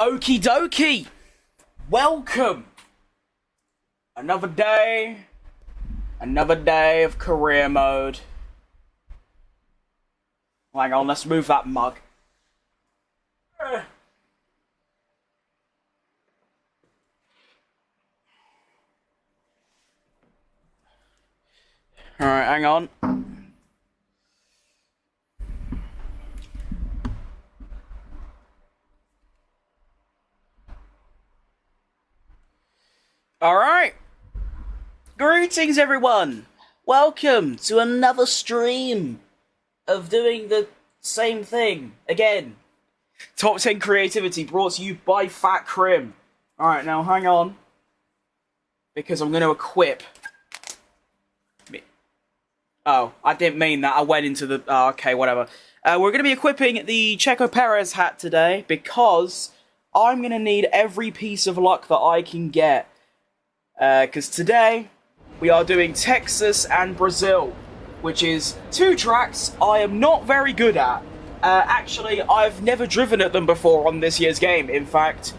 Okie dokie! Welcome! Another day of career mode. Hang on, let's move that mug. Alright, hang on. Alright. Greetings, everyone. Welcome to another stream of doing the same thing again. Top 10 Creativity brought to you by Fat Crim. Alright, now hang on. Because I'm going to equip. Oh, I didn't mean that. I went into the... Oh, okay, whatever. We're going to be equipping the Checo Perez hat today because I'm going to need every piece of luck that I can get. Because today, we are doing Texas and Brazil, which is two tracks I am not very good at. Actually, I've never driven at them before on this year's game. In fact,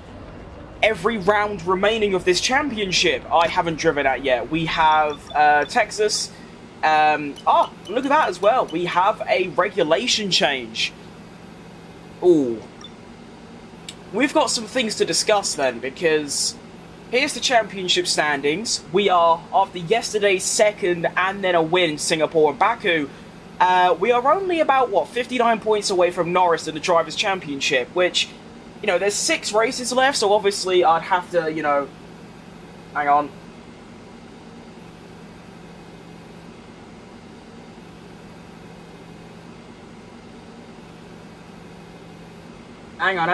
every round remaining of this championship, I haven't driven at yet. We have Texas. Oh, look at that as well. We have a regulation change. Ooh. We've got some things to discuss then, because... here's the championship standings. We are, after yesterday's second and then a win in Singapore and Baku, we are only about, 59 points away from Norris in the Drivers' Championship, which, there's 6 races left, so obviously I'd have to, hang on. Hang on.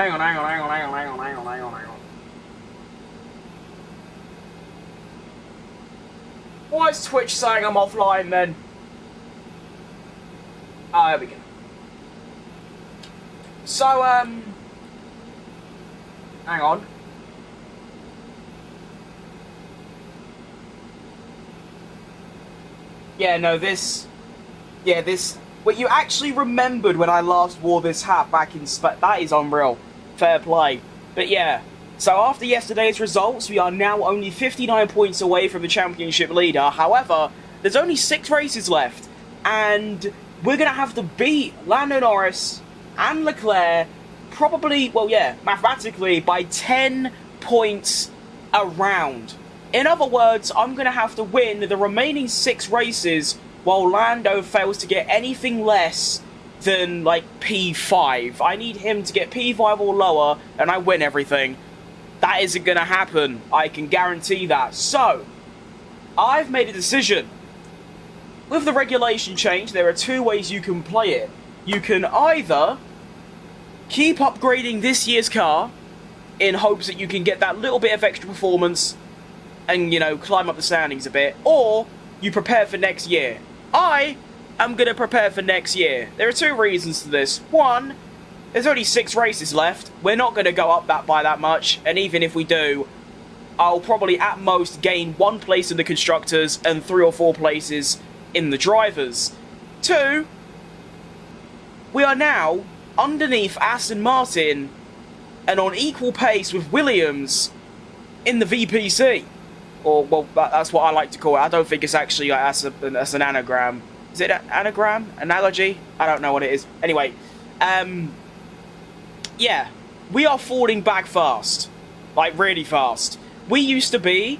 Why is Twitch saying I'm offline then? Oh, there we go. So, hang on. Yeah, no, this... Well, you actually remembered when I last wore this hat back in that is unreal. Fair play. But yeah... so after yesterday's results, we are now only 59 points away from the championship leader. However, there's only 6 races left, and we're going to have to beat Lando Norris and Leclerc probably, mathematically, by 10 points a round. In other words, I'm going to have to win the remaining 6 races while Lando fails to get anything less than, P5. I need him to get P5 or lower, and I win everything. That isn't going to happen. I can guarantee that. So, I've made a decision. With the regulation change, there are 2 ways you can play it. You can either keep upgrading this year's car in hopes that you can get that little bit of extra performance and, climb up the standings a bit, or you prepare for next year. I am going to prepare for next year. There are 2 reasons to this. One, there's only 6 races left. We're not going to go up by that much, and even if we do, I'll probably at most gain 1 place in the Constructors and 3 or 4 places in the Drivers. 2, we are now underneath Aston Martin and on equal pace with Williams in the VPC. Or, well, that's what I like to call it. I don't think it's actually that's an anagram. Is it an anagram? Analogy? I don't know what it is. Anyway, yeah, we are falling back fast. Really fast. We used to be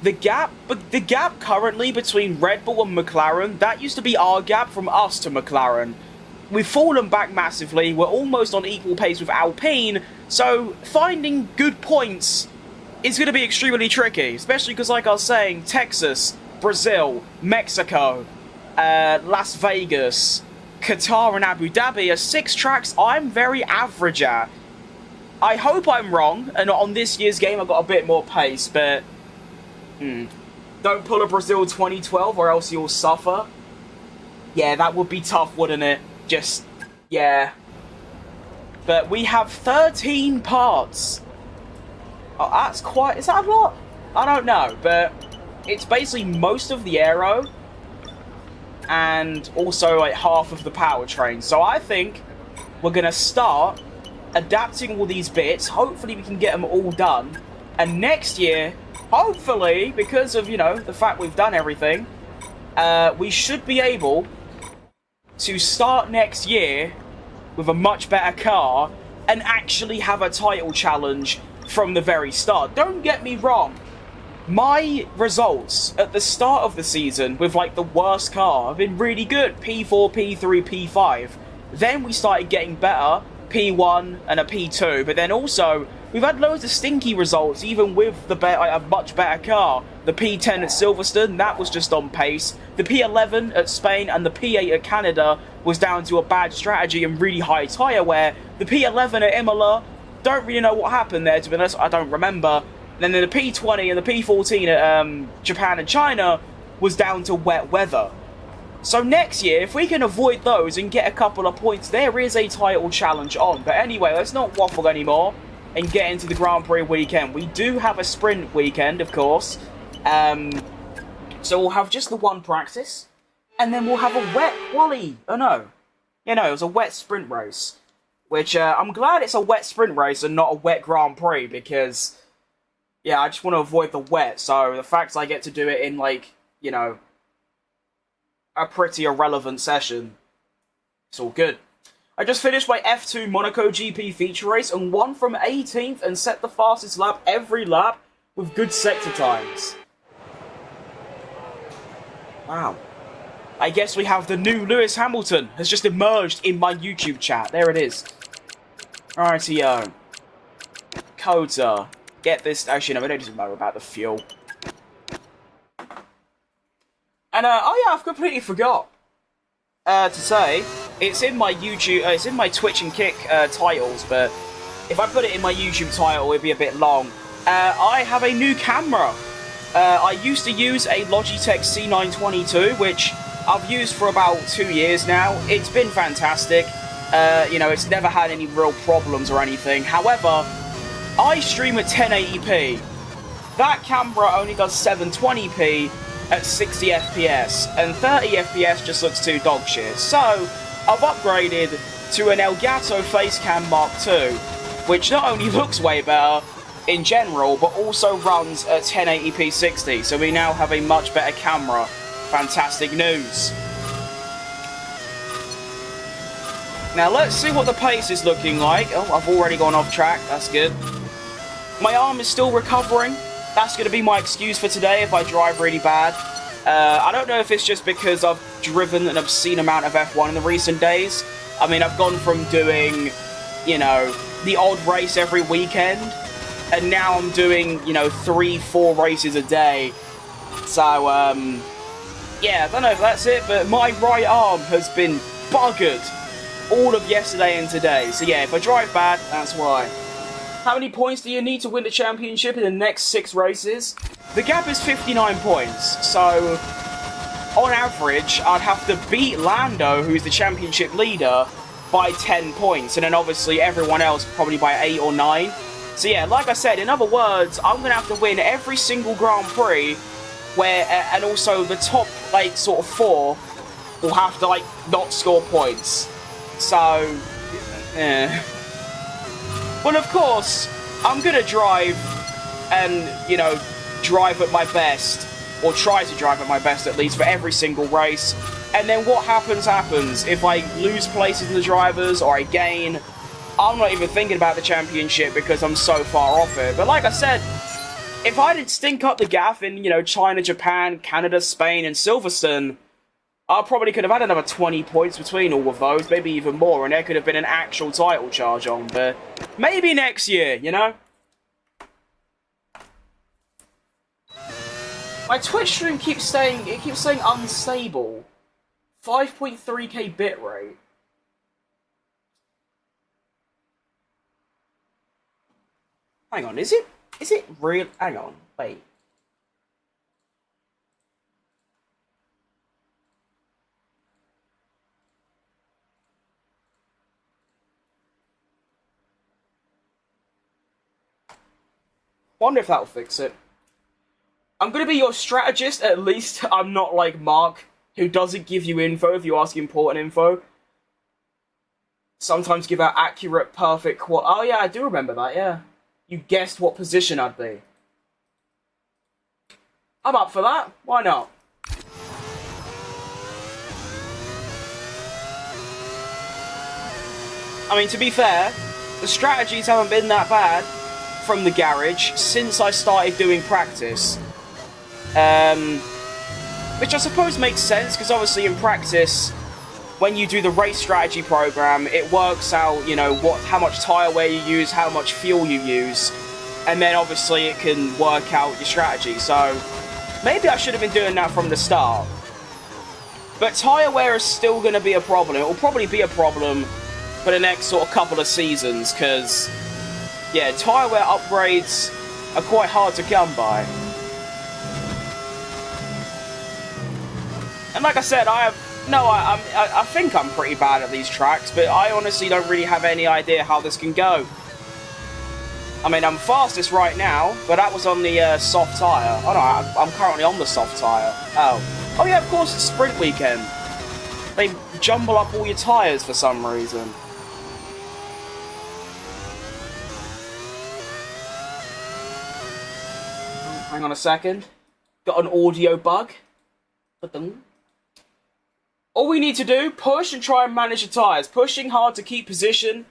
the gap currently between Red Bull and McLaren, that used to be our gap from us to McLaren. We've fallen back massively. We're almost on equal pace with Alpine, so finding good points is going to be extremely tricky, especially because, like I was saying, Texas, Brazil, Mexico, Las Vegas, Qatar and Abu Dhabi are 6 tracks I'm very average at. I hope I'm wrong, and on this year's game I've got a bit more pace, but... Don't pull a Brazil 2012 or else you'll suffer. Yeah, that would be tough, wouldn't it? Just... yeah. But we have 13 parts. Oh, that's quite... is that a lot? I don't know, but... it's basically most of the aero and also half of the powertrain. So I think we're going to start adapting all these bits. Hopefully we can get them all done. And next year, hopefully, because of, you know, the fact we've done everything, we should be able to start next year with a much better car and actually have a title challenge from the very start. Don't get me wrong. My results at the start of the season with, like, the worst car have been really good. P4, P3, P5. Then we started getting better. P1 and a P2. But then also, we've had loads of stinky results, even with a much better car. The P10 at Silverstone, that was just on pace. The P11 at Spain and the P8 at Canada was down to a bad strategy and really high tyre wear. The P11 at Imola, don't really know what happened there, to be honest, I don't remember. And then the P20 and the P14 at Japan and China was down to wet weather. So next year, if we can avoid those and get a couple of points, there is a title challenge on. But anyway, let's not waffle anymore and get into the Grand Prix weekend. We do have a sprint weekend, of course. So we'll have just the one practice. And then we'll have a wet quali. Oh no. Yeah, no, it was a wet sprint race. Which, I'm glad it's a wet sprint race and not a wet Grand Prix, because, yeah, I just want to avoid the wet. So the fact I get to do it in, like, you know, a pretty irrelevant session, it's all good. I just finished my F2 Monaco GP feature race and won from 18th and set the fastest lap every lap with good sector times. Wow. I guess we have the new Lewis Hamilton has just emerged in my YouTube chat. There it is. Rightio. Coda. Get this. Actually, no, we don't need to know about the fuel. And, oh yeah, I've completely forgot to say, it's in my YouTube, it's in my Twitch and Kick titles, but if I put it in my YouTube title, it'd be a bit long. I have a new camera. I used to use a Logitech C922, which I've used for about 2 years now. It's been fantastic. You know, it's never had any real problems or anything. However, I stream at 1080p. That camera only does 720p at 60 FPS, and 30 FPS just looks too dog shit. So, I've upgraded to an Elgato Facecam Mark II, which not only looks way better in general, but also runs at 1080p 60, so we now have a much better camera. Fantastic news. Now let's see what the pace is looking like. Oh, I've already gone off track, that's good. My arm is still recovering. That's going to be my excuse for today if I drive really bad. I don't know if it's just because I've driven an obscene amount of F1 in the recent days. I mean, I've gone from doing, you know, the odd race every weekend, and now I'm doing, you know, 3-4 races a day. So, yeah, I don't know if that's it, but my right arm has been buggered all of yesterday and today. So yeah, if I drive bad, that's why. How many points do you need to win the championship in the next 6 races? The gap is 59 points, so on average, I'd have to beat Lando, who's the championship leader, by 10 points, and then obviously everyone else probably by 8 or 9. So yeah, like I said, in other words, I'm going to have to win every single Grand Prix, where, and also the top, like, sort of 4 will have to, like, not score points. So, well, of course, I'm going to drive and, you know, drive at my best, or try to drive at my best at least, for every single race. And then what happens, happens. If I lose places in the drivers, or I gain, I'm not even thinking about the championship because I'm so far off it. But like I said, if I didn't stink up the gaff in, you know, China, Japan, Canada, Spain, and Silverstone, I probably could have had another 20 points between all of those, maybe even more, and there could have been an actual title charge on, but maybe next year, you know? My Twitch stream keeps saying unstable. 5.3k bitrate. Hang on, is it real? Hang on, wait. Wonder if that'll fix it. I'm gonna be your strategist, at least. I'm not like Mark, who doesn't give you info if you ask important info. Sometimes give out accurate, perfect oh yeah, I do remember that, yeah. You guessed what position I'd be. I'm up for that. Why not? I mean, to be fair, the strategies haven't been that bad from the garage since I started doing practice. Which I suppose makes sense, because obviously in practice, when you do the race strategy program, it works out, you know, how much tyre wear you use, how much fuel you use, and then obviously it can work out your strategy. So maybe I should have been doing that from the start. But tyre wear is still going to be a problem. It will probably be a problem for the next sort of couple of seasons, because, yeah, tyre wear upgrades are quite hard to come by. And like I said, I think I'm pretty bad at these tracks, but I honestly don't really have any idea how this can go. I mean, I'm fastest right now, but that was on the soft tyre. Oh no, I'm currently on the soft tyre. Oh yeah, of course, it's sprint weekend. They jumble up all your tyres for some reason. Hang on a second. Got an audio bug. All we need to do, push and try and manage the tyres. Pushing hard to keep position.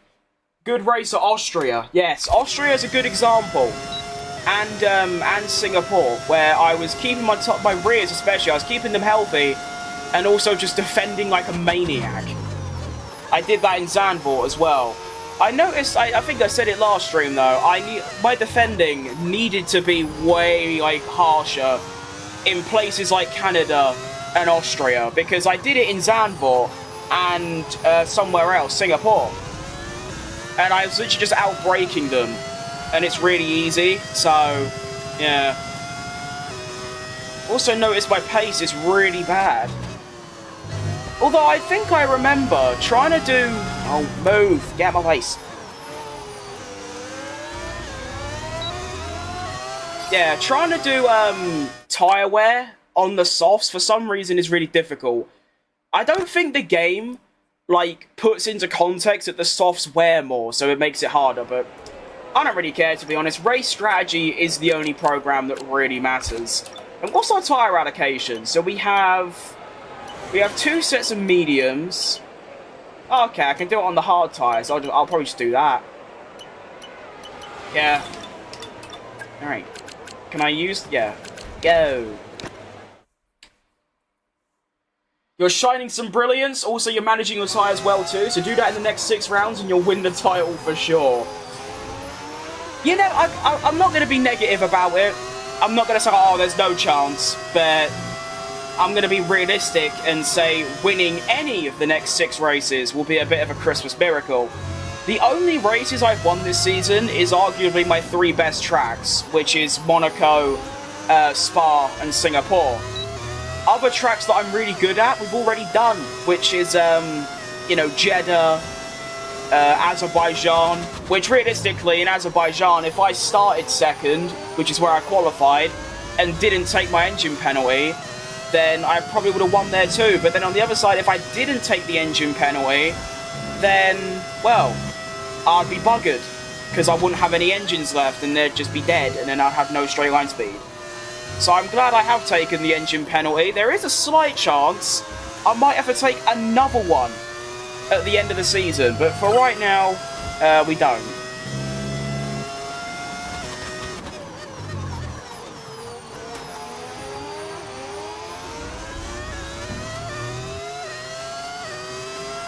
Good race at Austria. Yes, Austria is a good example. And Singapore, where I was keeping my rears especially, I was keeping them healthy, and also just defending like a maniac. I did that in Zandvoort as well. I noticed, I think I said it last stream though, my defending needed to be way like harsher in places like Canada and Austria, because I did it in Zandvoort and somewhere else, Singapore, and I was literally just out-braking them, and it's really easy, so yeah. Also noticed my pace is really bad. Although I think I remember trying to do... Oh, move! Get out my face! Yeah, trying to do tyre wear on the softs for some reason is really difficult. I don't think the game, like, puts into context that the softs wear more, so it makes it harder, but I don't really care, to be honest. Race strategy is the only program that really matters. And what's our tyre allocation? So we have 2 sets of mediums. Oh, okay, I can do it on the hard tyres. I'll probably just do that. Yeah. Alright. Can I use... Yeah. Go. You're shining some brilliance. Also, you're managing your tyres well too. So do that in the next 6 rounds and you'll win the title for sure. You know, I'm not going to be negative about it. I'm not going to say, oh, there's no chance. But I'm going to be realistic and say winning any of the next 6 races will be a bit of a Christmas miracle. The only races I've won this season is arguably my 3 best tracks, which is Monaco, Spa, and Singapore. Other tracks that I'm really good at, we've already done, which is, you know, Jeddah, Azerbaijan, which realistically in Azerbaijan, if I started second, which is where I qualified, and didn't take my engine penalty, then I probably would have won there too. But then on the other side, if I didn't take the engine penalty, then, well, I'd be buggered, because I wouldn't have any engines left and they'd just be dead, and then I'd have no straight line speed. So I'm glad I have taken the engine penalty. There is a slight chance I might have to take another one at the end of the season, but for right now, we don't.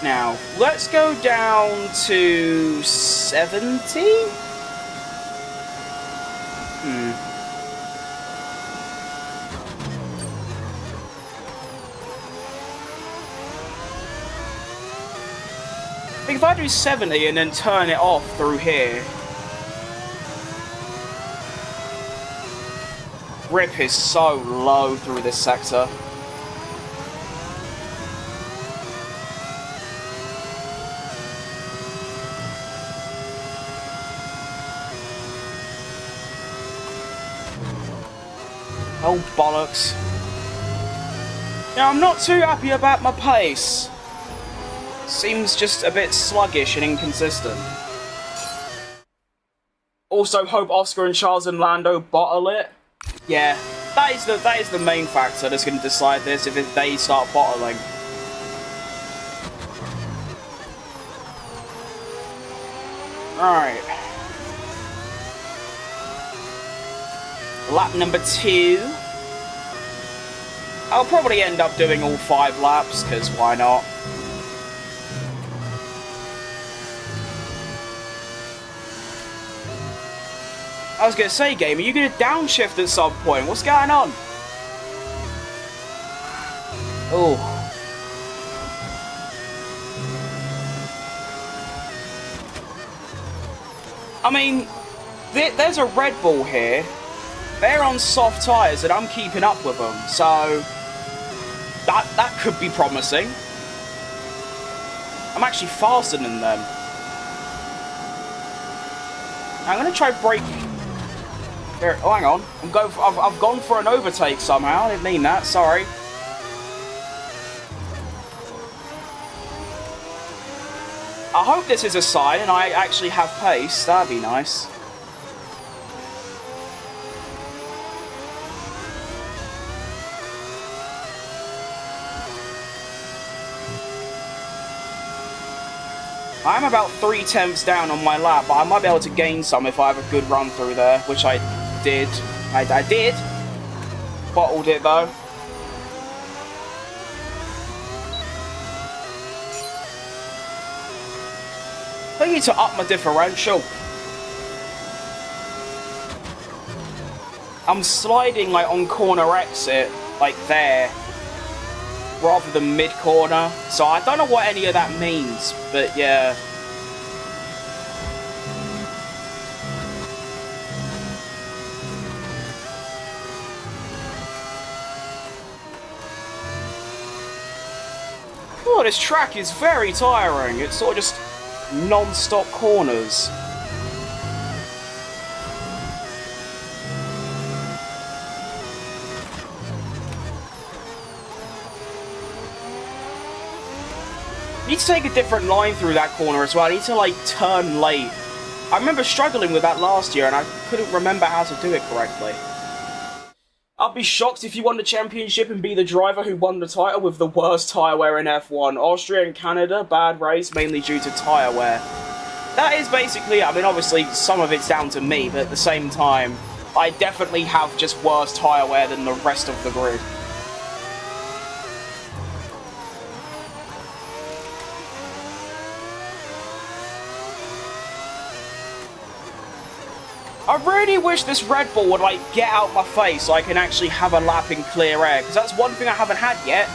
Now, let's go down to 70? I think if I do 70 and then turn it off through here, grip is so low through this sector. Oh, bollocks. Now, I'm not too happy about my pace. Seems just a bit sluggish and inconsistent. Also, hope Oscar and Charles and Lando bottle it. Yeah, that is the main factor that's going to decide this, if they start bottling. Alright. Lap number 2. I'll probably end up doing all 5 laps, because why not? I was going to say, game, are you going to downshift at some point? What's going on? Oh. I mean, there's a Red Bull here. They're on soft tyres and I'm keeping up with them, so that could be promising. I'm actually faster than them. I'm going to try brake. Here, oh, hang on. I've gone for an overtake somehow. I didn't mean that. Sorry. I hope this is a sign and I actually have pace. That'd be nice. I'm about 3/10 down on my lap, but I might be able to gain some if I have a good run through there, which I did. I did. Bottled it though. I need to up my differential. I'm sliding like on corner exit, like there, rather than mid-corner, so I don't know what any of that means, but yeah. Oh, this track is very tiring. It's sort of just non-stop corners. I need to take a different line through that corner as well. I need to, like, turn late. I remember struggling with that last year and I couldn't remember how to do it correctly. I'd be shocked if you won the championship and be the driver who won the title with the worst tyre wear in F1. Austria and Canada, bad race, mainly due to tyre wear. That is basically, I mean, obviously some of it's down to me, but at the same time, I definitely have just worse tyre wear than the rest of the grid. I really wish this Red Bull would, like, get out my face so I can actually have a lap in clear air, because that's one thing I haven't had yet.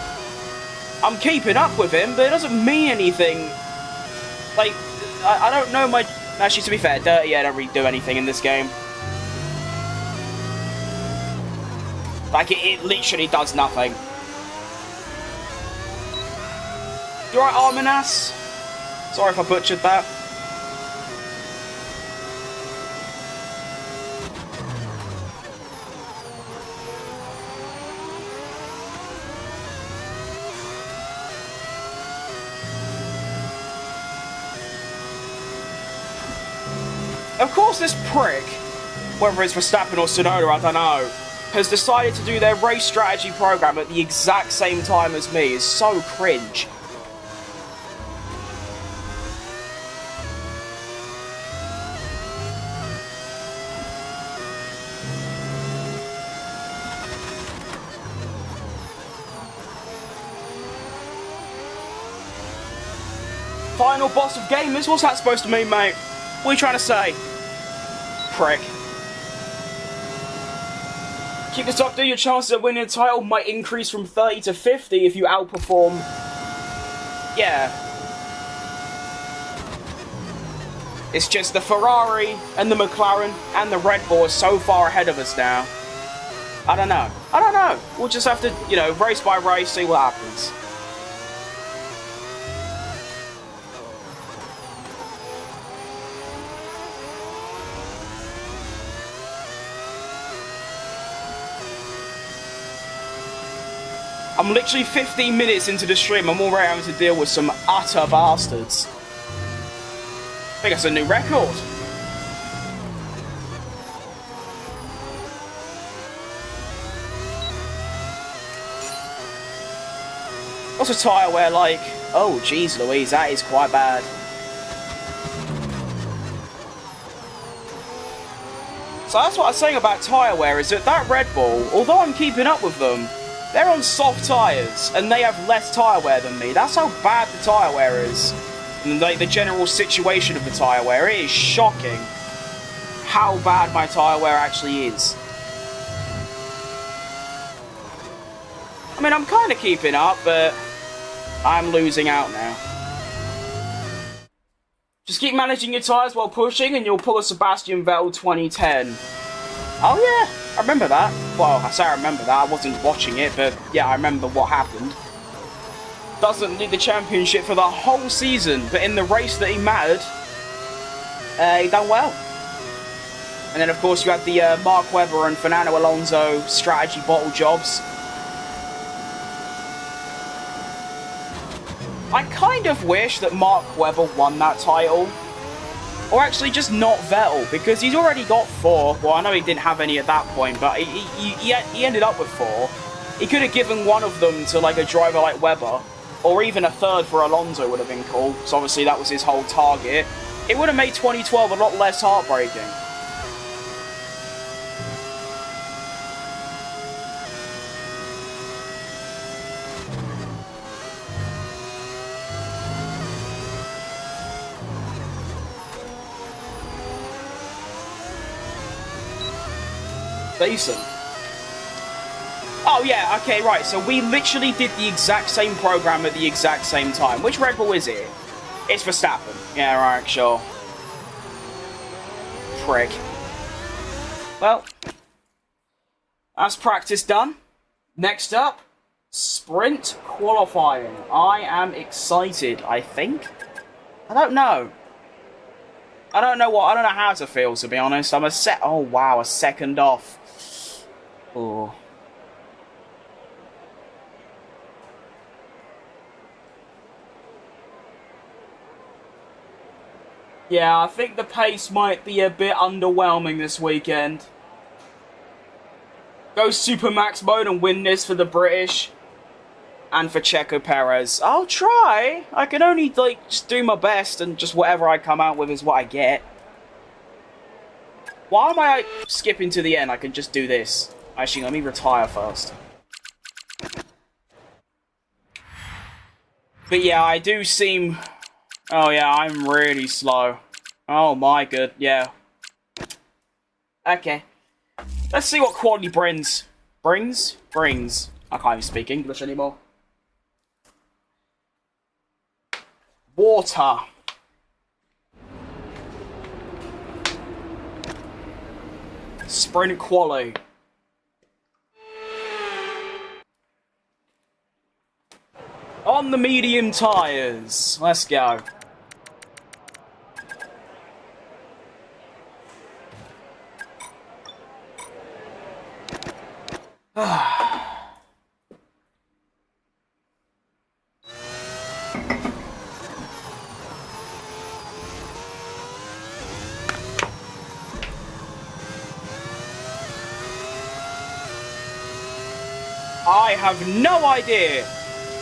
I'm keeping up with him, but it doesn't mean anything. Like, I don't know my... Actually, to be fair, Dirty Air don't really do anything in this game. Like, it literally does nothing. You alright, Arminas? Sorry if I butchered that. Of course, this prick, whether it's Verstappen or Tsunoda, I don't know, has decided to do their race strategy program at the exact same time as me is so cringe. Final boss of gamers? What's that supposed to mean, mate? What are you trying to say? Prick. Keep this up, dude. Your chances of winning the title might increase from 30 to 50 if you outperform. Yeah. It's just the Ferrari and the McLaren and the Red Bull are so far ahead of us now. I don't know. I don't know. We'll just have to, you know, race by race, see what happens. I'm literally 15 minutes into the stream, I'm already having to deal with some utter bastards. I think that's a new record. What's a tyre wear like? Oh, jeez Louise, that is quite bad. So that's what I was saying about tyre wear, is that Red Bull, although I'm keeping up with them, they're on soft tyres, and they have less tyre wear than me. That's how bad the tyre wear is. And the general situation of the tyre wear, it is shocking how bad my tyre wear actually is. I mean, I'm kind of keeping up, but I'm losing out now. Just keep managing your tyres while pushing and you'll pull a Sebastian Vettel 2010. Oh yeah, I remember that. Well, I say I remember that, I wasn't watching it, but yeah, I remember what happened. Doesn't lead the championship for the whole season, but in the race that he mattered, he done well. And then of course you had the Mark Webber and Fernando Alonso strategy bottle jobs. I kind of wish that Mark Webber won that title. Or actually just not Vettel, because he's already got 4. Well, I know he didn't have any at that point, but he ended up with 4. He could have given one of them to like a driver like Webber, or even a third for Alonso would have been cool, because obviously that was his whole target. It would have made 2012 a lot less heartbreaking. Decent. Oh yeah, okay, right, so we literally did the exact same program at the exact same time. Which Red Bull is it? It's Verstappen. Yeah, right, sure. Prick. Well, that's practice done. Next up, sprint qualifying. I am excited, I think. I don't know. I don't know how to feel, to be honest. Oh wow, a second off. Oh. Yeah, I think the pace might be a bit underwhelming this weekend. Go Super Max mode and win this for the British. And for Checo Perez. I'll try. I can only, like, just do my best, and just whatever I come out with is what I get. Why am I skipping to the end? I can just do this. Actually, let me retire first. But yeah, I do seem... Oh yeah, I'm really slow. Oh my god, yeah. Okay. Let's see what quality brings. Brings? I can't even speak English anymore. Water. Sprint quali. On the medium tyres. Let's go. I have no idea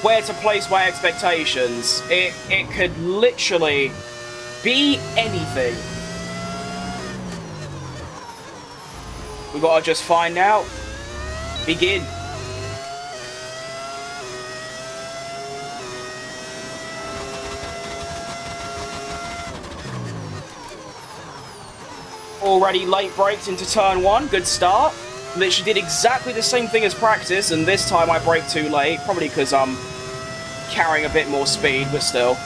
where to place my expectations. It could literally be anything. We gotta just find out. Begin. Already late brakes into turn 1, good start. Literally did exactly the same thing as practice, and this time I brake too late, probably because I'm carrying a bit more speed, but still.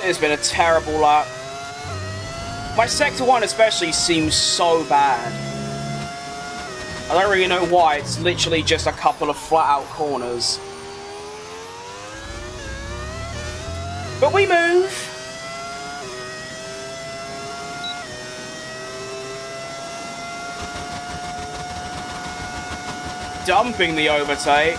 It's been a terrible lap. My Sector 1 especially seems so bad. I don't really know why, it's literally just a couple of flat-out corners. But we move! Dumping the overtake.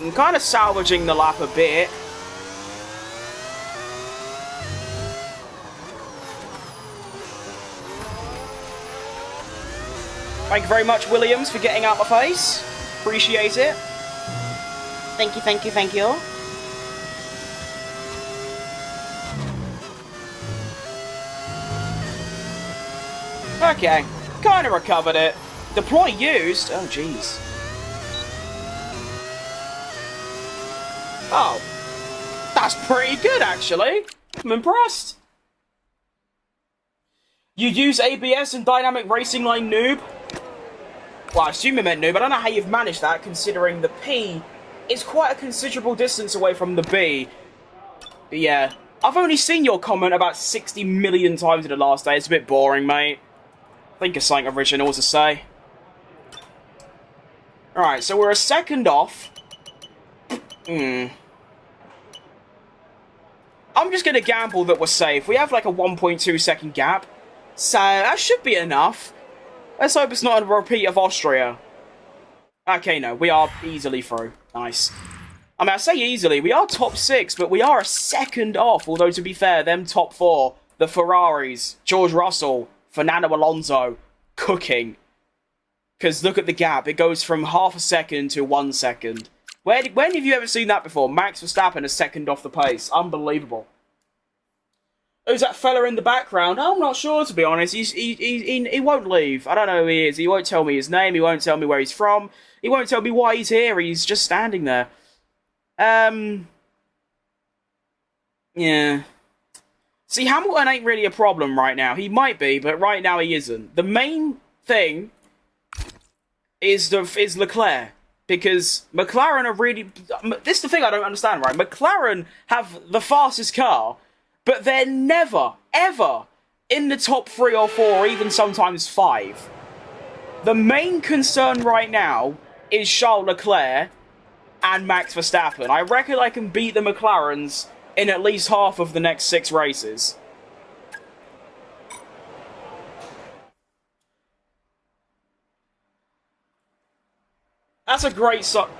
I'm kind of salvaging the lap a bit. Thank you very much, Williams, for getting out my face. Appreciate it. Thank you, thank you, thank you. Okay, kind of recovered it. Deploy used? Oh, jeez. Oh, that's pretty good, actually. I'm impressed. You use ABS and Dynamic Racing Line, noob? Well, I assume it meant noob. I don't know how you've managed that, considering the P is quite a considerable distance away from the B. But yeah, I've only seen your comment about 60 million times in the last day. It's a bit boring, mate. Think of something original to say. Alright, so we're a second off. I'm just going to gamble that we're safe. We have like a 1.2 second gap. So that should be enough. Let's hope it's not a repeat of Austria. Okay, no, we are easily through. Nice. I mean, I say easily, we are top 6, but we are a second off. Although, to be fair, them top 4, the Ferraris, George Russell, Fernando Alonso, cooking. Because look at the gap. It goes from half a second to 1 second. When have you ever seen that before? Max Verstappen a second off the pace. Unbelievable. Who's that fella in the background? I'm not sure, to be honest. He won't leave. I don't know who he is. He won't tell me his name. He won't tell me where he's from. He won't tell me why he's here. He's just standing there. Yeah. See, Hamilton ain't really a problem right now. He might be, but right now he isn't. The main thing is Leclerc. Because McLaren are really... This is the thing I don't understand, right? McLaren have the fastest car, but they're never, ever in the top 3 or 4, or even sometimes 5. The main concern right now is Charles Leclerc and Max Verstappen. I reckon I can beat the McLarens in at least half of the next 6 races. That's a great song.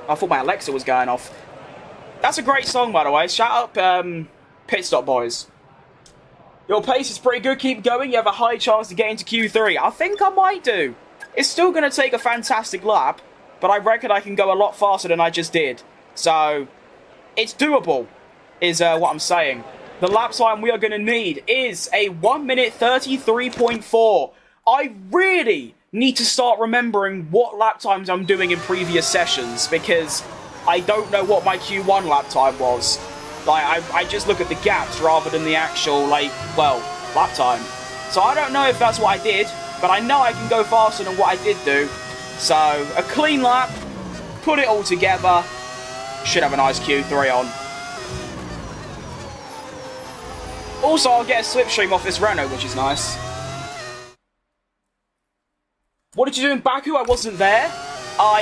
I thought my Alexa was going off. That's a great song, by the way. Shout out, Pit Stop Boys. Your pace is pretty good. Keep going. You have a high chance to get into Q3. I think I might do. It's still going to take a fantastic lap, but I reckon I can go a lot faster than I just did. So, it's doable, is what I'm saying. The lap time we are going to need is a 1 minute 33.4. I really need to start remembering what lap times I'm doing in previous sessions, because I don't know what my Q1 lap time was. Like, I just look at the gaps rather than the actual, like, well, lap time. So I don't know if that's what I did, but I know I can go faster than what I did do. So, a clean lap, put it all together, should have a nice Q3 on. Also, I'll get a slipstream off this Renault, which is nice. What did you do in Baku? I wasn't there. Oh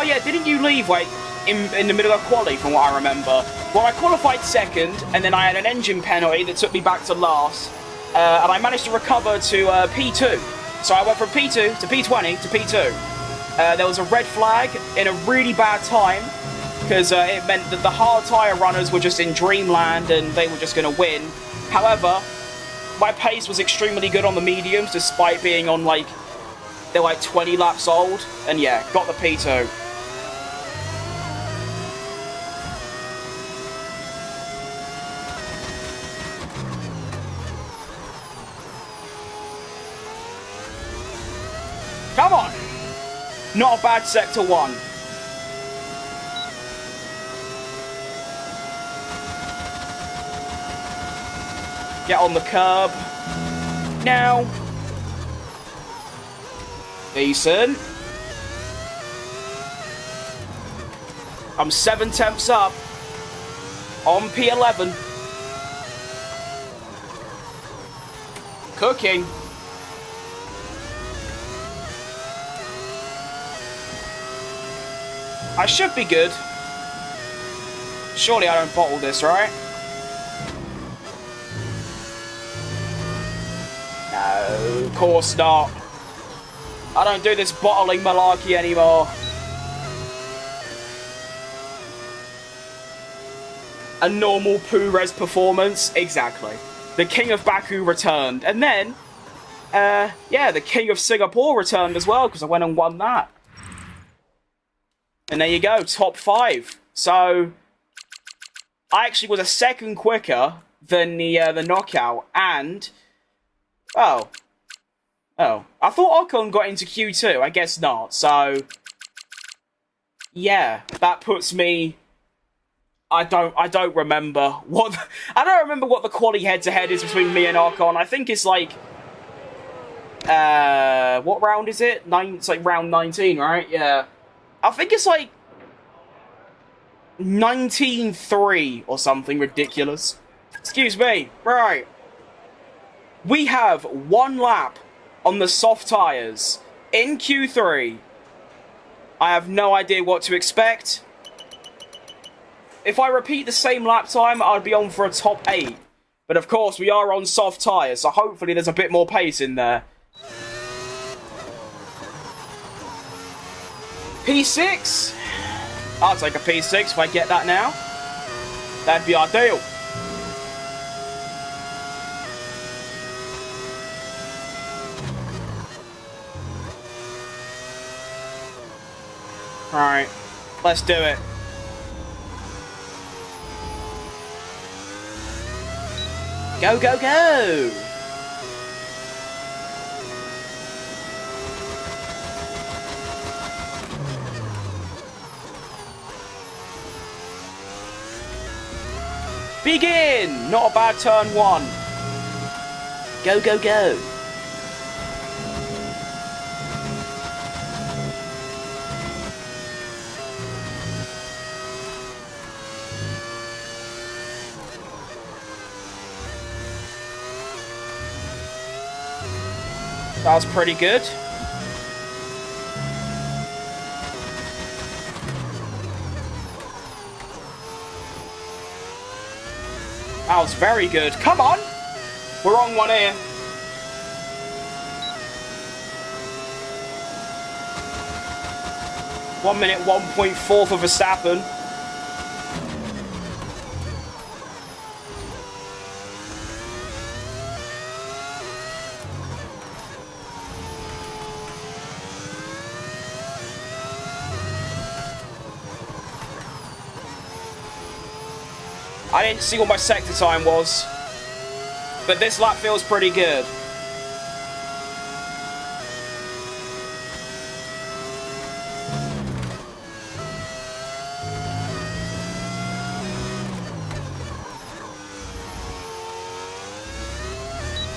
yeah, didn't you leave, wait, in the middle of quali, from what I remember? Well, I qualified second, and then I had an engine penalty that took me back to last, and I managed to recover to P2. So I went from P2 to P20 to P2. There was a red flag in a really bad time, because it meant that the hard tyre runners were just in dreamland and they were just going to win. However, my pace was extremely good on the mediums, despite being on, like, they're like 20 laps old, and yeah, got the P2. Come on! Not a bad sector 1. Get on the curb. Now. Decent. I'm 7 tenths up on P11. Cooking. I should be good. Surely I don't bottle this, right? No, of course not. I don't do this bottling malarkey anymore. A normal Poo-Res performance? Exactly. The King of Baku returned. And then, yeah, the King of Singapore returned as well, because I went and won that. And there you go, top 5. So, I actually was a second quicker than the knockout, and... Oh. I thought Ocon got into Q2, I guess not, so... Yeah, that puts me... I don't remember what... I don't remember what the quali head-to-head is between me and Ocon. I think it's like... what round is it? It's like round 19, right? Yeah. I think it's like... 19-3 or something ridiculous. Excuse me. Right. We have 1 lap on the soft tyres in Q3. I have no idea what to expect. If I repeat the same lap time, I'd be on for a top 8. But of course, we are on soft tyres, so hopefully there's a bit more pace in there. P6? I'll take a P6 if I get that now. That'd be ideal. Alright, let's do it. Go, go, go! Begin! Not a bad turn 1. Go, go, go. That was pretty good. That was very good. Come on! We're on one here. One minute, 1.4 for Verstappen. I didn't see what my sector time was, but this lap feels pretty good.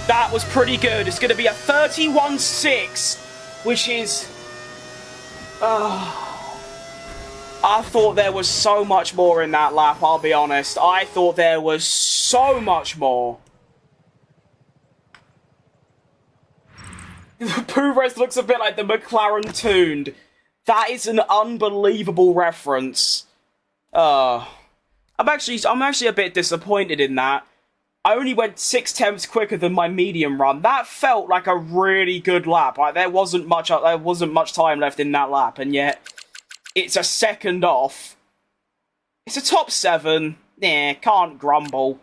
That was pretty good. It's going to be a 31.6, which is... I thought there was so much more in that lap, I'll be honest. I thought there was so much more. The Poo-Res looks a bit like the McLaren tuned. That is an unbelievable reference. I'm actually a bit disappointed in that. I only went 6/10 quicker than my medium run. That felt like a really good lap. Like there wasn't much time left in that lap, and yet it's a second off. It's a top 7. Nah, can't grumble.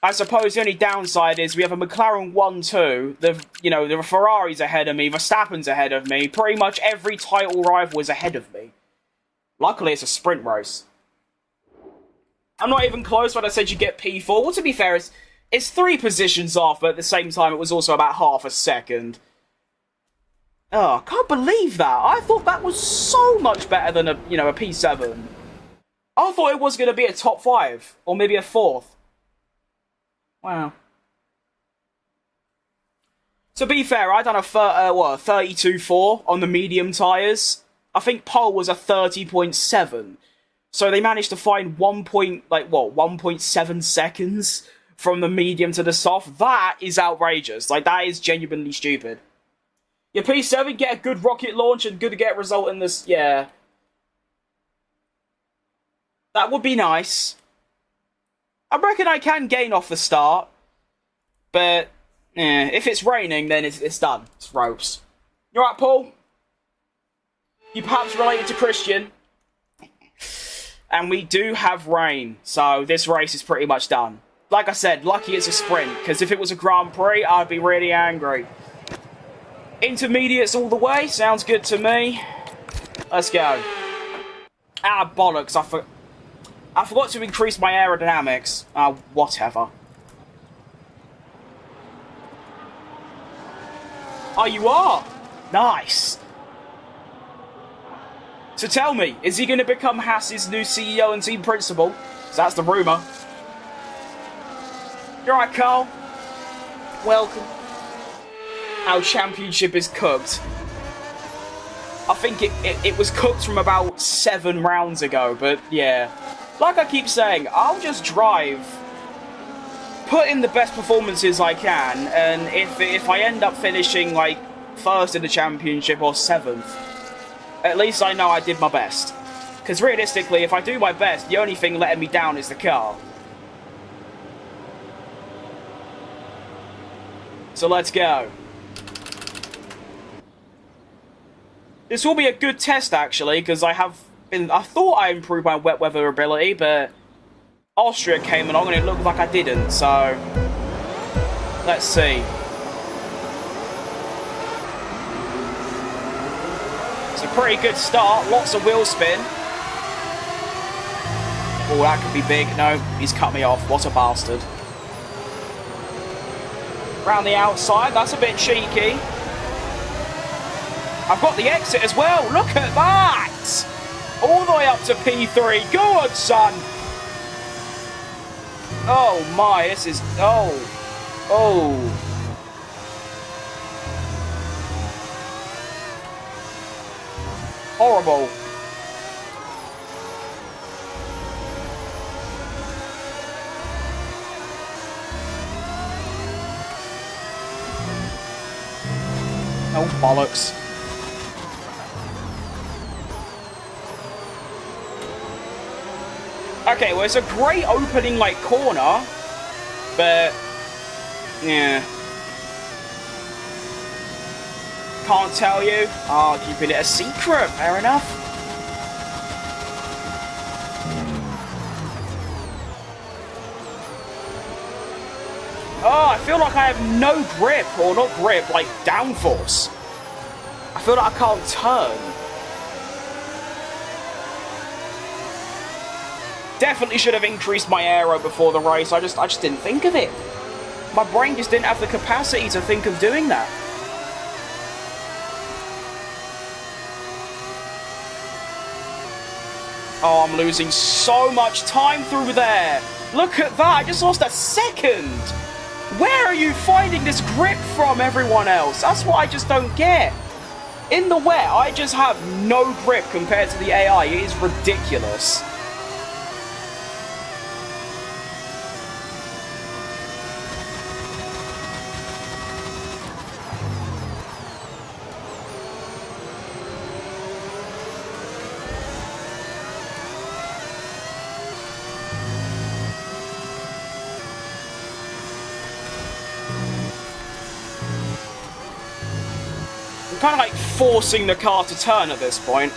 I suppose the only downside is we have a McLaren 1-2. The Ferrari's ahead of me. Verstappen's ahead of me. Pretty much every title rival is ahead of me. Luckily, it's a sprint race. I'm not even close when I said you get P4. Well, to be fair, it's 3 positions off, but at the same time, it was also about half a second. Oh, I can't believe that. I thought that was so much better than a P7. I thought it was going to be a top 5, or maybe a 4th. Wow. To be fair, I done a 32.4 on the medium tyres. I think pole was a 30.7. So they managed to find 1.7 seconds from the medium to the soft. That is outrageous. Like, that is genuinely stupid. Your P7, get a good rocket launch and good to get a result in this, yeah. That would be nice. I reckon I can gain off the start. But, if it's raining, then it's done. It's ropes. You alright, Paul? You perhaps related to Christian? And we do have rain, so this race is pretty much done. Like I said, lucky it's a sprint, because if it was a Grand Prix, I'd be really angry. Intermediates all the way, sounds good to me. Let's go. Ah, bollocks, I forgot to increase my aerodynamics. Whatever. Oh, you are? Nice. So tell me, is he going to become Haas's new CEO and team principal? So that's the rumour. You're right, Carl. Welcome. Our championship is cooked. I think it was cooked from about 7 rounds ago, but yeah. Like I keep saying, I'll just drive, put in the best performances I can, and if I end up finishing, like, 1st in the championship or 7th, at least I know I did my best. Because realistically, if I do my best, the only thing letting me down is the car. So let's go. This will be a good test, actually, because I thought I improved my wet weather ability, but Austria came along and it looked like I didn't, so let's see. It's a pretty good start, lots of wheel spin. Oh, that could be big. No, he's cut me off. What a bastard. Round the outside, that's a bit cheeky. I've got the exit as well. Look at that! All the way up to P3. Good, son! Oh my, this is... Oh. Horrible. Oh, bollocks. Okay, well, it's a great opening, like, corner, but, yeah. Can't tell you. Oh, keeping it a secret. Fair enough. Oh, I feel like I have no grip, or not grip, like downforce. I feel like I can't turn. Definitely should have increased my aero before the race. I just didn't think of it. My brain just didn't have the capacity to think of doing that. Oh, I'm losing so much time through there. Look at that. I just lost a second. Where are you finding this grip from, everyone else? That's what I just don't get. In the wet, I just have no grip compared to the AI. It is ridiculous. Kind of like forcing the car to turn at this point.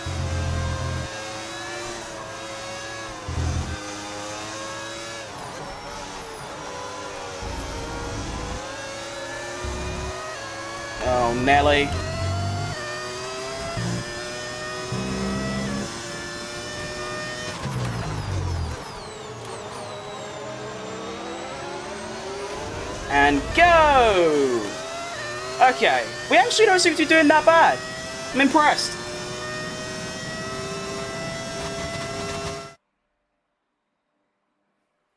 Oh, Nelly. And go! Okay, we actually don't seem to be doing that bad. I'm impressed.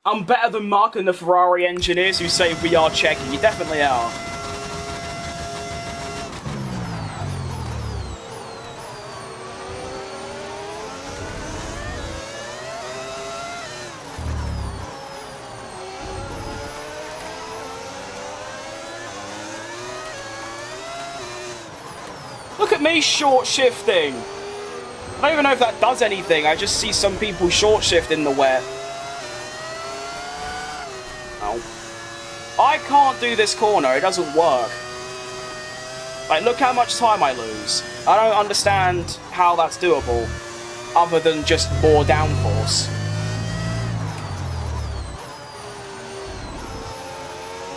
I'm better than Mark and the Ferrari engineers who say we are checking. You definitely are. Look at me short shifting. And don't even know if that does anything. I just see some people short shift in the wet. Oh. I can't do this corner. It doesn't work. Like, look how much time I lose. I don't understand how that's doable, other than just more downforce.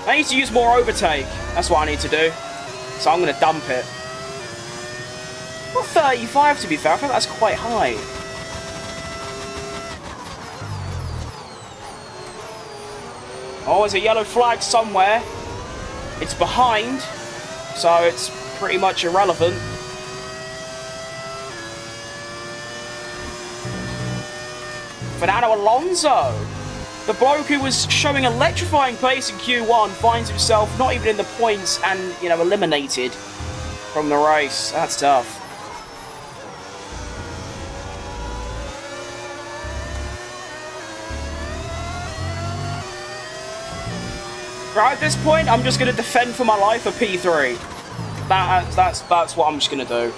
I need to use more overtake. That's what I need to do. So I'm going to dump it. Well, 35 to be fair. I think that's quite high. Oh, there's a yellow flag somewhere. It's behind, so it's pretty much irrelevant. Fernando Alonso, the bloke who was showing electrifying pace in Q1, finds himself not even in the points and, you know, eliminated from the race. That's tough. Right, at this point, I'm just going to defend for my life a P3. That's what I'm just going to do.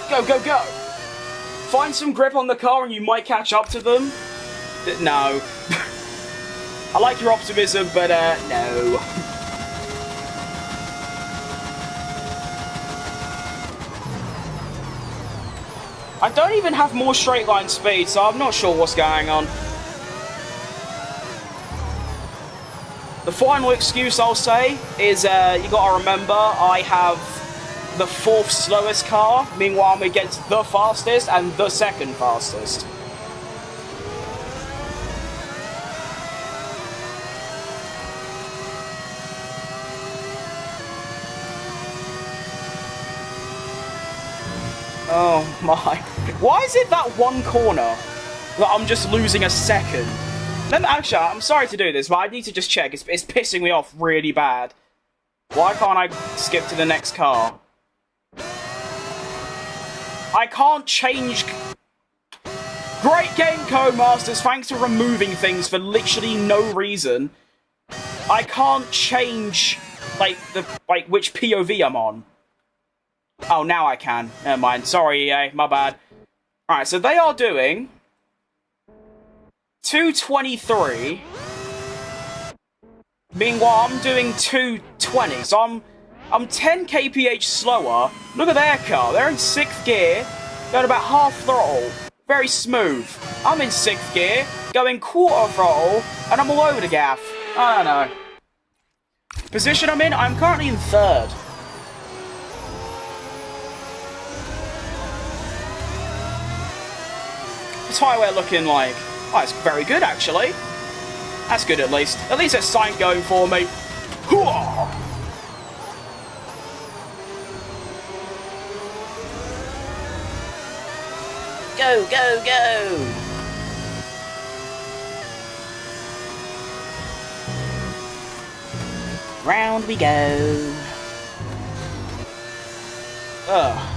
Go, go, go! Find some grip on the car and you might catch up to them. No. I like your optimism, but no. I don't even have more straight line speed, so I'm not sure what's going on. The final excuse I'll say is you gotta remember I have the 4th slowest car, meanwhile I'm against the fastest and the 2nd fastest. Oh my. Why is it that one corner that I'm just losing a second? Actually, I'm sorry to do this, but I need to just check. It's pissing me off really bad. Why can't I skip to the next car? I can't change... Great game, Codemasters. Thanks for removing things for literally no reason. I can't change, like, which POV I'm on. Oh, now I can. Never mind. Sorry, EA. My bad. Alright, so they are doing 223. Meanwhile, I'm doing 220. So I'm 10 kph slower. Look at their car. They're in 6th gear, going about half throttle. Very smooth. I'm in 6th gear, going quarter throttle, and I'm all over the gaff. I don't know. Position I'm in, I'm currently in 3rd. What's highway looking like? Oh, it's very good, actually. That's good, at least. At least there's something going for me. Hooah! Go, go, go! Round we go. Ugh.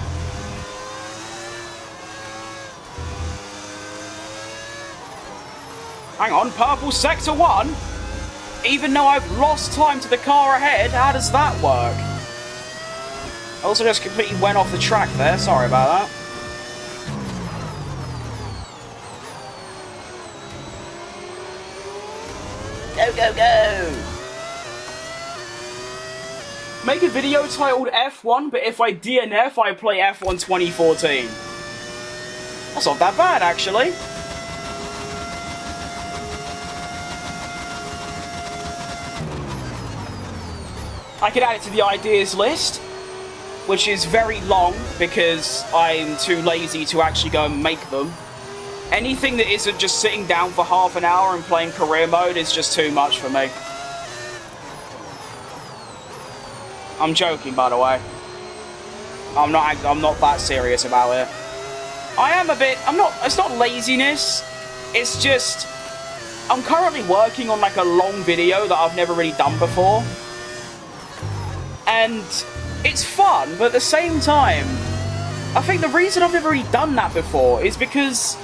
Hang on, purple sector 1? Even though I've lost time to the car ahead, how does that work? I also just completely went off the track there, sorry about that. Go, go, go! Make a video titled F1, but if I DNF, I play F1 2014. That's not that bad, actually. I could add it to the ideas list, which is very long because I'm too lazy to actually go and make them. Anything that isn't just sitting down for half an hour and playing career mode is just too much for me. I'm joking, by the way. I'm not that serious about it. I am a bit, it's not laziness, it's just, I'm currently working on like a long video that I've never really done before. And it's fun, but at the same time, I think the reason I've never really done that before is because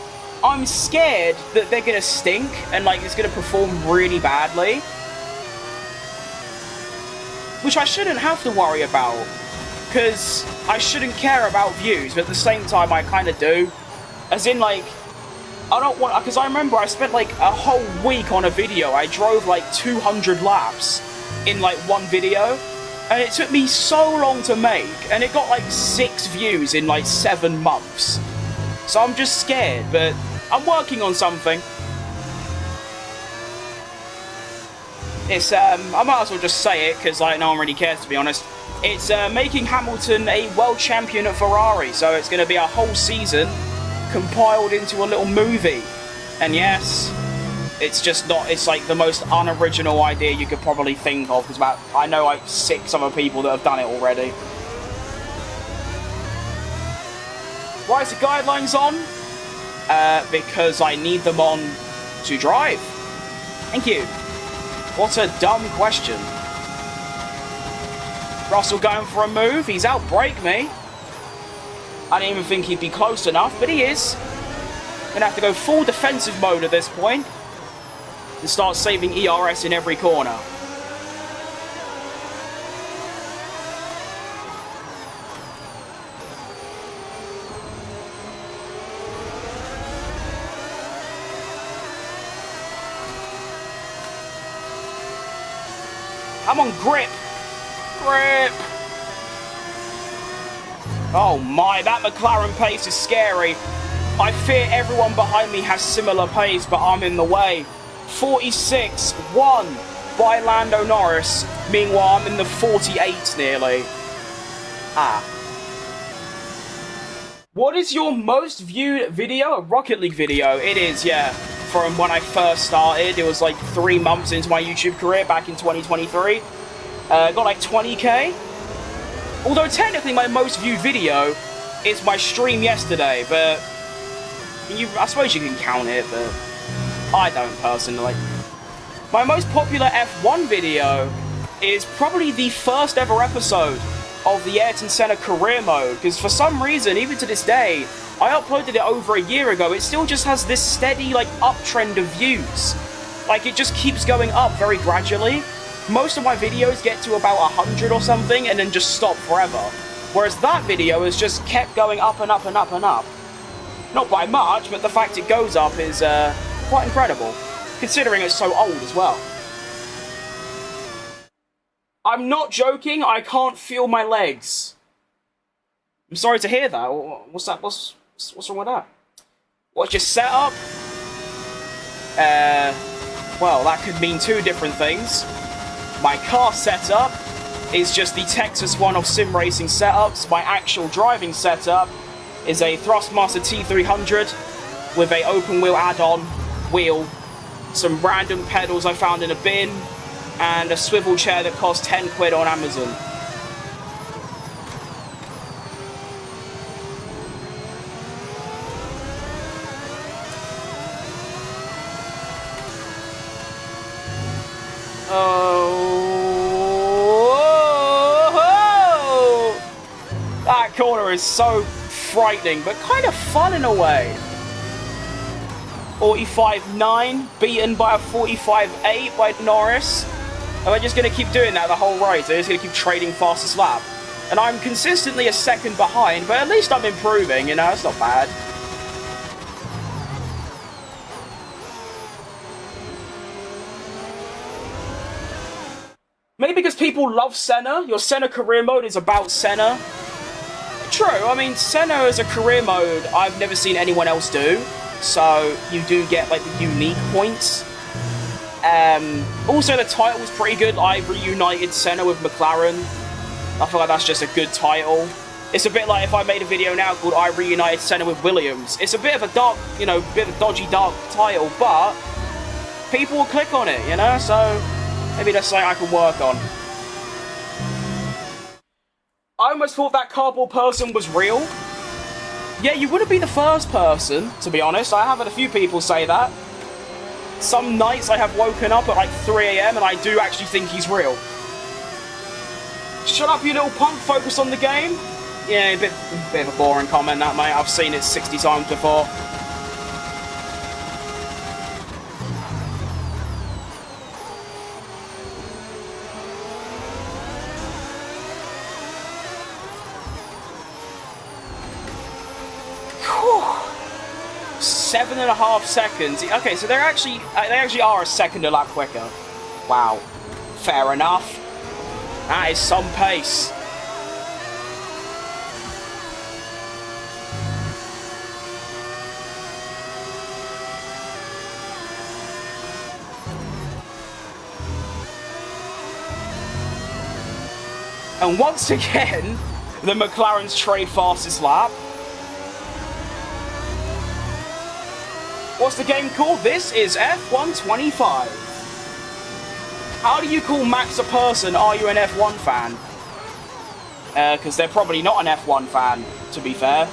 I'm scared that they're gonna stink and like it's gonna perform really badly. Which I shouldn't have to worry about. because I shouldn't care about views, but at the same time I kind of do. As in, like, I don't want, because I remember I spent like a whole week on a video. I drove like 200 laps in like one video, and it took me so long to make, and it got like 6 views in like 7 months. So I'm just scared, but I'm working on something. It's, I might as well just say it, because like no one really cares, to be honest. It's making Hamilton a world champion at Ferrari, so it's going to be a whole season compiled into a little movie. And yes, it's just not, it's like the most unoriginal idea you could probably think of, because I know like 6 other people that have done it already. Why is the guidelines on? Because I need them on to drive. Thank you. What a dumb question. Russell going for a move. He's outbraked me. I didn't even think he'd be close enough, but he is. Gonna have to go full defensive mode at this point and start saving ERS in every corner. Come on, grip! Grip! Oh my, that McLaren pace is scary. I fear everyone behind me has similar pace, but I'm in the way. 46-1 by Lando Norris. Meanwhile, I'm in the 48s nearly. What is your most viewed video? A Rocket League video. It is, yeah. From when I first started, it was like 3 months into my YouTube career back in 2023. Got like 20k. Although technically my most viewed video is my stream yesterday, but I suppose you can count it, but I don't personally. My most popular F1 video is probably the first ever episode of the Ayrton Senna career mode, because for some reason, even to this day, I uploaded it over a year ago, it still just has this steady, like, uptrend of views. Like, it just keeps going up very gradually. Most of my videos get to about 100 or something, and then just stop forever. Whereas that video has just kept going up and up and up and up. Not by much, but the fact it goes up is, quite incredible. Considering it's so old as well. I'm not joking, I can't feel my legs. I'm sorry to hear that. What's that? What's wrong with that? What's your setup? Well, that could mean 2 different things. My car setup is just the Texas one of sim racing setups. My actual driving setup is a Thrustmaster T300 with a open wheel add-on wheel, some random pedals I found in a bin, and a swivel chair that cost 10 quid on Amazon. Oh, that corner is so frightening, but kind of fun in a way. 45.9, beaten by a 45.8 by Norris. And we're just going to keep doing that the whole race. They're just going to keep trading fastest lap. And I'm consistently a second behind, but at least I'm improving, you know, it's not bad. Maybe because people love Senna. Your Senna career mode is about Senna. True, I mean, Senna as a career mode, I've never seen anyone else do. So, you do get, like, the unique points. Also, the title was pretty good. I reunited Senna with McLaren. I feel like that's just a good title. It's a bit like if I made a video now called I reunited Senna with Williams. It's a bit of a dark, you know, bit of a dodgy, dark title, but people will click on it, you know? So, maybe that's something I can work on. I almost thought that cardboard person was real. Yeah, you wouldn't be the first person, to be honest. I have had a few people say that. Some nights I have woken up at like 3 AM and I do actually think he's real. Shut up, you little punk, focus on the game. Yeah, a bit of a boring comment that, mate. I've seen it 60 times before. 7.5 seconds. Okay, so they actually are a second a lap quicker. Wow. Fair enough. That is some pace. And once again, the McLarens trade fastest lap. What's the game called? This is F125. How do you call Max a person? Are you an F1 fan? Because they're probably not an F1 fan, to be fair.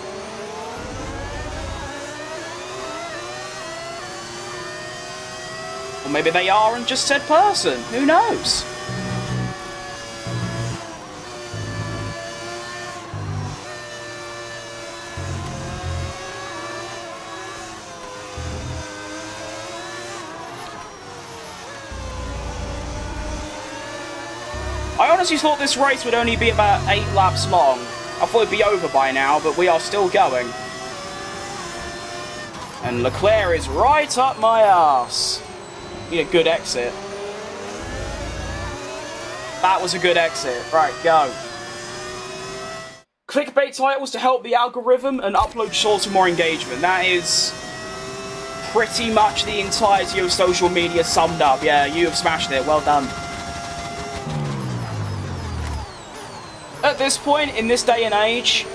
Or maybe they are and just said person. Who knows? I honestly thought this race would only be about 8 laps long. I thought it'd be over by now, but we are still going. And Leclerc is right up my arse. Need a good exit. That was a good exit. Right, go. Clickbait titles to help the algorithm and upload shorter, more engagement. That is pretty much the entirety of social media summed up. Yeah, you have smashed it. Well done. At this point, in this day and age,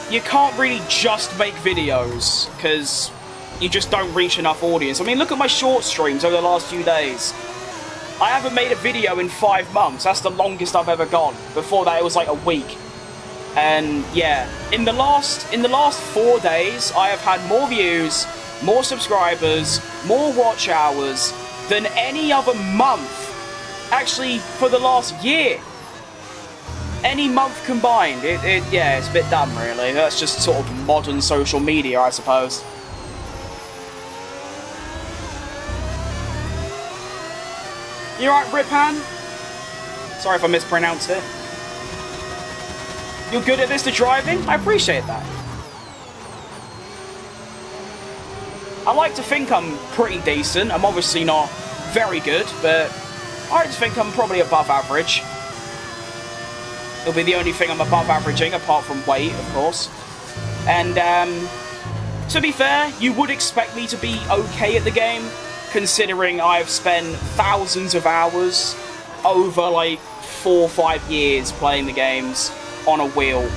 you can't really just make videos, because you just don't reach enough audience. I mean, look at my short streams over the last few days. I haven't made a video in 5 months. That's the longest I've ever gone. Before that, it was like a week. And yeah, in the last 4 days, I have had more views, more subscribers, more watch hours than any other month. Actually, for the last year. Any month combined. Yeah, it's a bit dumb, really. That's just sort of modern social media, I suppose. You alright, Ripan? Sorry if I mispronounced it. You're good at this, the driving? I appreciate that. I like to think I'm pretty decent. I'm obviously not very good, but I like to think I'm probably above average. It'll be the only thing I'm above averaging, apart from weight, of course. And, to be fair, you would expect me to be okay at the game, considering I've spent thousands of hours over, like, 4 or 5 years playing the games on a wheel.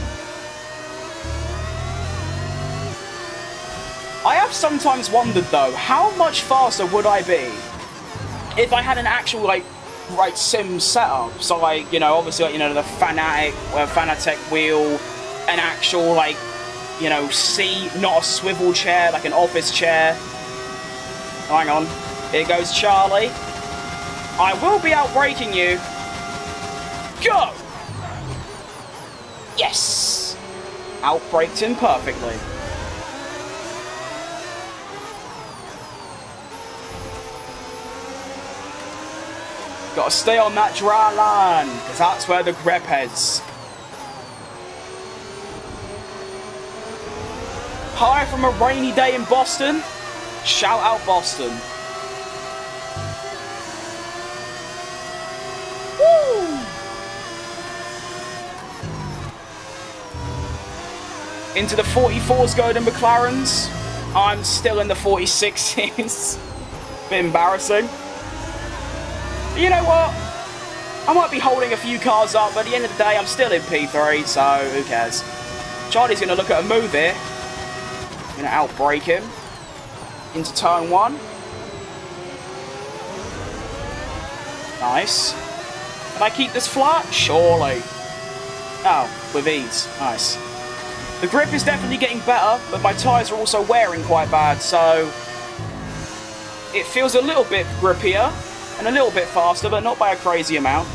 I have sometimes wondered, though, how much faster would I be if I had an actual, like, sim setup? So, like, you know, obviously, like, you know, the Fanatec wheel, an actual, like, you know, seat, not a swivel chair, like an office chair. Oh, hang on. Here goes Charlie. I will be outbraking you. Go! Yes! Outbraked him perfectly. Gotta stay on that dry line, because that's where the grip is. Hi from a rainy day in Boston. Shout out Boston. Woo! Into the 44s go to McLarens. I'm still in the 46s. Bit embarrassing. But you know what? I might be holding a few cars up, but at the end of the day, I'm still in P3, so who cares? Charlie's going to look at a move here. I'm going to outbrake him into turn 1. Nice. Can I keep this flat? Surely. Oh, with ease. Nice. The grip is definitely getting better, but my tyres are also wearing quite bad, so it feels a little bit grippier and a little bit faster, but not by a crazy amount.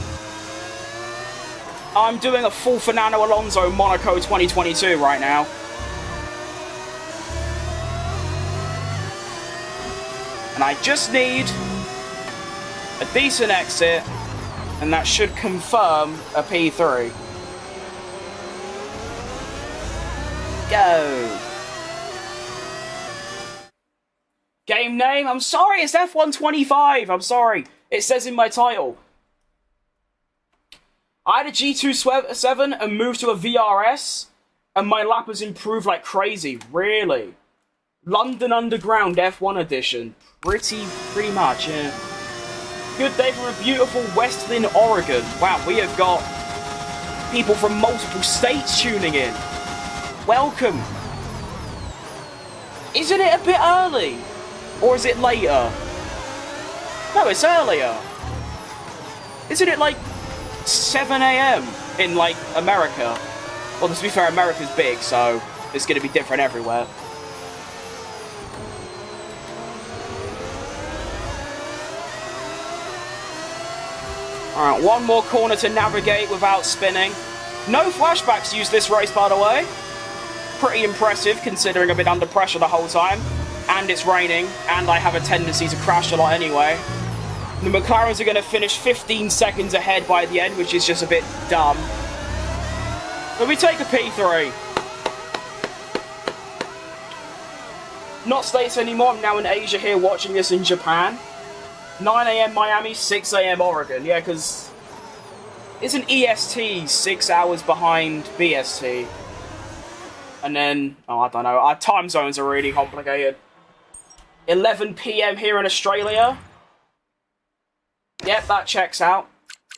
I'm doing a full Fernando Alonso Monaco 2022 right now. And I just need a decent exit, and that should confirm a P3. Go! game name. I'm sorry, it's F125. I'm sorry. It says in my title. I had a G2 and moved to a VRS, and my lap has improved like crazy. Really? London Underground F1 edition. Pretty much, yeah. Good day from a beautiful West Lynn, Oregon. Wow, we have got people from multiple states tuning in. Welcome. Isn't it a bit early? Or is it later? No, it's earlier. Isn't it like 7 AM in, like, America? Well, to be fair, America's big, so it's going to be different everywhere. Alright, one more corner to navigate without spinning. No flashbacks used this race, by the way. Pretty impressive, considering I've been under pressure the whole time. And it's raining, and I have a tendency to crash a lot anyway. The McLarens are going to finish 15 seconds ahead by the end, which is just a bit dumb. But we take a P3. Not States anymore, I'm now in Asia here watching this in Japan. 9 AM Miami, 6 AM Oregon. Yeah, because isn't EST 6 hours behind BST? And then, oh, I don't know, our time zones are really complicated. 11 PM here in Australia. Yep, that checks out,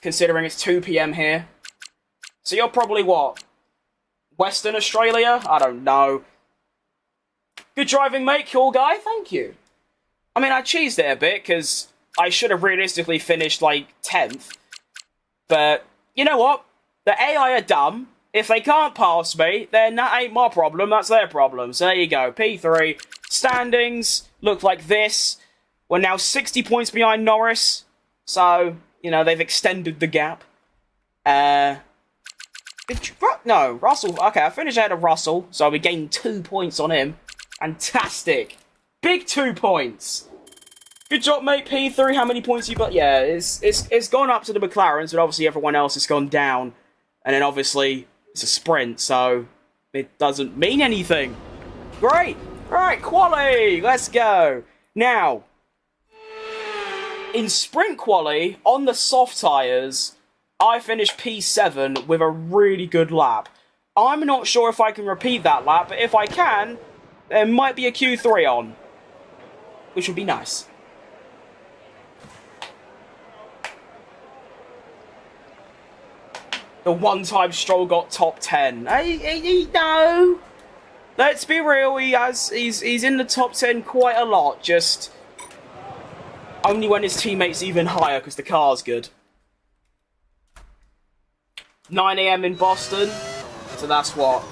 considering it's 2 PM here. So you're probably what? Western Australia? I don't know. Good driving, mate. Cool guy. Thank you. I mean, I cheesed it a bit, because I should have realistically finished, like, 10th. But, you know what? The AI are dumb. If they can't pass me, then that ain't my problem, that's their problem. So there you go, P3. Standings look like this. We're now 60 points behind Norris. So, you know, they've extended the gap. No, Russell. Okay, I finished ahead of Russell, so we gained 2 points on him. Fantastic. Big 2 points. Good job, mate, P3. How many points you got? Yeah, it's gone up to the McLarens, but obviously everyone else has gone down. And then obviously it's a sprint, so it doesn't mean anything. Great. Right, quali. Let's go. Now, in sprint quali, on the soft tyres, I finished P7 with a really good lap. I'm not sure if I can repeat that lap, but if I can, there might be a Q3 on, which would be nice. The one-time Stroll got top 10. No. Let's be real. He's in the top 10 quite a lot. Just only when his teammate's even higher because the car's good. 9 AM in Boston. So that's what?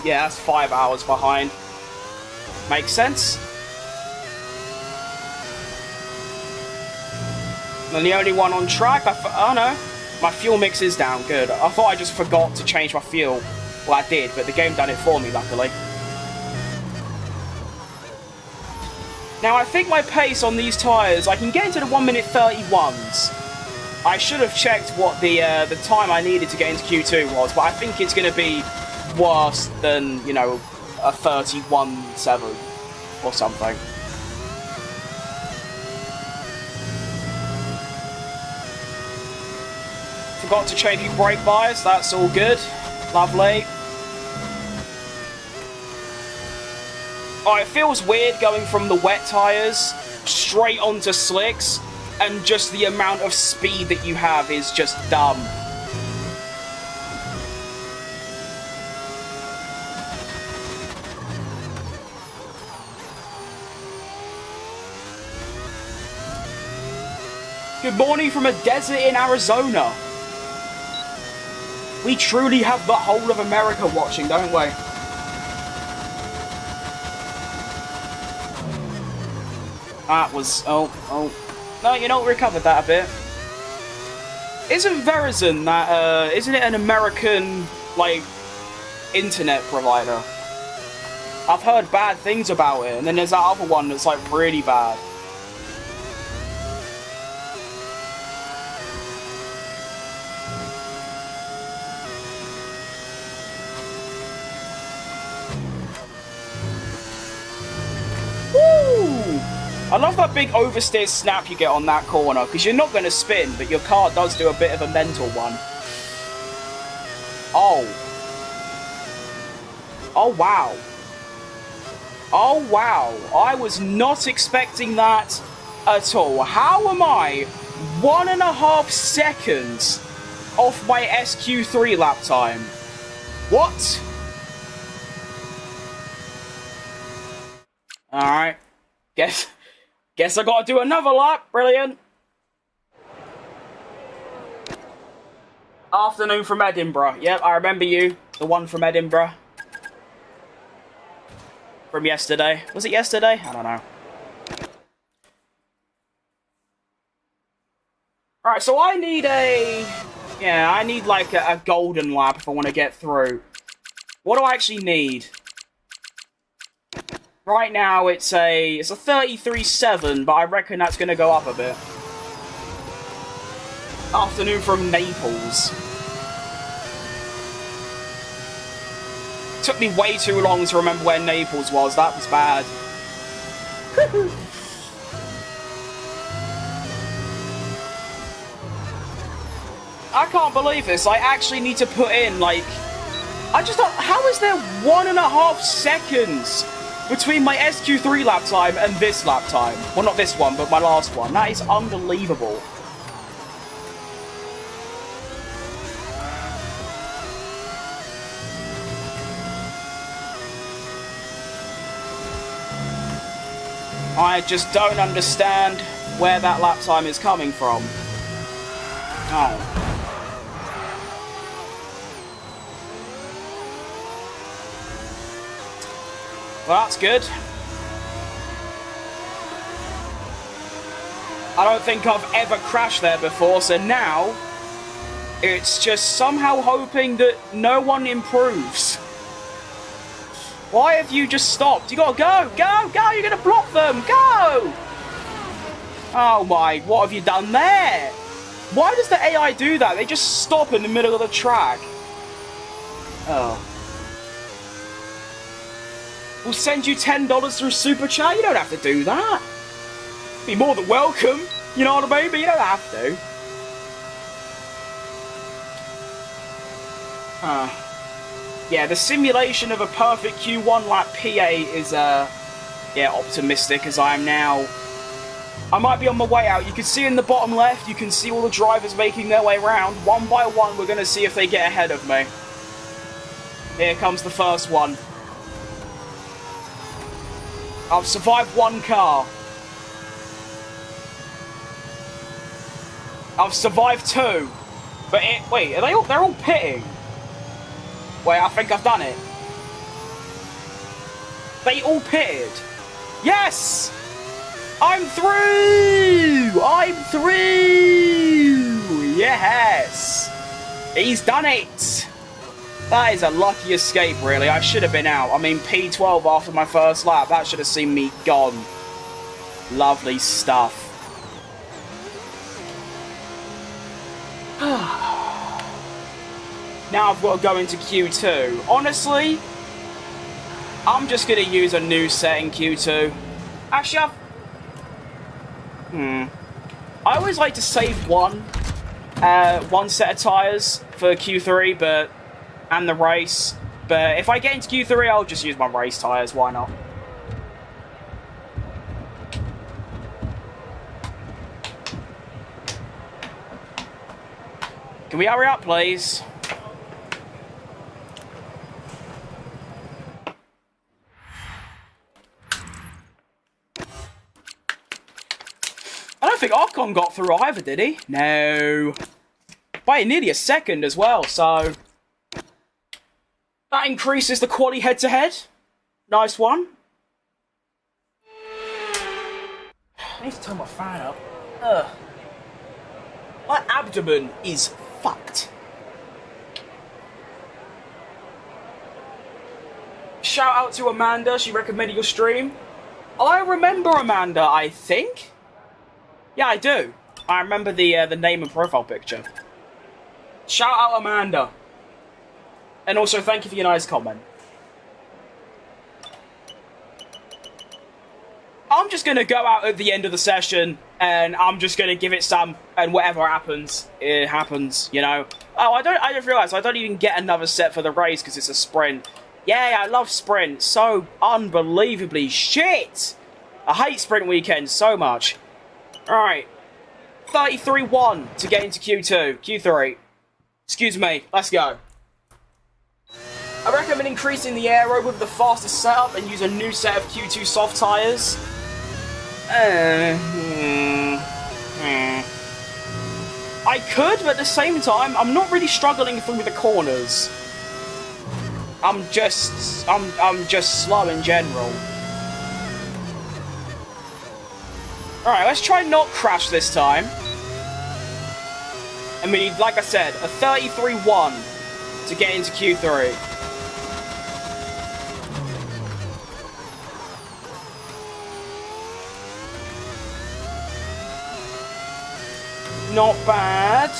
Yeah, that's 5 hours behind. Makes sense. And the only one on track. Oh no. My fuel mix is down, good. I thought I just forgot to change my fuel. Well, I did, but the game done it for me, luckily. Now, I think my pace on these tyres, I can get into the 1 minute 31s. I should have checked what the time I needed to get into Q2 was, but I think it's going to be worse than, you know, a 31.7 or something. Forgot to change your brake bias, that's all good. Lovely. Oh, it feels weird going from the wet tyres straight onto slicks, and just the amount of speed that you have is just dumb. Good morning from a desert in Arizona. We truly have the whole of America watching, don't we? That was... oh. No, you know, recovered that a bit. Isn't Verizon that, isn't it an American, like, internet provider? I've heard bad things about it, and then there's that other one that's, like, really bad. I love that big oversteer snap you get on that corner, because you're not going to spin, but your car does do a bit of a mental one. Oh. Oh, wow. Oh, wow. I was not expecting that at all. How am I 1.5 seconds off my SQ3 lap time? What? Alright. Guess I gotta do another lap. Brilliant. Afternoon from Edinburgh. Yep, I remember you. The one from Edinburgh. From yesterday. Was it yesterday? I don't know. Alright, so I need a... Yeah, I need like a golden lap if I want to get through. What do I actually need? Right now it's a 33.7, but I reckon that's going to go up a bit. Afternoon from Naples. Took me way too long to remember where Naples was. That was bad. I can't believe this. I actually need to put in, like... I just don't... How is there 1.5 seconds between my SQ3 lap time and this lap time? Well, not this one, but my last one. That is unbelievable. I just don't understand where that lap time is coming from. Oh. Well, that's good. I don't think I've ever crashed there before, so now it's just somehow hoping that no one improves. Why have you just stopped? You gotta go! Go! Go! You're gonna block them! Go! Oh my, what have you done there? Why does the AI do that? They just stop in the middle of the track. Oh. We'll send you $10 through Super Chat. You don't have to do that. Be more than welcome. You know what I mean? But you don't have to. Yeah, the simulation of a perfect Q1 lap PA is, yeah, optimistic as I am now. I might be on my way out. You can see in the bottom left, you can see all the drivers making their way around. One by one, we're going to see if they get ahead of me. Here comes the first one. I've survived one car. I've survived two. But wait, are they're all pitting? Wait, I think I've done it. They all pitted. Yes! I'm through! I'm through! Yes! He's done it! That is a lucky escape, really. I should have been out. I mean, P12 after my first lap. That should have seen me gone. Lovely stuff. Now I've got to go into Q2. Honestly, I'm just going to use a new set in Q2. Actually, I always like to save one set of tyres for Q3, but... and the race, but if I get into Q3, I'll just use my race tyres, why not? Can we hurry up, please? I don't think Ocon got through either, did he? No. By nearly a second as well, so... that increases the quali head-to-head. Nice one. I need to turn my fan up. Ugh. My abdomen is fucked. Shout out to Amanda, she recommended your stream. I remember Amanda, I think. Yeah, I do. I remember the name and profile picture. Shout out Amanda. And also, thank you for your nice comment. I'm just going to go out at the end of the session, and I'm just going to give it some, and whatever happens, it happens, you know. Oh, I just realised I don't even get another set for the race because it's a sprint. Yay, I love sprint so unbelievably shit! I hate sprint weekends so much. Alright. 33-1 to get into Q2. Q3. Excuse me, let's go. I recommend increasing the aero with the fastest setup and use a new set of Q2 soft tyres. I could, but at the same time, I'm not really struggling through the corners. I'm just slow in general. Alright, let's try not crash this time. I mean, like I said, a 33-1 to get into Q3. Not bad.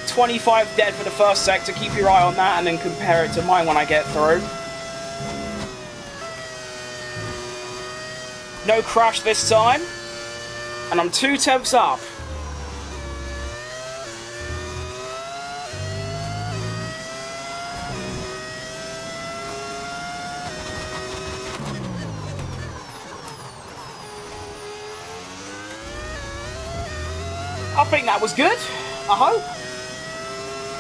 25 dead for the first sector. Keep your eye on that and then compare it to mine when I get through. No crash this time. And I'm 2 tenths up. I think that was good. I hope.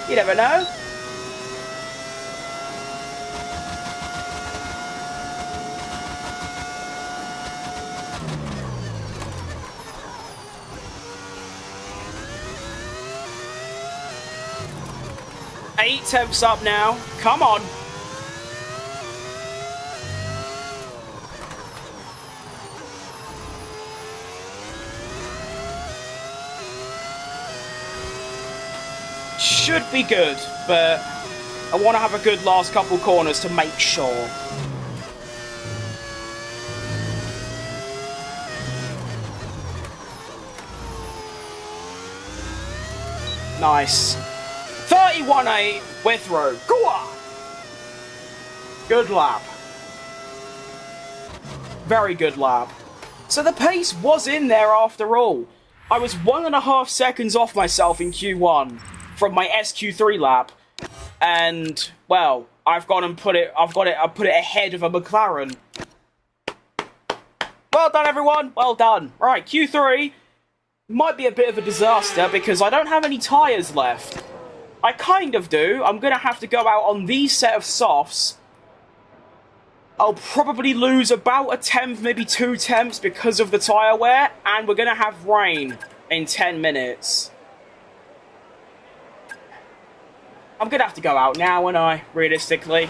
You never know. Eight tenths up now. Come on. Should be good, but I want to have a good last couple corners to make sure. Nice. 31-8, we're through. Go on! Good lap. Very good lap. So the pace was in there after all. I was 1.5 seconds off myself in Q1 from my SQ3 lap, and well, I put it ahead of a McLaren. Well done, everyone. Well done. Right, Q3 might be a bit of a disaster because I don't have any tyres left. I kind of do. I'm gonna have to go out on these set of softs. I'll probably lose about a tenth, maybe 2 tenths because of the tyre wear, and we're gonna have rain in 10 minutes. I'm gonna have to go out now, aren't I? Realistically.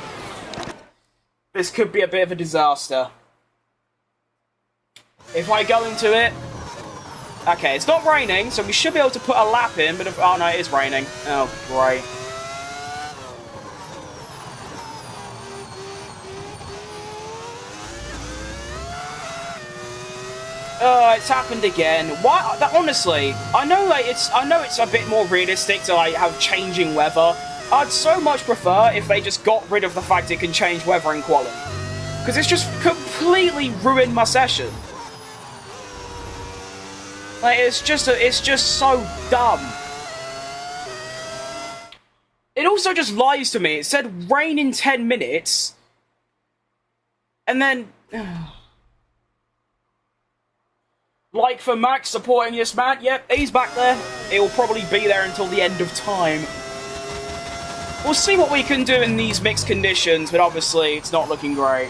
This could be a bit of a disaster. If I go into it... Okay, it's not raining, so we should be able to put a lap in, but if... Oh no, it is raining. Oh, great. Oh, it's happened again. Why? Honestly, I know it's a bit more realistic to like have changing weather. I'd so much prefer if they just got rid of the fact it can change weather in quality, because it's just completely ruined my session. Like it's just so dumb. It also just lies to me. It said rain in 10 minutes, and then. Like for Max supporting this man, yep, he's back there. It will probably be there until the end of time. We'll see what we can do in these mixed conditions, but obviously it's not looking great.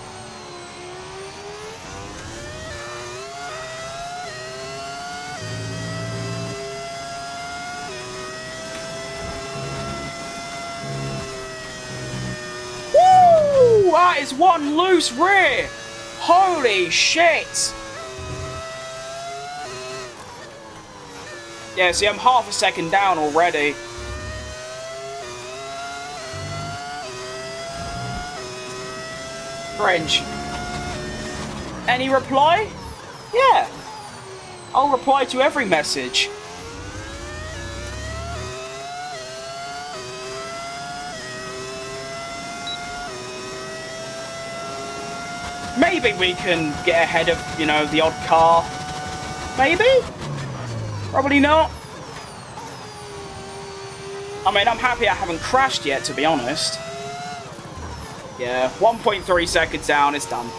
Woo! That is one loose rear! Holy shit! Yeah, see, I'm half a second down already. French. Any reply? Yeah. I'll reply to every message. Maybe we can get ahead of, you know, the odd car. Maybe? Probably not. I mean, I'm happy I haven't crashed yet, to be honest. Yeah, 1.3 seconds down, it's done.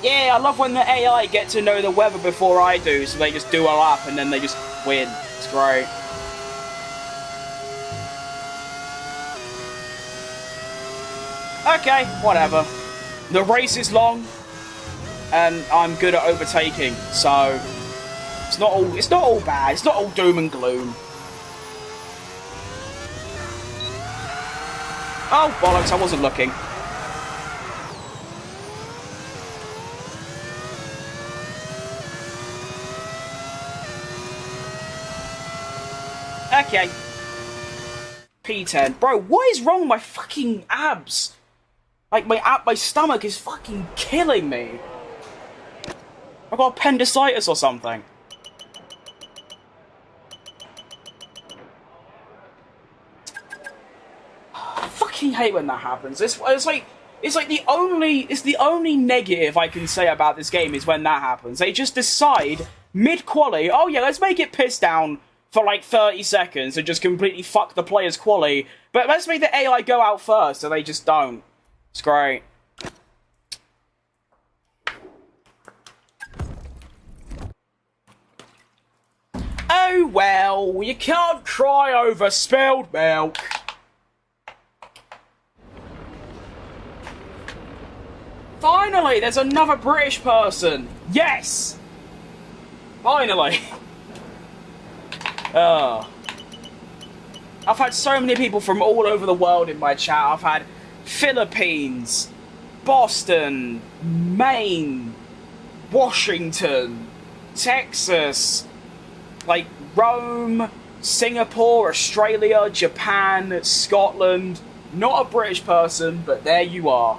Yeah, I love when the AI get to know the weather before I do, so they just do a lap and then they just win. It's great. Okay, whatever. The race is long, and I'm good at overtaking, so it's not all bad. It's not all doom and gloom. Oh bollocks! I wasn't looking. Okay. P10. Bro, what is wrong with my fucking abs? Like, my stomach is fucking killing me. I've got appendicitis or something. I fucking hate when that happens. It's like the only negative I can say about this game is when that happens. They just decide mid-quali, oh yeah, let's make it piss down for like 30 seconds and just completely fuck the player's quali. But let's make the AI go out first, so they just don't. It's great. Oh well, you can't cry over spilled milk. Finally, there's another British person. Yes! Finally. Oh. I've had so many people from all over the world in my chat. I've had Philippines, Boston, Maine, Washington, Texas, like Rome, Singapore, Australia, Japan, Scotland. Not a British person, but there you are.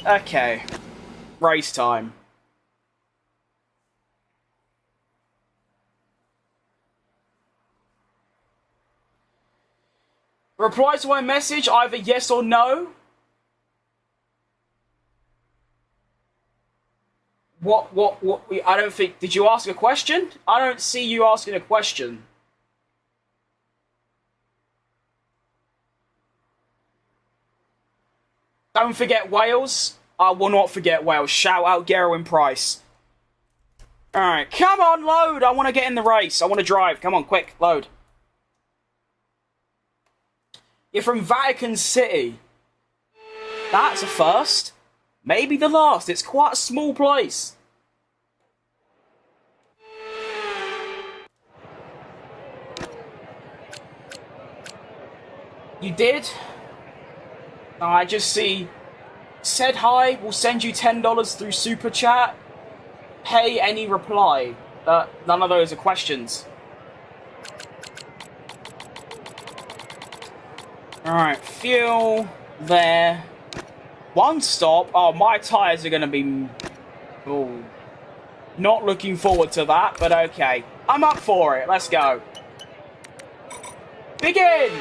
Okay. Race time. Reply to my message, either yes or no. What, I don't think, did you ask a question? I don't see you asking a question. Don't forget Wales. I will not forget Wales. Shout out Gerwin Price. Alright, come on, load. I want to get in the race. I want to drive. Come on, quick, load. You're from Vatican City. That's a first. Maybe the last. It's quite a small place. You did? Oh, I just see... Said hi, we'll send you $10 through Super Chat. Pay any reply. None of those are questions. Alright, fuel there. One stop. Oh, my tyres are going to be... Oh, not looking forward to that, but okay. I'm up for it. Let's go. Begin!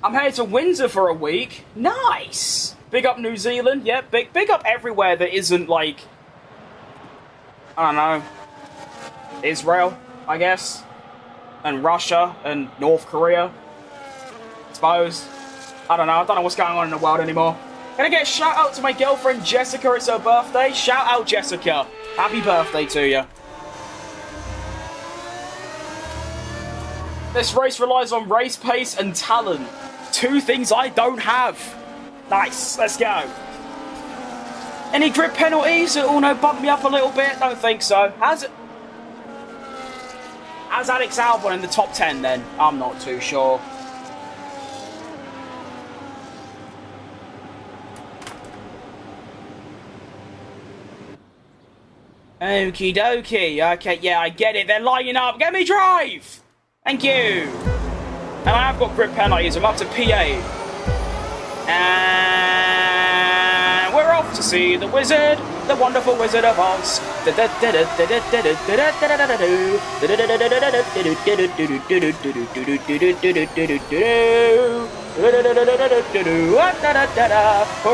I'm headed to Windsor for a week. Nice! Big up New Zealand. Yeah, big up everywhere that isn't, like... I don't know. Israel, I guess. And Russia and North Korea. Suppose. I don't know what's going on in the world anymore. Gonna get a shout out to my girlfriend Jessica, it's her birthday. Shout out Jessica. Happy birthday to you. This race relies on race pace and talent. Two things I don't have. Nice, let's go. Any grip penalties that all bump me up a little bit? Don't think so. How's Alex Albon in the top 10 then? I'm not too sure. Okie dokie. Okay, yeah, I get it. They're lining up. Get me drive! Thank you. And I have got grip penalties. I'm up to P8. And we're off to see the wizard, the wonderful Wizard of Oz. We're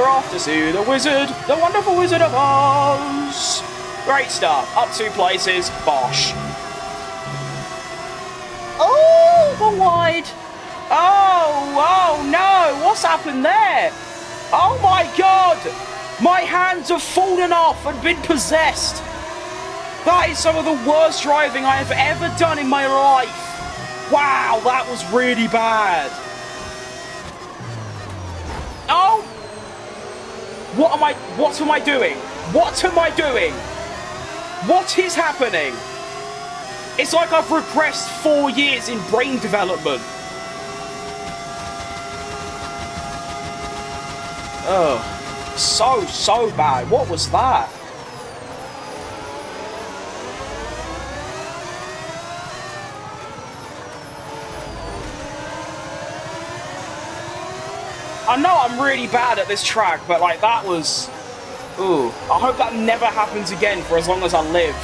off to see the wizard, the wonderful Wizard of Oz. Great stuff. Up 2 places. Bosh. Oh, the wide. Oh no. What's happened there? Oh my god. My hands have fallen off and been possessed. That is some of the worst driving I have ever done in my life. Wow, that was really bad. Oh! What am I doing? What am I doing? What is happening? It's like I've regressed 4 years in brain development. Ugh. So bad. What was that? I know I'm really bad at this track, but like that was... Ooh. I hope that never happens again for as long as I live.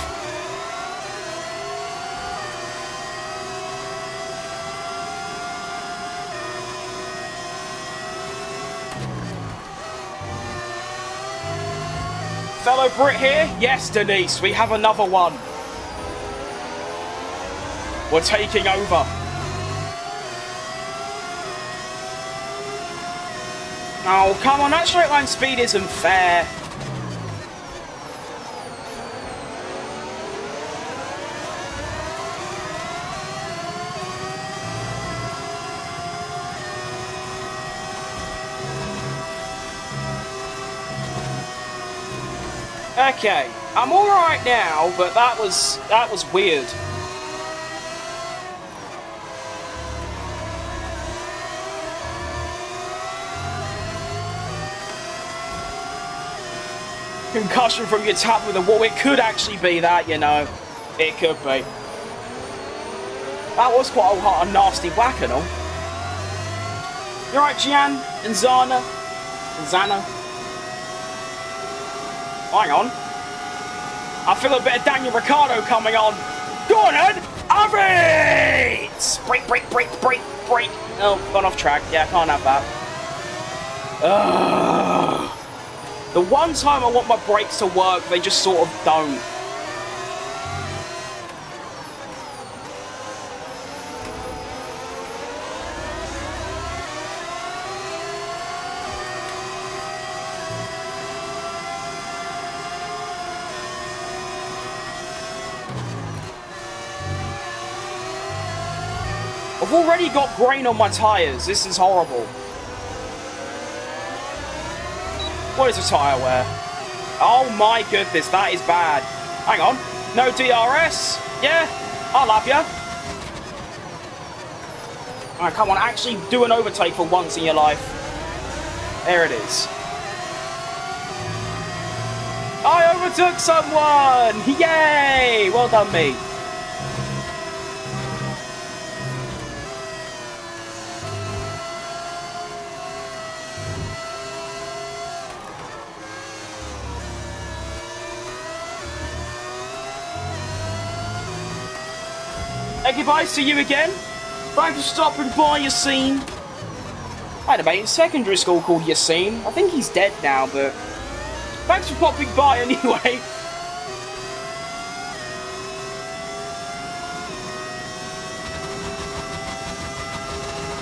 Fellow Brit here? Yes, Denise, we have another one. We're taking over. Oh, come on, that straight line speed isn't fair. Okay, I'm alright now, but that was weird. Concussion from your tap with a wall. It could actually be that, you know. It could be. That was quite a nasty whack and all. You alright, Gian? And Zana? And Zana? Hang on. I feel a bit of Daniel Ricciardo coming on. Go on, Ed! Have it! Break. Oh, gone off track. Yeah, I can't have that. Ugh. The one time I want my brakes to work, they just sort of don't. I've already got grain on my tyres. This is horrible. What is a tyre wear? Oh my goodness, that is bad. Hang on. No DRS? Yeah, I'll have ya. Alright, come on, actually do an overtake for once in your life. There it is. I overtook someone! Yay! Well done, me. Hey, goodbye to you again. Thanks for stopping by, Yassine. I had a mate in secondary school called Yassine. I think he's dead now, but thanks for popping by anyway.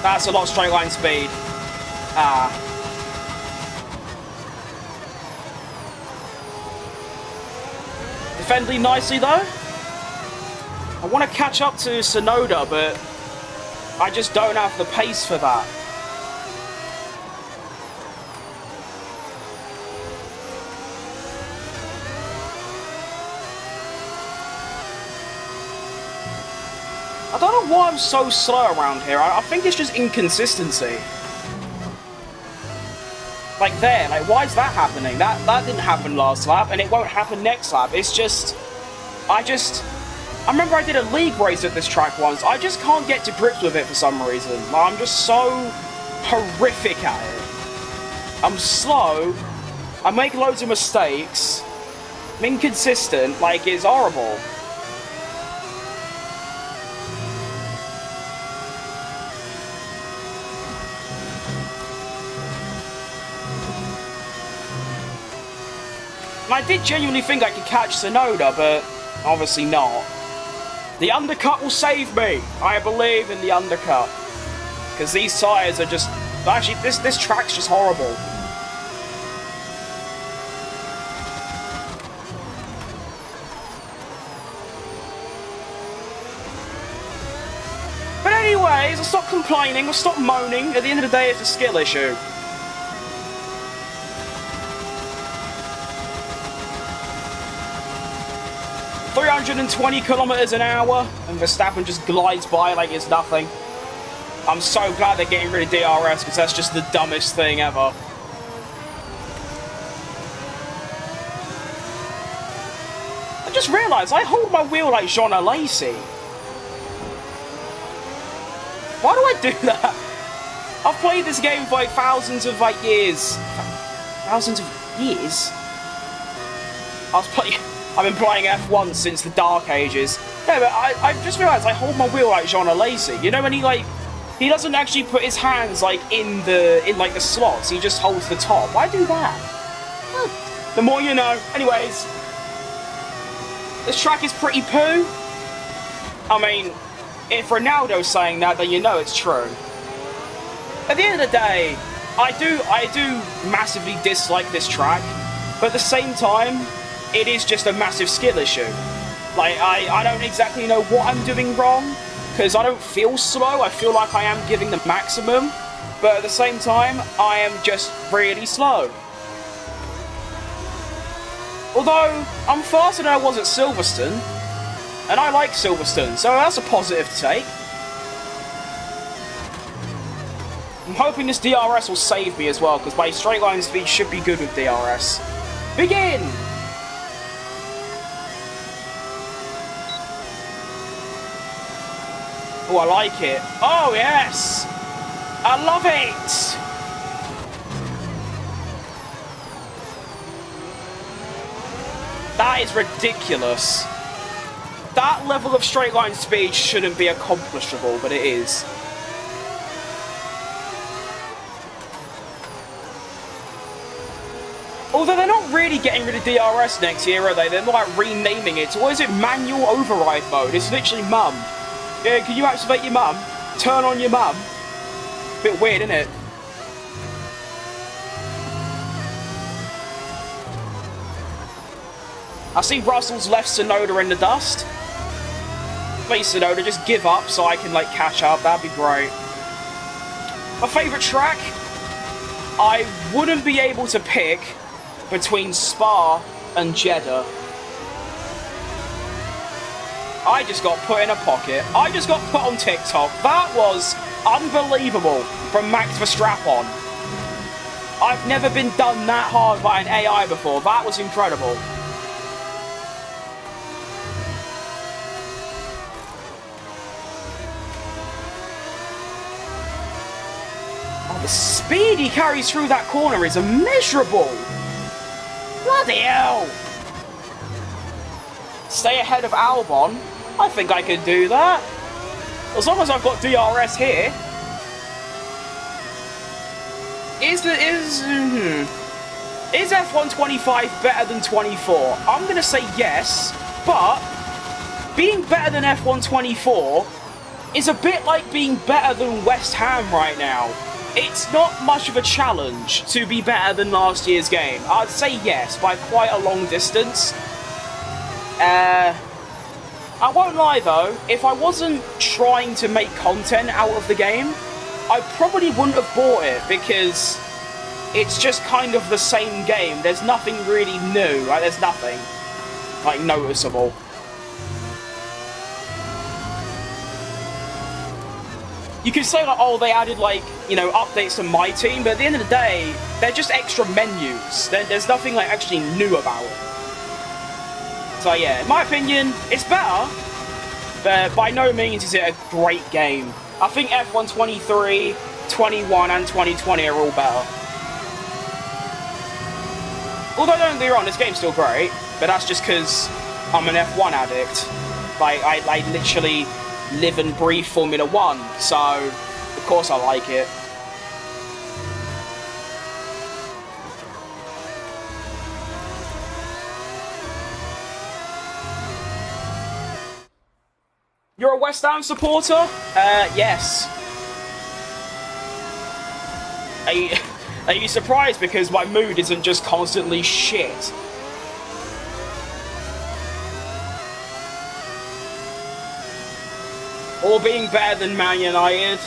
That's a lot of straight line speed. Ah. Defending nicely though. I want to catch up to Sonoda, but I just don't have the pace for that. I don't know why I'm so slow around here. I think it's just inconsistency. Like there, like why is that happening? That didn't happen last lap, and it won't happen next lap. It's just... I remember I did a league race at this track once. I just can't get to grips with it for some reason. I'm just so horrific at it. I'm slow, I make loads of mistakes. I'm inconsistent, like, it's horrible. And I did genuinely think I could catch Sonoda, but obviously not. The undercut will save me. I believe in the undercut. Because these tyres are just... Actually, this track's just horrible. But anyways, I'll stop complaining, I'll stop moaning. At the end of the day, it's a skill issue. ...320 kilometers an hour, and Verstappen just glides by like it's nothing. I'm so glad they're getting rid of DRS, because that's just the dumbest thing ever. I just realised I hold my wheel like Jean Alesi. Why do I do that? I've played this game for like thousands of like years. Thousands of years? I've been playing F1 since the Dark Ages. Yeah, but I just realised I hold my wheel like Jean Alesi. You know when he doesn't actually put his hands like in the slots. He just holds the top. Why do that? The more you know. Anyways, this track is pretty poo. I mean, if Ronaldo's saying that, then you know it's true. At the end of the day, I do massively dislike this track, but at the same time, it is just a massive skill issue. Like, I don't exactly know what I'm doing wrong, because I don't feel slow, I feel like I am giving the maximum, but at the same time, I am just really slow. Although, I'm faster than I was at Silverstone, and I like Silverstone, so that's a positive to take. I'm hoping this DRS will save me as well, because my straight line speed should be good with DRS. Begin! Oh, I like it. Oh, yes! I love it! That is ridiculous. That level of straight line speed shouldn't be accomplishable, but it is. Although they're not really getting rid of DRS next year, are they? They're like renaming it. Or is it manual override mode? It's literally mum. Yeah, can you activate your mum? Turn on your mum? Bit weird, isn't it? I see Russell's left Sonoda in the dust. Please, Sonoda, just give up so I can, like, catch up. That'd be great. My favourite track? I wouldn't be able to pick between Spa and Jeddah. I just got put in a pocket. I just got put on TikTok. That was unbelievable from Max Verstappen. I've never been done that hard by an AI before. That was incredible. Oh, the speed he carries through that corner is immeasurable. Bloody hell. Stay ahead of Albon. I think I could do that. As long as I've got DRS here. Is F1 25 better than 24? I'm going to say yes, but being better than F1 24 is a bit like being better than West Ham right now. It's not much of a challenge to be better than last year's game. I'd say yes, by quite a long distance. I won't lie though, if I wasn't trying to make content out of the game, I probably wouldn't have bought it, because it's just kind of the same game. There's nothing really new, like there's nothing, like, noticeable. You could say, like, oh, they added, like, you know, updates to My Team, but at the end of the day, they're just extra menus. There's nothing, like, actually new about it. So yeah, in my opinion, it's better, but by no means is it a great game. I think F1 23, 21 and 2020 are all better. Although, don't get me wrong, this game's still great, but that's just because I'm an F1 addict. Like, I literally live and breathe Formula 1, so of course I like it. You're a West Ham supporter? Yes. Are you surprised because my mood isn't just constantly shit? Or being better than Man United?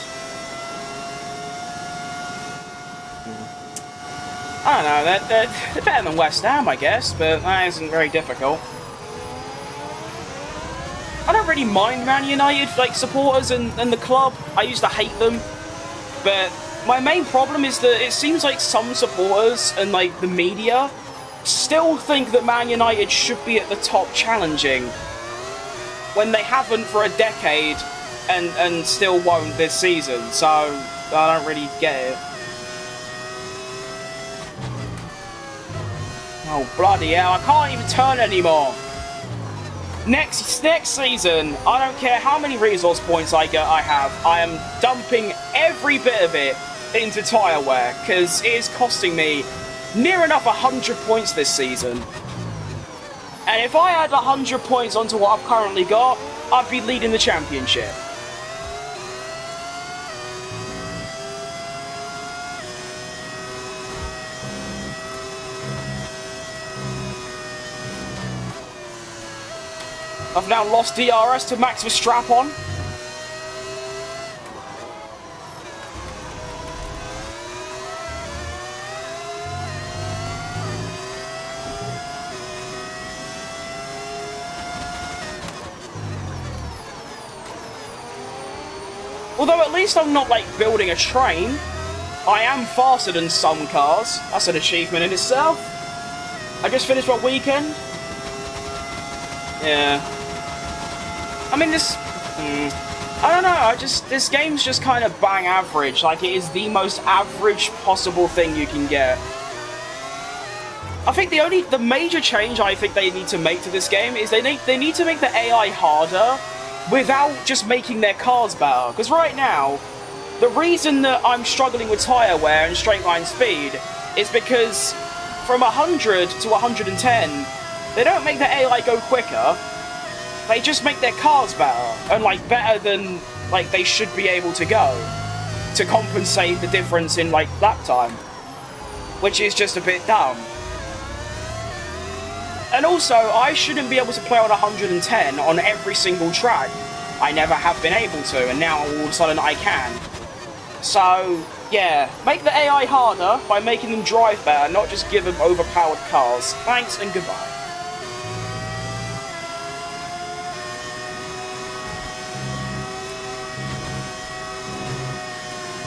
I don't know, they're better than West Ham, I guess, but that isn't very difficult. I don't really mind Man United, like, supporters and the club. I used to hate them. But my main problem is that it seems like some supporters and, like, the media still think that Man United should be at the top challenging when they haven't for a decade and still won't this season. So, I don't really get it. Oh, bloody hell, I can't even turn anymore. Next season, I don't care how many resource points I have, I am dumping every bit of it into tyre wear, because it is costing me near enough 100 points this season. And if I add 100 points onto what I've currently got, I'd be leading the championship. I've now lost DRS to Max Verstappen. Although at least I'm not, like, building a train. I am faster than some cars. That's an achievement in itself. I just finished my weekend. Yeah. I mean, this... I don't know, this game's just kind of bang average. Like, it is the most average possible thing you can get. I think the major change I think they need to make to this game is they need to make the AI harder without just making their cars better. Because right now, the reason that I'm struggling with tyre wear and straight line speed is because from 100 to 110, they don't make the AI go quicker. They just make their cars better, and, like, better than, like, they should be able to go, to compensate the difference in, like, lap time, which is just a bit dumb. And also, I shouldn't be able to play on 110 on every single track. I never have been able to, and now all of a sudden I can. So, yeah, make the AI harder by making them drive better, not just give them overpowered cars. Thanks and goodbye.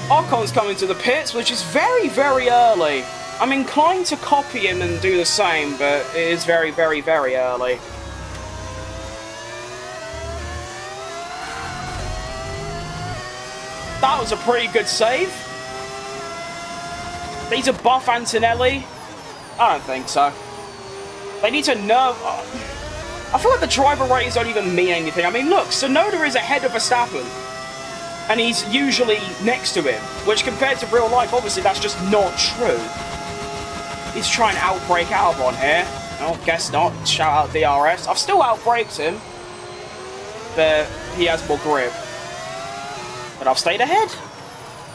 Ocon's coming to the pits, which is very, very early. I'm inclined to copy him and do the same, but it is very, very, very early. That was a pretty good save. They need to buff Antonelli? I don't think so. They need to nerf... I feel like the driver ratings don't even mean anything. I mean, look, Tsunoda is ahead of Verstappen. And he's usually next to him, which compared to real life, obviously that's just not true. He's trying to outbrake Albon here. Oh, guess not. Shout out DRS. I've still outbraked him, but he has more grip. But I've stayed ahead.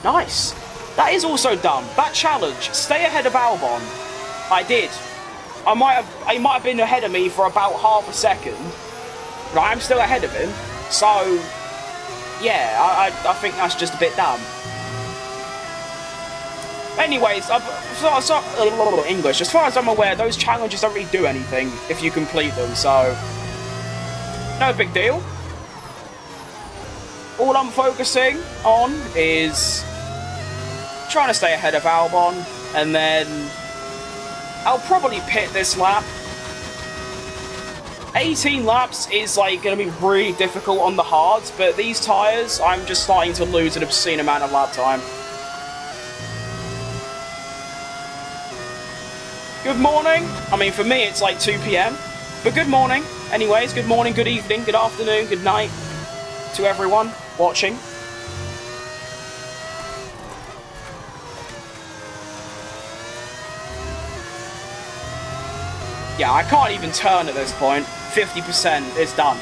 Nice. That is also done. That challenge, stay ahead of Albon. I did. He might have been ahead of me for about half a second, but I am still ahead of him. So... yeah, I think that's just a bit dumb. Anyways, English. As far as I'm aware, those challenges don't really do anything if you complete them, so... no big deal. All I'm focusing on is trying to stay ahead of Albon, and then I'll probably pit this lap. 18 laps is, like, going to be really difficult on the hards, but these tyres, I'm just starting to lose an obscene amount of lap time. Good morning. I mean, for me, it's like 2 p.m. But good morning. Anyways, good morning, good evening, good afternoon, good night to everyone watching. Yeah, I can't even turn at this point. 50% is done.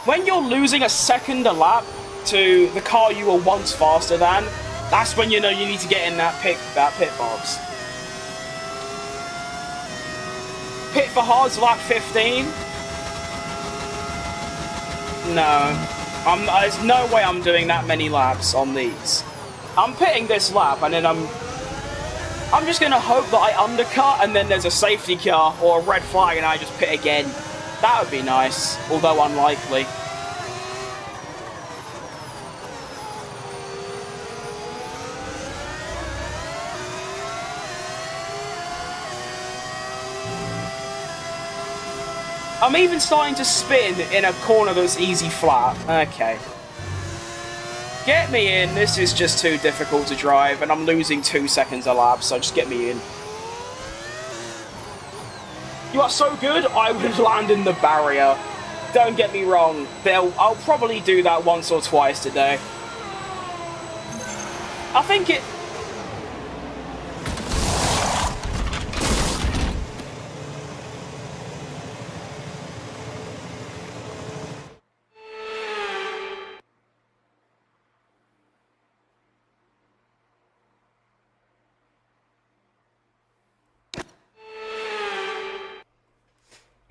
When you're losing a second a lap to the car you were once faster than, that's when you know you need to get in that pit box. Pit for hards lap 15? No. There's no way I'm doing that many laps on these. I'm pitting this lap and then I'm just gonna hope that I undercut and then there's a safety car or a red flag and I just pit again. That would be nice, although unlikely. I'm even starting to spin in a corner that's easy flat. Okay. Get me in. This is just too difficult to drive, and I'm losing 2 seconds a lap, so just get me in. You are so good, I would land in the barrier. Don't get me wrong. I'll probably do that once or twice today. I think it...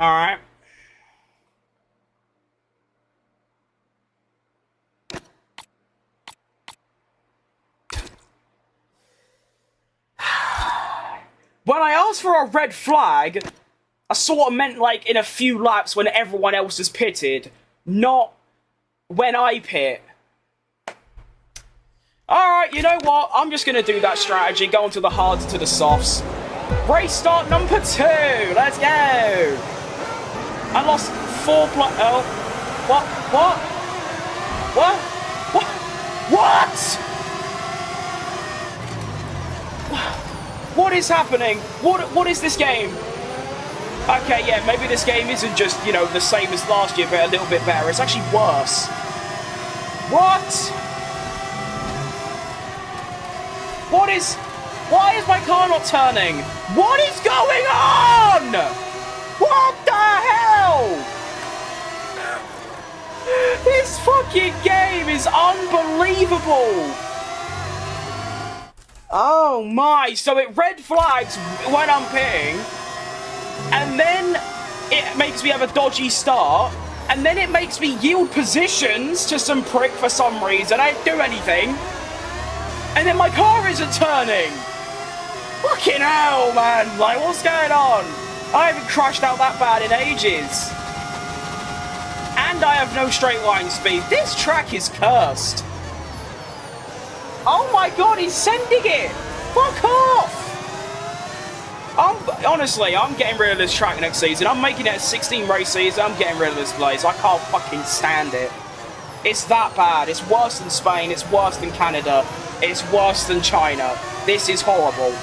Alright. When I asked for a red flag, I sort of meant like in a few laps when everyone else is pitted, not when I pit. Alright, you know what? I'm just gonna do that strategy, go into the hards to the softs. Race start number 2, let's go! I lost 4 oh. What? What is happening? What is this game? Okay, yeah, maybe this game isn't just, you know, the same as last year, but a little bit better. It's actually worse. What? Why is my car not turning? What is going on? What the hell? This fucking game is unbelievable. Oh my, so it red flags when I'm pitting, and then it makes me have a dodgy start, and then it makes me yield positions to some prick for some reason. I don't do anything, and then my car isn't turning. Fucking hell, man, like, what's going on? I haven't crashed out that bad in ages. And I have no straight line speed. This track is cursed. Oh my god, he's sending it! Fuck off! Honestly, I'm getting rid of this track next season. I'm making it a 16 race season. I'm getting rid of this place. I can't fucking stand it. It's that bad. It's worse than Spain. It's worse than Canada. It's worse than China. This is horrible.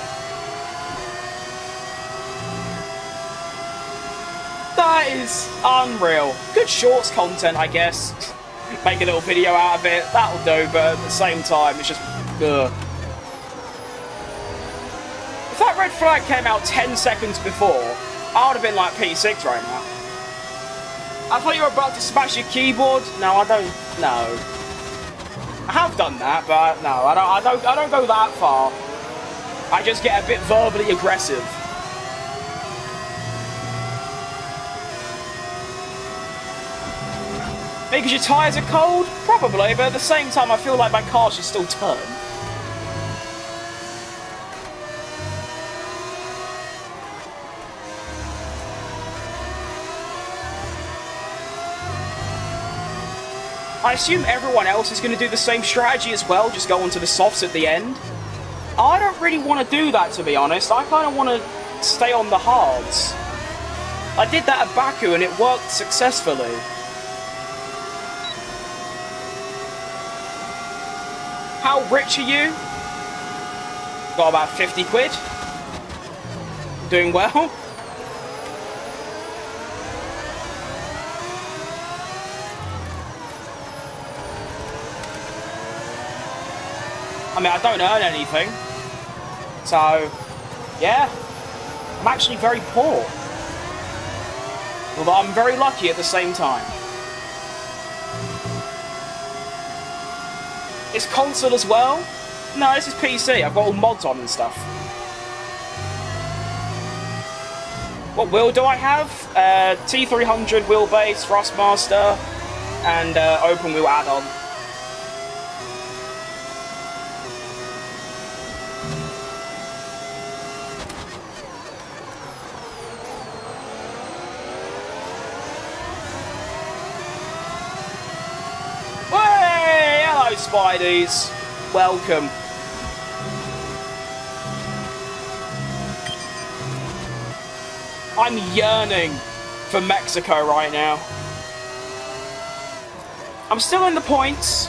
That is unreal. Good shorts content, I guess. Make a little video out of it. That'll do, but at the same time, it's just... ugh. If that red flag came out 10 seconds before, I would have been like P6 right now. I thought you were about to smash your keyboard. No, I don't. No. I have done that, but no, I don't go that far. I just get a bit verbally aggressive. Because your tyres are cold? Probably, but at the same time I feel like my car should still turn. I assume everyone else is going to do the same strategy as well, just go onto the softs at the end. I don't really want to do that, to be honest. I kind of want to stay on the hards. I did that at Baku and it worked successfully. How rich are you? Got about 50 quid. Doing well. I mean, I don't earn anything. So, yeah. I'm actually very poor. Although I'm very lucky at the same time. It's console as well? No, this is PC. I've got all mods on and stuff. What wheel do I have? T300 wheelbase, Thrustmaster, and open wheel add-on. Hey, hello, Spideys. Welcome. I'm yearning for Mexico right now. I'm still in the points.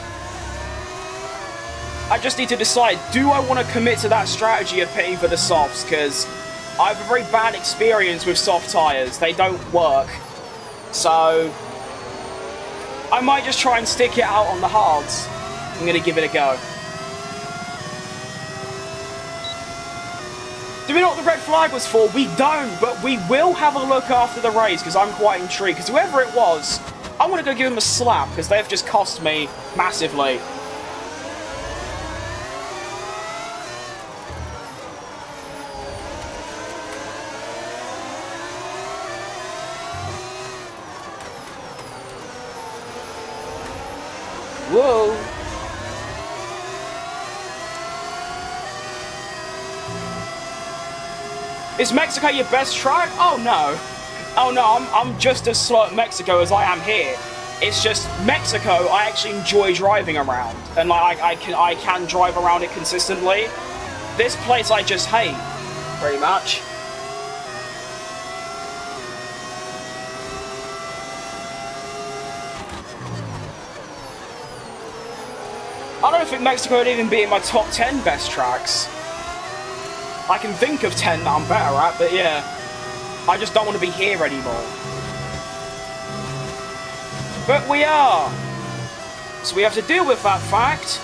I just need to decide, do I want to commit to that strategy of paying for the softs? Because I have a very bad experience with soft tyres. They don't work. So I might just try and stick it out on the hards. I'm going to give it a go. Do we know what the red flag was for? We don't, but we will have a look after the race, because I'm quite intrigued. Because whoever it was, I want to go give them a slap, because they've just cost me massively. Whoa. Is Mexico your best track? Oh no. Oh no, I'm just as slow at Mexico as I am here. It's just Mexico I actually enjoy driving around. And like I can drive around it consistently. This place I just hate, pretty much. I don't think Mexico would even be in my top 10 best tracks. I can think of 10 that I'm better at, but yeah. I just don't want to be here anymore. But we are. So we have to deal with that fact.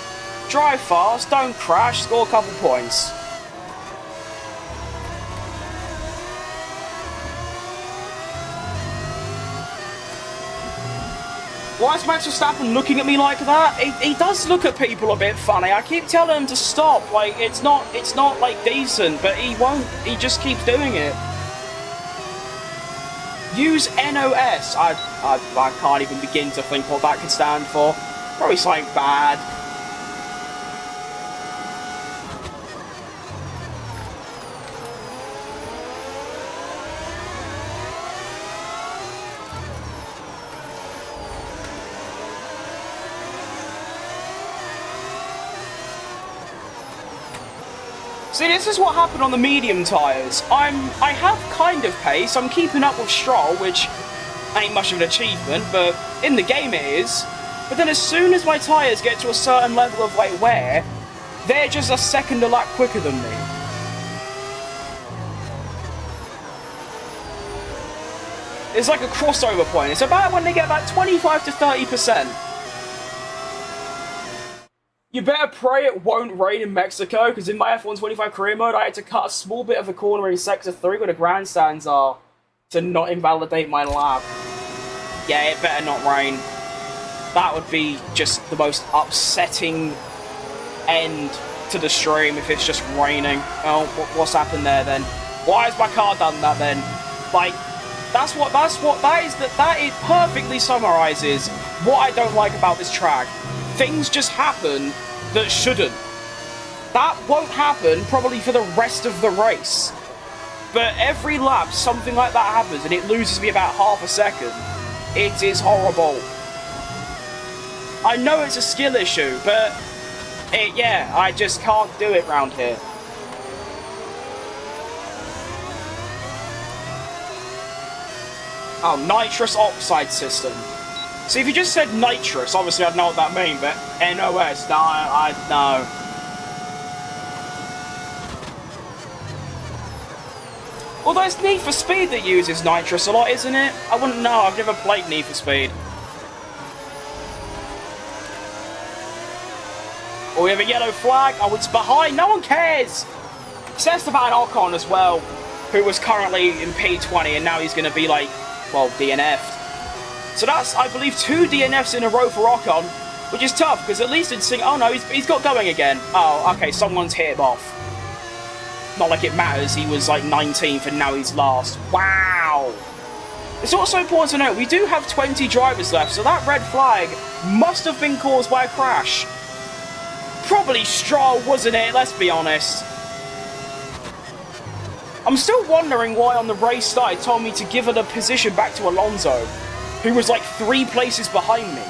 Drive fast, don't crash, score a couple points. Why is Max Verstappen looking at me like that? He does look at people a bit funny. I keep telling him to stop. Like, it's not like decent, but he won't. He just keeps doing it. Use NOS. I can't even begin to think what that could stand for. Probably something bad. See, this is what happened on the medium tyres. I have kind of pace. I'm keeping up with Stroll, which ain't much of an achievement, but in the game it is. But then as soon as my tyres get to a certain level of weight wear, they're just a second a lap quicker than me. It's like a crossover point. It's about when they get about 25 to 30%. You better pray it won't rain in Mexico, because in my F1 25 career mode, I had to cut a small bit of a corner in Sector 3 where the grandstands are to not invalidate my lap. Yeah, it better not rain. That would be just the most upsetting end to the stream if it's just raining. Oh, what's happened there then? Why has my car done that then? Like, that it perfectly summarizes what I don't like about this track. Things just happen that shouldn't. That won't happen probably for the rest of the race. But every lap, something like that happens, and it loses me about half a second. It is horrible. I know it's a skill issue, but yeah, I just can't do it round here. Oh, nitrous oxide system. See, if you just said nitrous, obviously I'd know what that means, but NOS, no, I know. Although it's Need for Speed that uses nitrous a lot, isn't it? I wouldn't know, I've never played Need for Speed. Oh, we have a yellow flag. Oh, it's behind. No one cares. So that's about Ocon as well, who was currently in P20 and now he's going to be like, well, DNF'd. So that's, I believe, 2 DNFs in a row for Ocon, which is tough because at least in Sing. Oh no, he's got going again. Oh, okay, someone's hit him off. Not like it matters. He was like 19th and now he's last. Wow. It's also important to note we do have 20 drivers left, so that red flag must have been caused by a crash. Probably Stroll, wasn't it? Let's be honest. I'm still wondering why on the race start it told me to give the position back to Alonso, who was like 3 places behind me.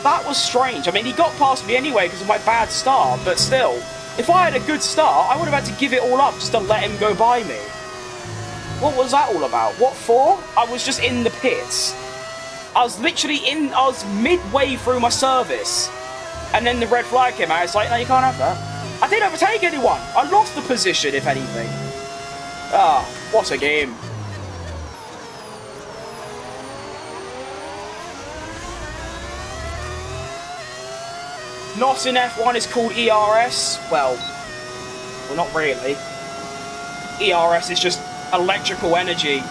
That was strange. I mean, he got past me anyway because of my bad start, but still, if I had a good start, I would have had to give it all up just to let him go by me. What was that all about? What for? I was just in the pits. I was midway through my service. And then the red flag came out. It's like, no, you can't have that. I didn't overtake anyone. I lost the position, if anything. Ah, what a game. Not in F1 is called ERS. Well, not really. ERS is just electrical energy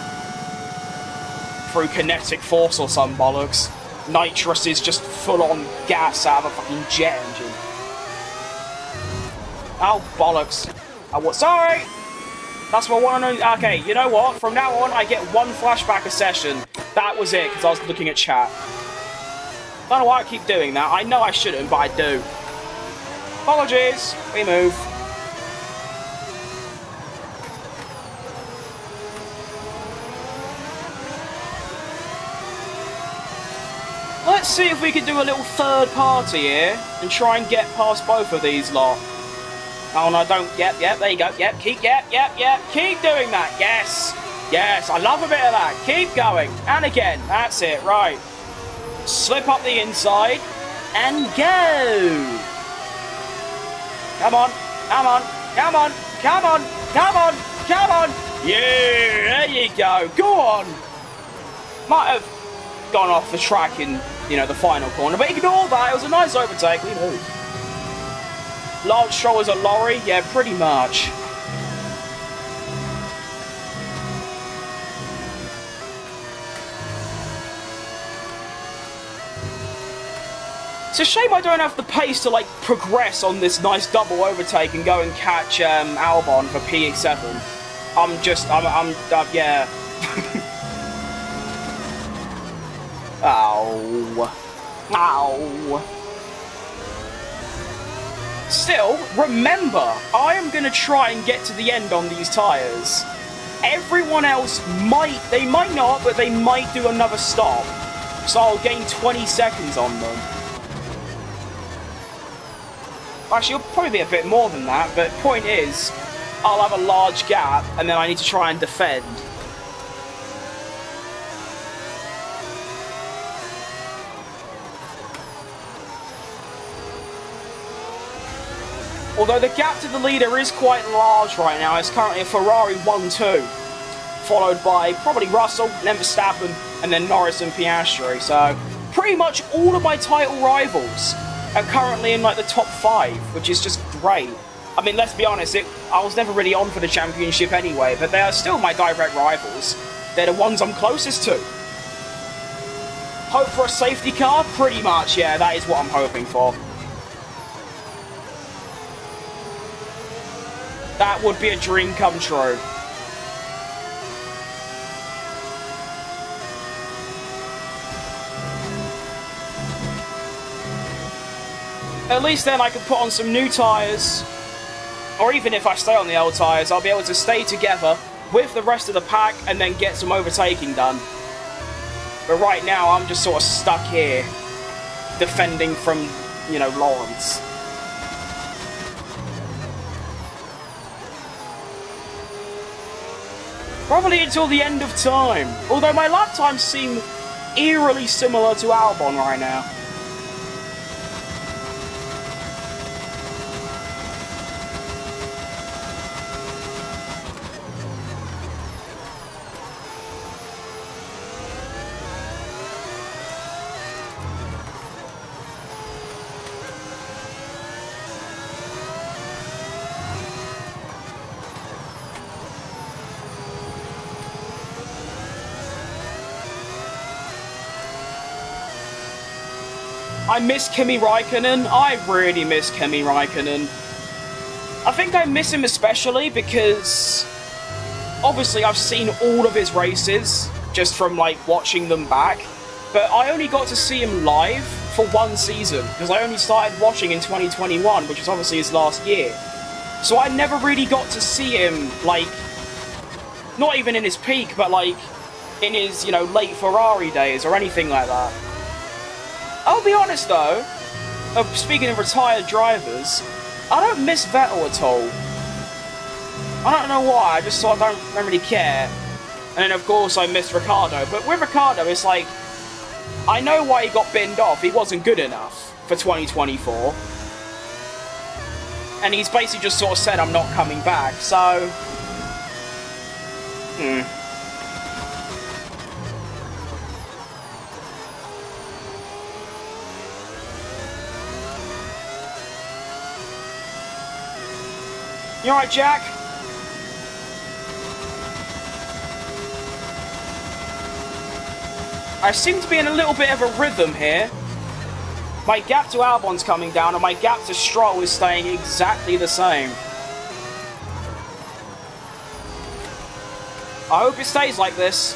through kinetic force or some bollocks. Nitrous is just full-on gas out of a fucking jet engine. Oh, bollocks. Sorry! That's what I want to know. Okay, you know what? From now on, I get 1 flashback a session. That was it, because I was looking at chat. I don't know why I keep doing that. I know I shouldn't, but I do. Apologies. We move. Let's see if we can do a little third party here and try and get past both of these lot. Oh no, don't. Yep, there you go. Yep, keep doing that. Yes, I love a bit of that. Keep going. And again, that's it, right. Slip up the inside and go. Come on. Yeah, there you go. Go on. Might have gone off the track in, the final corner, but ignore that. It was a nice overtake. We moved. Large Stroll is a lorry? Yeah, pretty much. It's a shame I don't have the pace to, progress on this nice double overtake and go and catch Albon for P7. Yeah. Ow. Still, remember, I am going to try and get to the end on these tyres. Everyone else might not, but they might do another stop. So I'll gain 20 seconds on them. Actually, it'll probably be a bit more than that, but point is, I'll have a large gap, and then I need to try and defend. Although the gap to the leader is quite large right now. It's currently a Ferrari 1-2, followed by probably Russell, then Verstappen, and then Norris and Piastri. So pretty much all of my title rivals are currently in the top 5, which is just great. I mean, let's be honest, I was never really on for the championship anyway, but they are still my direct rivals. They're the ones I'm closest to. Hope for a safety car? Pretty much, yeah, that is what I'm hoping for. That would be a dream come true. At least then I can put on some new tyres. Or even if I stay on the old tyres, I'll be able to stay together with the rest of the pack and then get some overtaking done. But right now, I'm just sort of stuck here, defending from, Lawrence. Probably until the end of time. Although my lap times seem eerily similar to Albon right now. I miss Kimi Räikkönen. I really miss Kimi Räikkönen. I think I miss him especially because obviously I've seen all of his races just from like watching them back, but I only got to see him live for one season because I only started watching in 2021, which is obviously his last year. So I never really got to see him, like, not even in his peak, but like in his, you know, late Ferrari days or anything like that. I'll be honest though, speaking of retired drivers, I don't miss Vettel at all. I don't know why, I just sort of don't really care. And then of course I miss Ricciardo, but with Ricciardo it's like, I know why he got binned off, he wasn't good enough for 2024. And he's basically just sort of said, I'm not coming back, so... You alright, Jack? I seem to be in a little bit of a rhythm here. My gap to Albon's coming down, and my gap to Stroll is staying exactly the same. I hope it stays like this.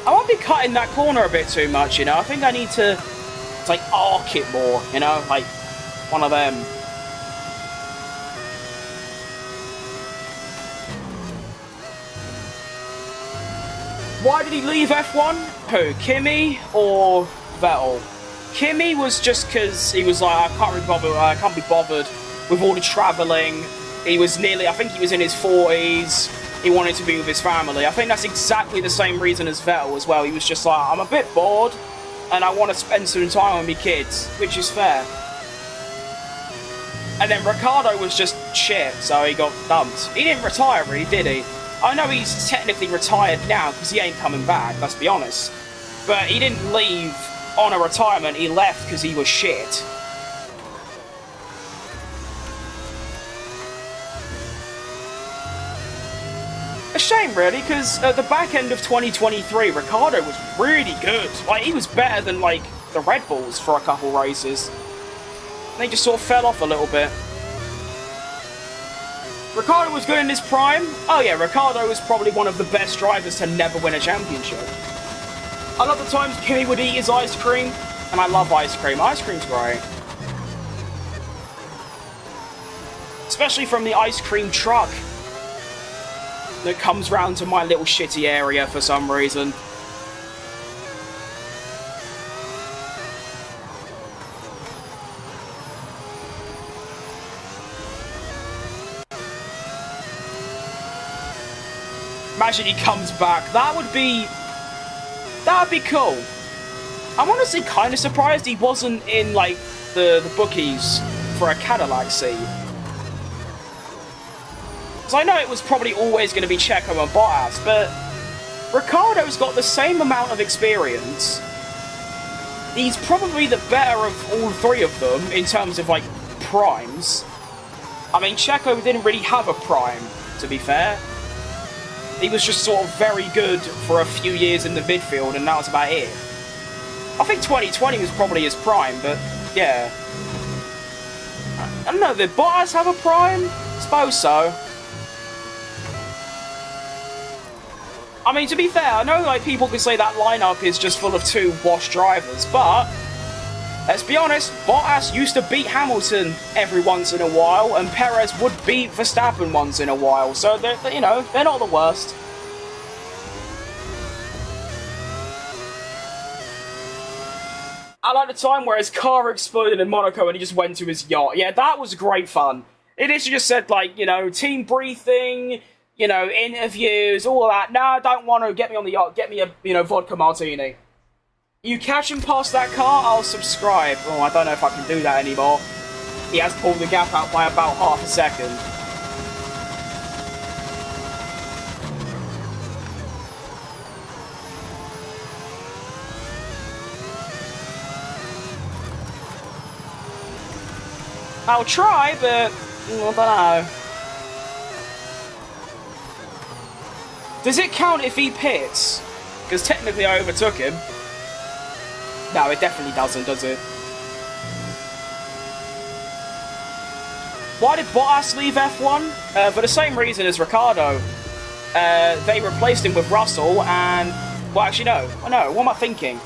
I won't be cutting that corner a bit too much, you know. I think I need to, like, arc it more, you know, like one of them. Why did he leave F1? Who? Kimi or Vettel? Kimi was just because he was like, I can't be bothered with all the travelling. He was nearly, I think he was in his 40s. He wanted to be with his family. I think that's exactly the same reason as Vettel as well. He was just like, I'm a bit bored and I want to spend some time with my kids, which is fair. And then Ricciardo was just shit, so he got dumped. He didn't retire really, did he? I know he's technically retired now because he ain't coming back, let's be honest. But he didn't leave on a retirement, he left because he was shit. A shame really, because at the back end of 2023, Ricciardo was really good. Like, he was better than, like, the Red Bulls for a couple races. They just sort of fell off a little bit. Ricciardo was good in his prime. Oh yeah, Ricciardo was probably one of the best drivers to never win a championship. I love the times Kimi would eat his ice cream, and I love ice cream. Ice cream's great. Especially from the ice cream truck that comes round to my little shitty area for some reason. Imagine he comes back. That would be cool. I'm honestly kind of surprised he wasn't in, like, the bookies for a Cadillac seat. Because I know it was probably always going to be Checo and Bottas, but Ricciardo's got the same amount of experience. He's probably the better of all three of them in terms of, like, primes. I mean, Checo didn't really have a prime, to be fair. He was just sort of very good for a few years in the midfield, and that was about it. I think 2020 was probably his prime, but yeah. I don't know, did Bottas have a prime? I suppose so. I mean, to be fair, I know like people can say that lineup is just full of two washed drivers, but let's be honest, Bottas used to beat Hamilton every once in a while, and Perez would beat Verstappen once in a while, so they're, you know, they're not the worst. I like the time where his car exploded in Monaco and he just went to his yacht. Yeah, that was great fun. It literally just said, like, you know, team briefing, you know, interviews, all of that. No, I don't want to get me on the yacht. Get me a, you know, vodka martini. You catch him past that car, I'll subscribe. Oh, I don't know if I can do that anymore. He has pulled the gap out by about half a second. I'll try, but I don't know. Does it count if he pits? because technically I overtook him. No, it definitely doesn't, does it? Why did Bottas leave F1? For the same reason as Ricciardo. They replaced him with Russell, and... Well, actually, no. What am I thinking?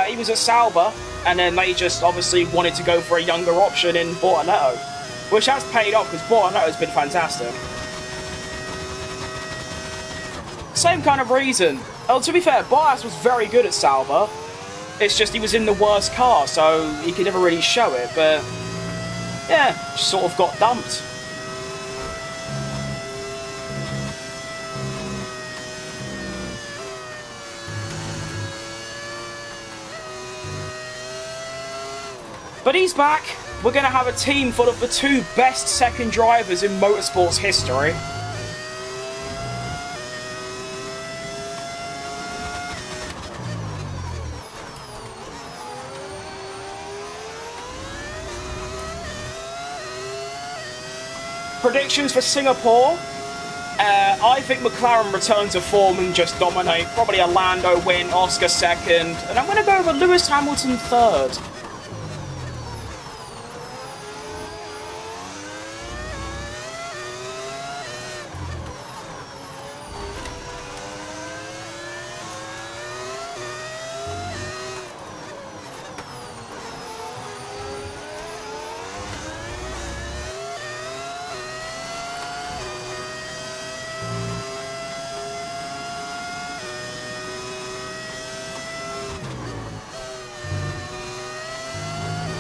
He was at Sauber, and then they just obviously wanted to go for a younger option in Bortonetto, which has paid off, because Bortonetto's been fantastic. Same kind of reason. Oh, to be fair, Bottas was very good at Sauber. It's just he was in the worst car, so he could never really show it, but... Yeah, just sort of got dumped. But he's back. We're going to have a team full of the two best second drivers in motorsports history. Predictions for Singapore. I think McLaren return to form and just dominate. Probably a Lando win, Oscar second. And I'm going to go with Lewis Hamilton third.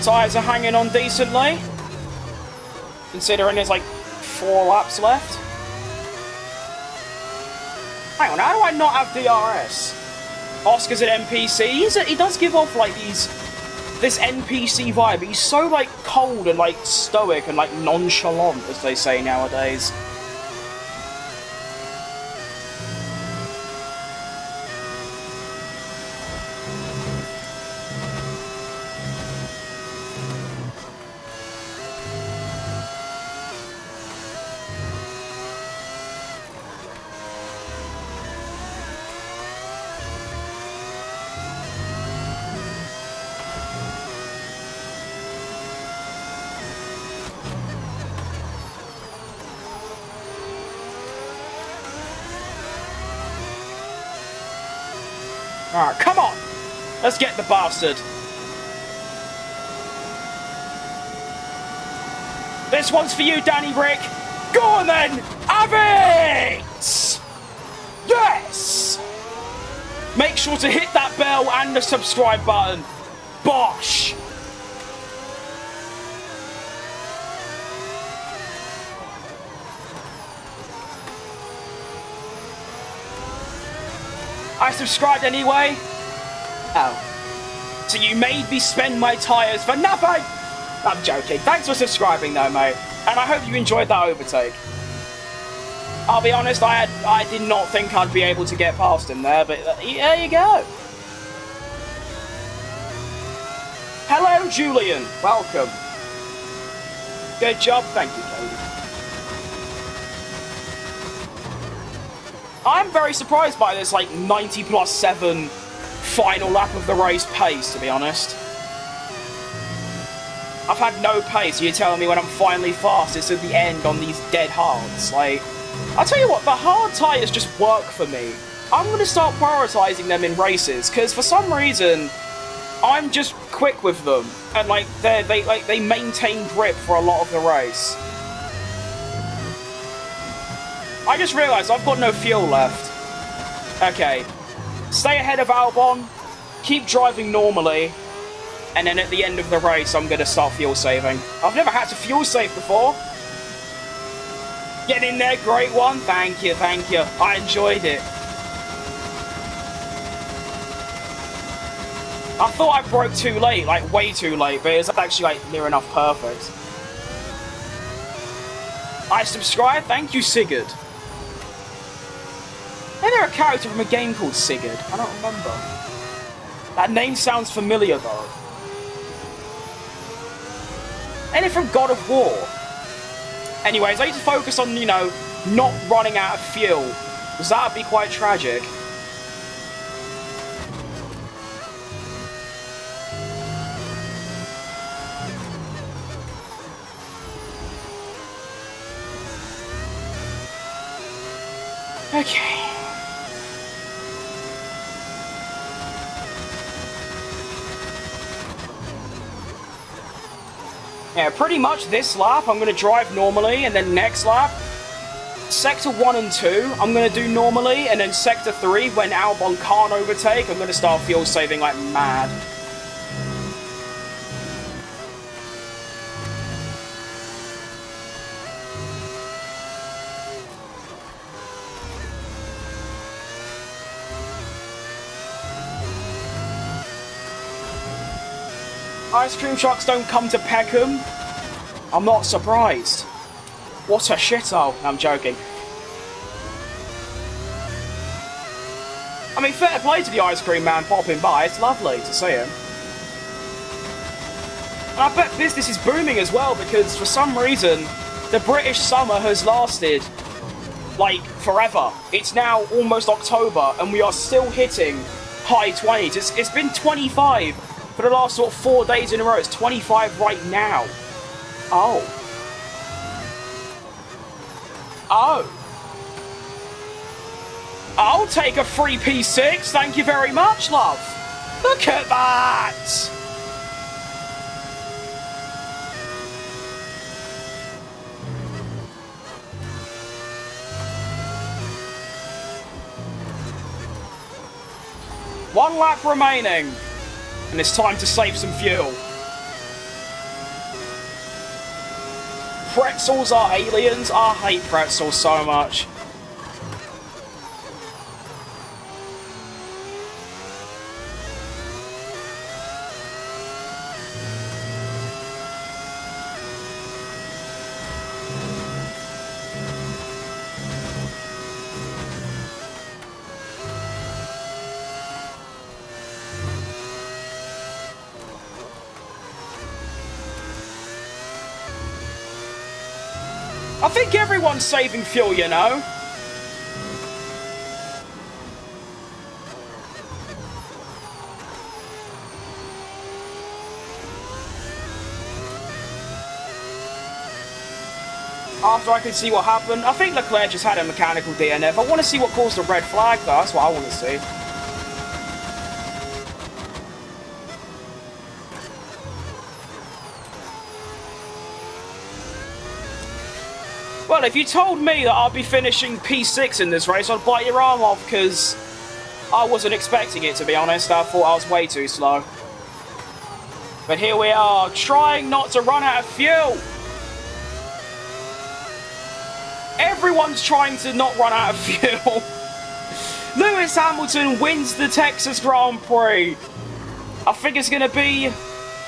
Tyres are hanging on decently, considering there's like 4 laps left. Hang on, how do I not have DRS? Oscar's an NPC. He does give off like this NPC vibe. He's so like cold and like stoic and like nonchalant, as they say nowadays. Alright, come on! Let's get the bastard. This one's for you, Danny Rick. Go on then! Have it! Yes! Make sure to hit that bell and the subscribe button. Bosh! I subscribed anyway. Oh. So you made me spend my tyres for nothing! I'm joking. Thanks for subscribing though, mate. And I hope you enjoyed that overtake. I'll be honest, I did not think I'd be able to get past him there, but there you go. Hello, Julian. Welcome. Good job. Thank you, Cody. I'm very surprised by this, like, 90+7 final lap of the race pace, to be honest. I've had no pace. You're telling me when I'm finally fastest at the end on these dead hards. Like, I'll tell you what, the hard tyres just work for me. I'm going to start prioritising them in races, because for some reason, I'm just quick with them. And, like, they maintain grip for a lot of the race. I just realised I've got no fuel left. Okay. Stay ahead of Albon. Keep driving normally. And then at the end of the race, I'm going to start fuel saving. I've never had to fuel save before. Get in there, great one. Thank you, thank you. I enjoyed it. I thought I broke too late, like way too late, but it's actually like near enough perfect. I subscribe. Thank you, Sigurd. Isn't there a character from a game called Sigurd? I don't remember. That name sounds familiar, though. Ain't it from God of War? Anyways, I need to focus on, you know, not running out of fuel, because that would be quite tragic. Okay. Yeah, pretty much this lap I'm going to drive normally, and then next lap, Sector 1 and 2 I'm going to do normally, and then Sector 3, when Albon can't overtake, I'm going to start fuel saving like mad. Ice cream trucks don't come to Peckham. I'm not surprised. What a shithole. I'm joking. I mean, fair play to the ice cream man popping by. It's lovely to see him. And I bet business is booming as well, because for some reason, the British summer has lasted, like, forever. It's now almost October, and we are still hitting high 20s. It's been 25 for the last sort of 4 days in a row. It's 25 right now. Oh. Oh. I'll take a free P6, thank you very much, love. Look at that! One lap remaining, and it's time to save some fuel. Pretzels are aliens. I hate pretzels so much. I think everyone's saving fuel, you know. After I can see what happened, I think Leclerc just had a mechanical DNF. I want to see what caused the red flag, though. That's what I want to see. Well, if you told me that I'd be finishing P6 in this race, I'd bite your arm off, because I wasn't expecting it, to be honest. I thought I was way too slow. But here we are, trying not to run out of fuel. Everyone's trying to not run out of fuel. Lewis Hamilton wins the Texas Grand Prix. I think it's going to be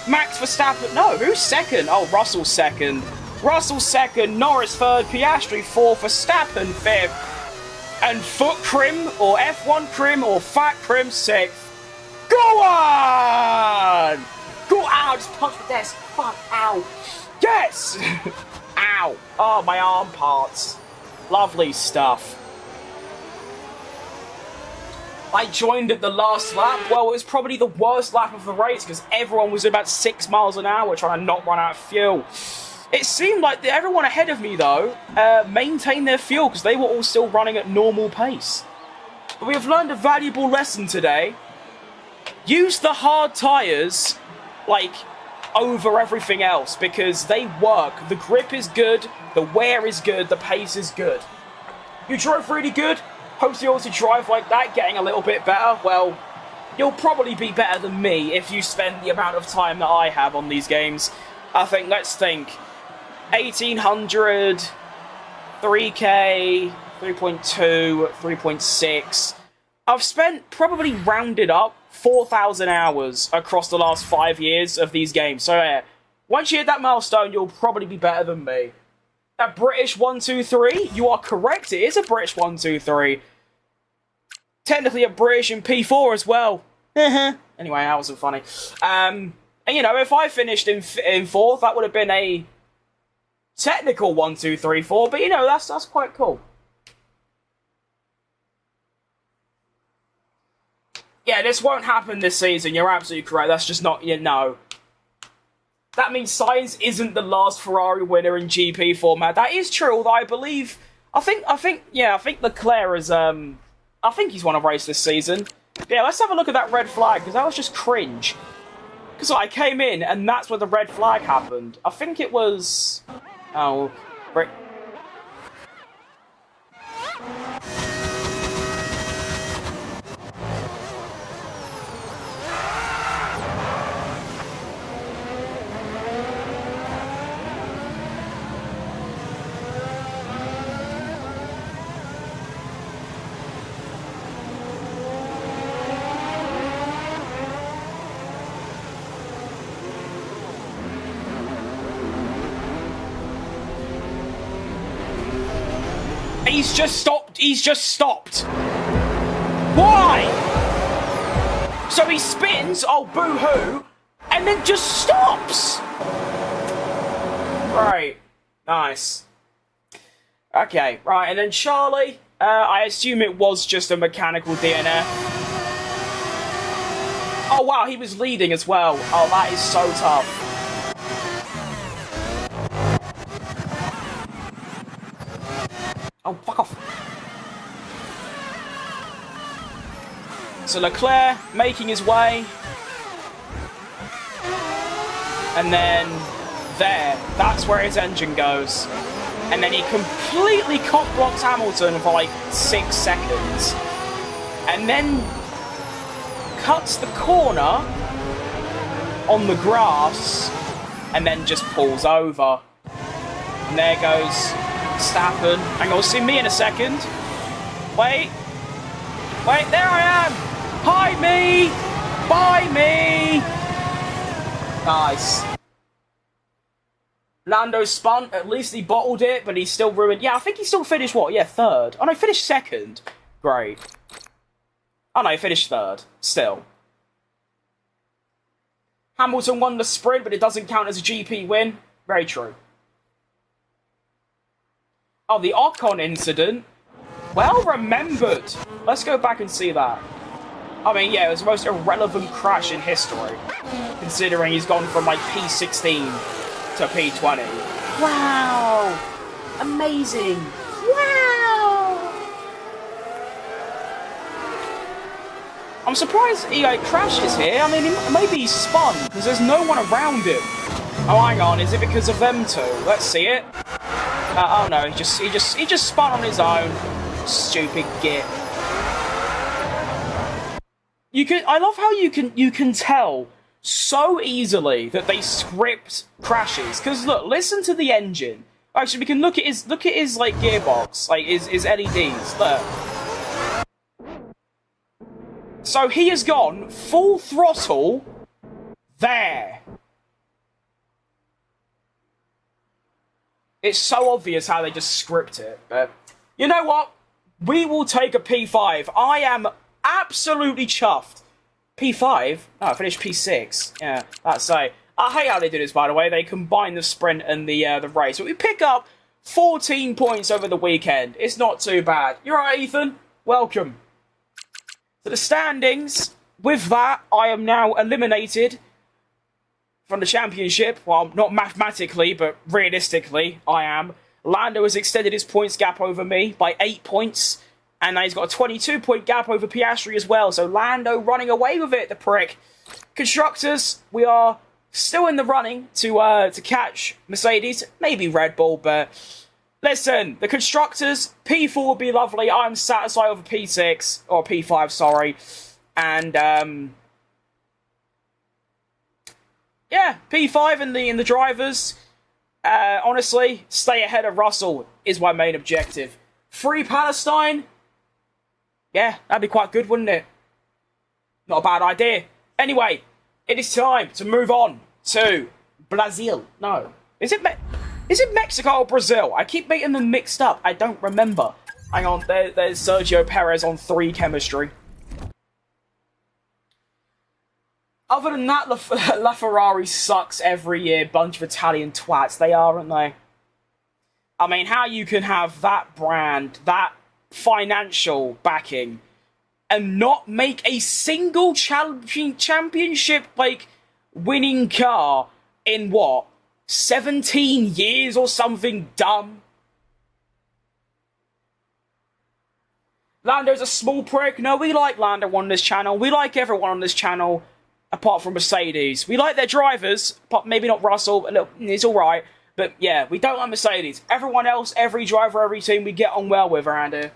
Max Verstappen. No, who's second? Oh, Russell's second. Russell second, Norris third, Piastri fourth, Verstappen fifth, and Foot Crim, or F1 Crim, or Fat Crim sixth. Go on! Go on! Just punch the desk. Fuck, ow. Yes! Ow. Oh, my arm parts. Lovely stuff. I joined at the last lap. Well, it was probably the worst lap of the race, because everyone was about 6 miles an hour trying to not run out of fuel. It seemed like everyone ahead of me, though, maintained their fuel because they were all still running at normal pace. But we have learned a valuable lesson today. Use the hard tyres, like, over everything else, because they work. The grip is good, the wear is good, the pace is good. You drove really good. Hope you also drive like that, getting a little bit better. Well, you'll probably be better than me if you spend the amount of time that I have on these games. I think, let's think. 1800, 3K, 3.2, 3.6. I've spent, probably rounded up, 4,000 hours across the last 5 years of these games. So yeah, once you hit that milestone, you'll probably be better than me. That British 123, you are correct, it is a British 123. Technically a British in P4 as well. Anyway, that wasn't funny. And you know, if I finished in fourth, that would have been a technical 1, 2, 3, 4, but you know, that's quite cool. Yeah, this won't happen this season, you're absolutely correct, that's just not, you know. That means Sainz isn't the last Ferrari winner in GP format. That is true, although I believe I think Leclerc is, I think he's won a race this season. Yeah, let's have a look at that red flag, because that was just cringe. Because I came in, and that's where the red flag happened. I think it was... Oh, right. He's just stopped. Why? So he spins, oh boo-hoo, and then just stops. Right. Nice. Okay, right, and then Charlie, I assume it was just a mechanical DNF. Oh wow, he was leading as well. Oh, that is so tough. Oh, fuck off. So Leclerc making his way. And then there, that's where his engine goes. And then he completely cock-blocks Hamilton for like 6 seconds. And then cuts the corner on the grass and then just pulls over. And there goes Stappen. Hang on, see me in a second. Wait, there I am. Hi, me. Bye, me. Nice. Lando spun. At least he bottled it, but he still ruined. Yeah, I think he still finished what? Yeah, third. Oh no, finished second. Great. Oh no, he finished third. Still. Hamilton won the sprint, but it doesn't count as a GP win. Very true. Oh, the Ocon incident. Well remembered. Let's go back and see that. I mean, yeah, it was the most irrelevant crash in history, considering he's gone from, like, P16 to P20. Wow! Amazing! Wow! I'm surprised he, like, crashes here. I mean, maybe he spun, because there's no one around him. Oh, hang on, is it because of them two? Let's see it. Oh no, he just spun on his own. Stupid git. I love how you can tell so easily that they script crashes. Because look, listen to the engine. Actually, we can look at his like gearbox, like his LEDs. Look. So he has gone full throttle there. It's so obvious how they just script it, but you know what? We will take a P5. I am absolutely chuffed. P5? Oh, I finished P6. Yeah, that's I hate how they do this, by the way. They combine the sprint and the race. But we pick up 14 points over the weekend. It's not too bad. You're right, Ethan. Welcome. So the standings, with that, I am now eliminated from the championship. Well, not mathematically, but realistically, I am. Lando has extended his points gap over me by 8 points, and now he's got a 22-point gap over Piastri as well, so Lando running away with it, the prick. Constructors, we are still in the running to catch Mercedes, maybe Red Bull, but listen, the Constructors, P4 would be lovely. I'm satisfied with a P6, or P5, sorry, and yeah, P5 in the drivers. Honestly, stay ahead of Russell is my main objective. Free Palestine? Yeah, that'd be quite good, wouldn't it? Not a bad idea. Anyway, it is time to move on to Brazil. No. Is it Mexico or Brazil? I keep getting them mixed up. I don't remember. Hang on, there's Sergio Perez on 3 chemistry. Other than that, La Ferrari sucks every year. Bunch of Italian twats. They are, aren't they? I mean, how you can have that brand, that financial backing, and not make a single championship, like, winning car in, what, 17 years or something dumb? Lando's a small prick. No, we like Lando on this channel. We like everyone on this channel, apart from Mercedes. We like their drivers, but maybe not Russell. Look, he's alright. But yeah, we don't like Mercedes. Everyone else, every driver, every team, we get on well with around here.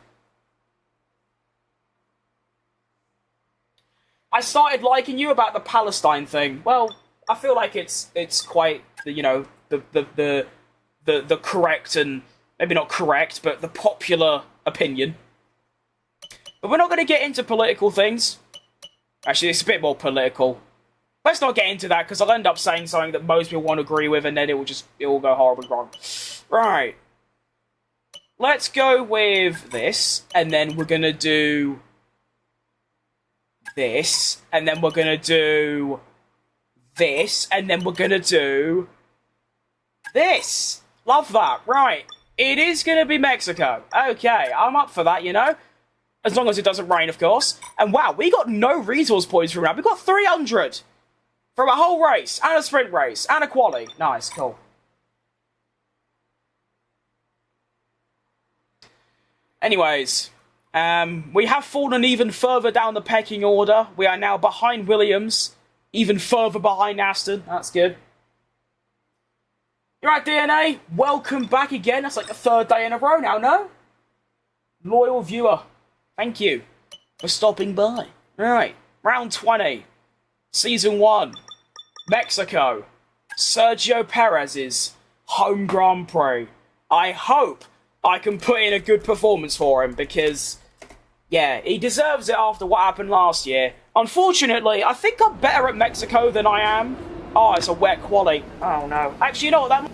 I started liking you about the Palestine thing. Well, I feel like it's quite, you know, the correct and maybe not correct, but the popular opinion. But we're not going to get into political things. Actually, it's a bit more political. Let's not get into that, because I'll end up saying something that most people won't agree with, and then it will go horribly wrong. Right. Let's go with this, and then we're going to do this, and then we're going to do this, and then we're going to do this. Love that. Right. It is going to be Mexico. Okay, I'm up for that, you know? As long as it doesn't rain, of course. And wow, we got no resource points from that. We got 300 from a whole race, and a sprint race, and a quali. Nice, cool. Anyways, we have fallen even further down the pecking order. We are now behind Williams, even further behind Aston. That's good. You're right, DNA. Welcome back again. That's like the third day in a row now, no? Loyal viewer. Thank you for stopping by. Alright, round 20. Season 1. Mexico. Sergio Perez's home Grand Prix. I hope I can put in a good performance for him, because, yeah, he deserves it after what happened last year. Unfortunately, I think I'm better at Mexico than I am. Oh, it's a wet quali. Oh, no. Actually, you know what? That...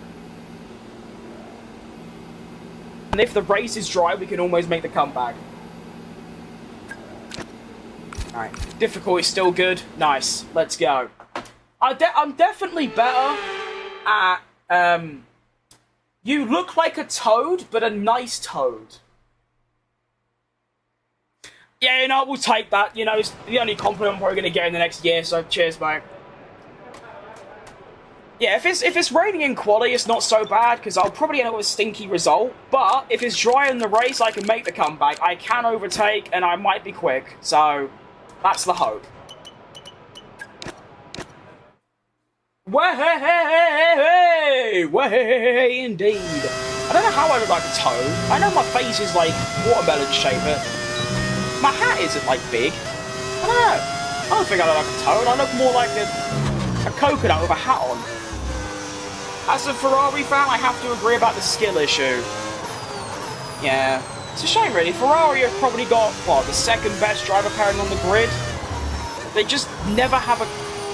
And if the race is dry, we can almost make the comeback. Alright, difficulty still good. Nice, let's go. I'm definitely better at, you look like a toad, but a nice toad. Yeah, you know, we'll take that. You know, it's the only compliment I'm probably going to get in the next year, so cheers, mate. Yeah, if it's raining in quali, it's not so bad, because I'll probably end up with a stinky result. But if it's dry in the race, I can make the comeback. I can overtake, and I might be quick, so... That's the hope. Way, way, indeed. I don't know how I look like a toad. I know my face is like watermelon shape, but my hat isn't like big. I don't know. I don't think I look like a toad. I look more like a coconut with a hat on. As a Ferrari fan, I have to agree about the skill issue. Yeah. It's a shame, really. Ferrari have probably got, what, the second best driver pairing on the grid? They just never have a...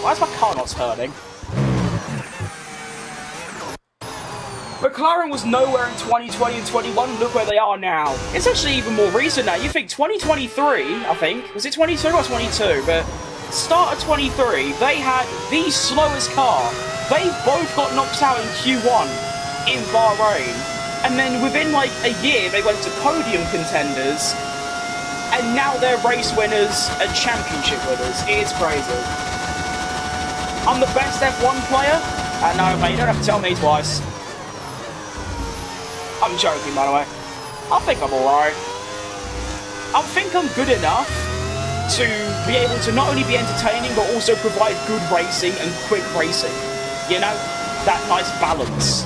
Why is my car not turning? McLaren was nowhere in 2020 and 21. Look where they are now. It's actually even more recent now. You think 2023, I think. Was it 22 or 22? But start of 23, they had the slowest car. They both got knocked out in Q1 in Bahrain. And then within like a year, they went to podium contenders, and now they're race winners and championship winners. It is crazy. I'm the best F1 player? No, mate, you don't have to tell me twice. I'm joking, by the way. I think I'm alright. I think I'm good enough to be able to not only be entertaining, but also provide good racing and quick racing. You know? That nice balance.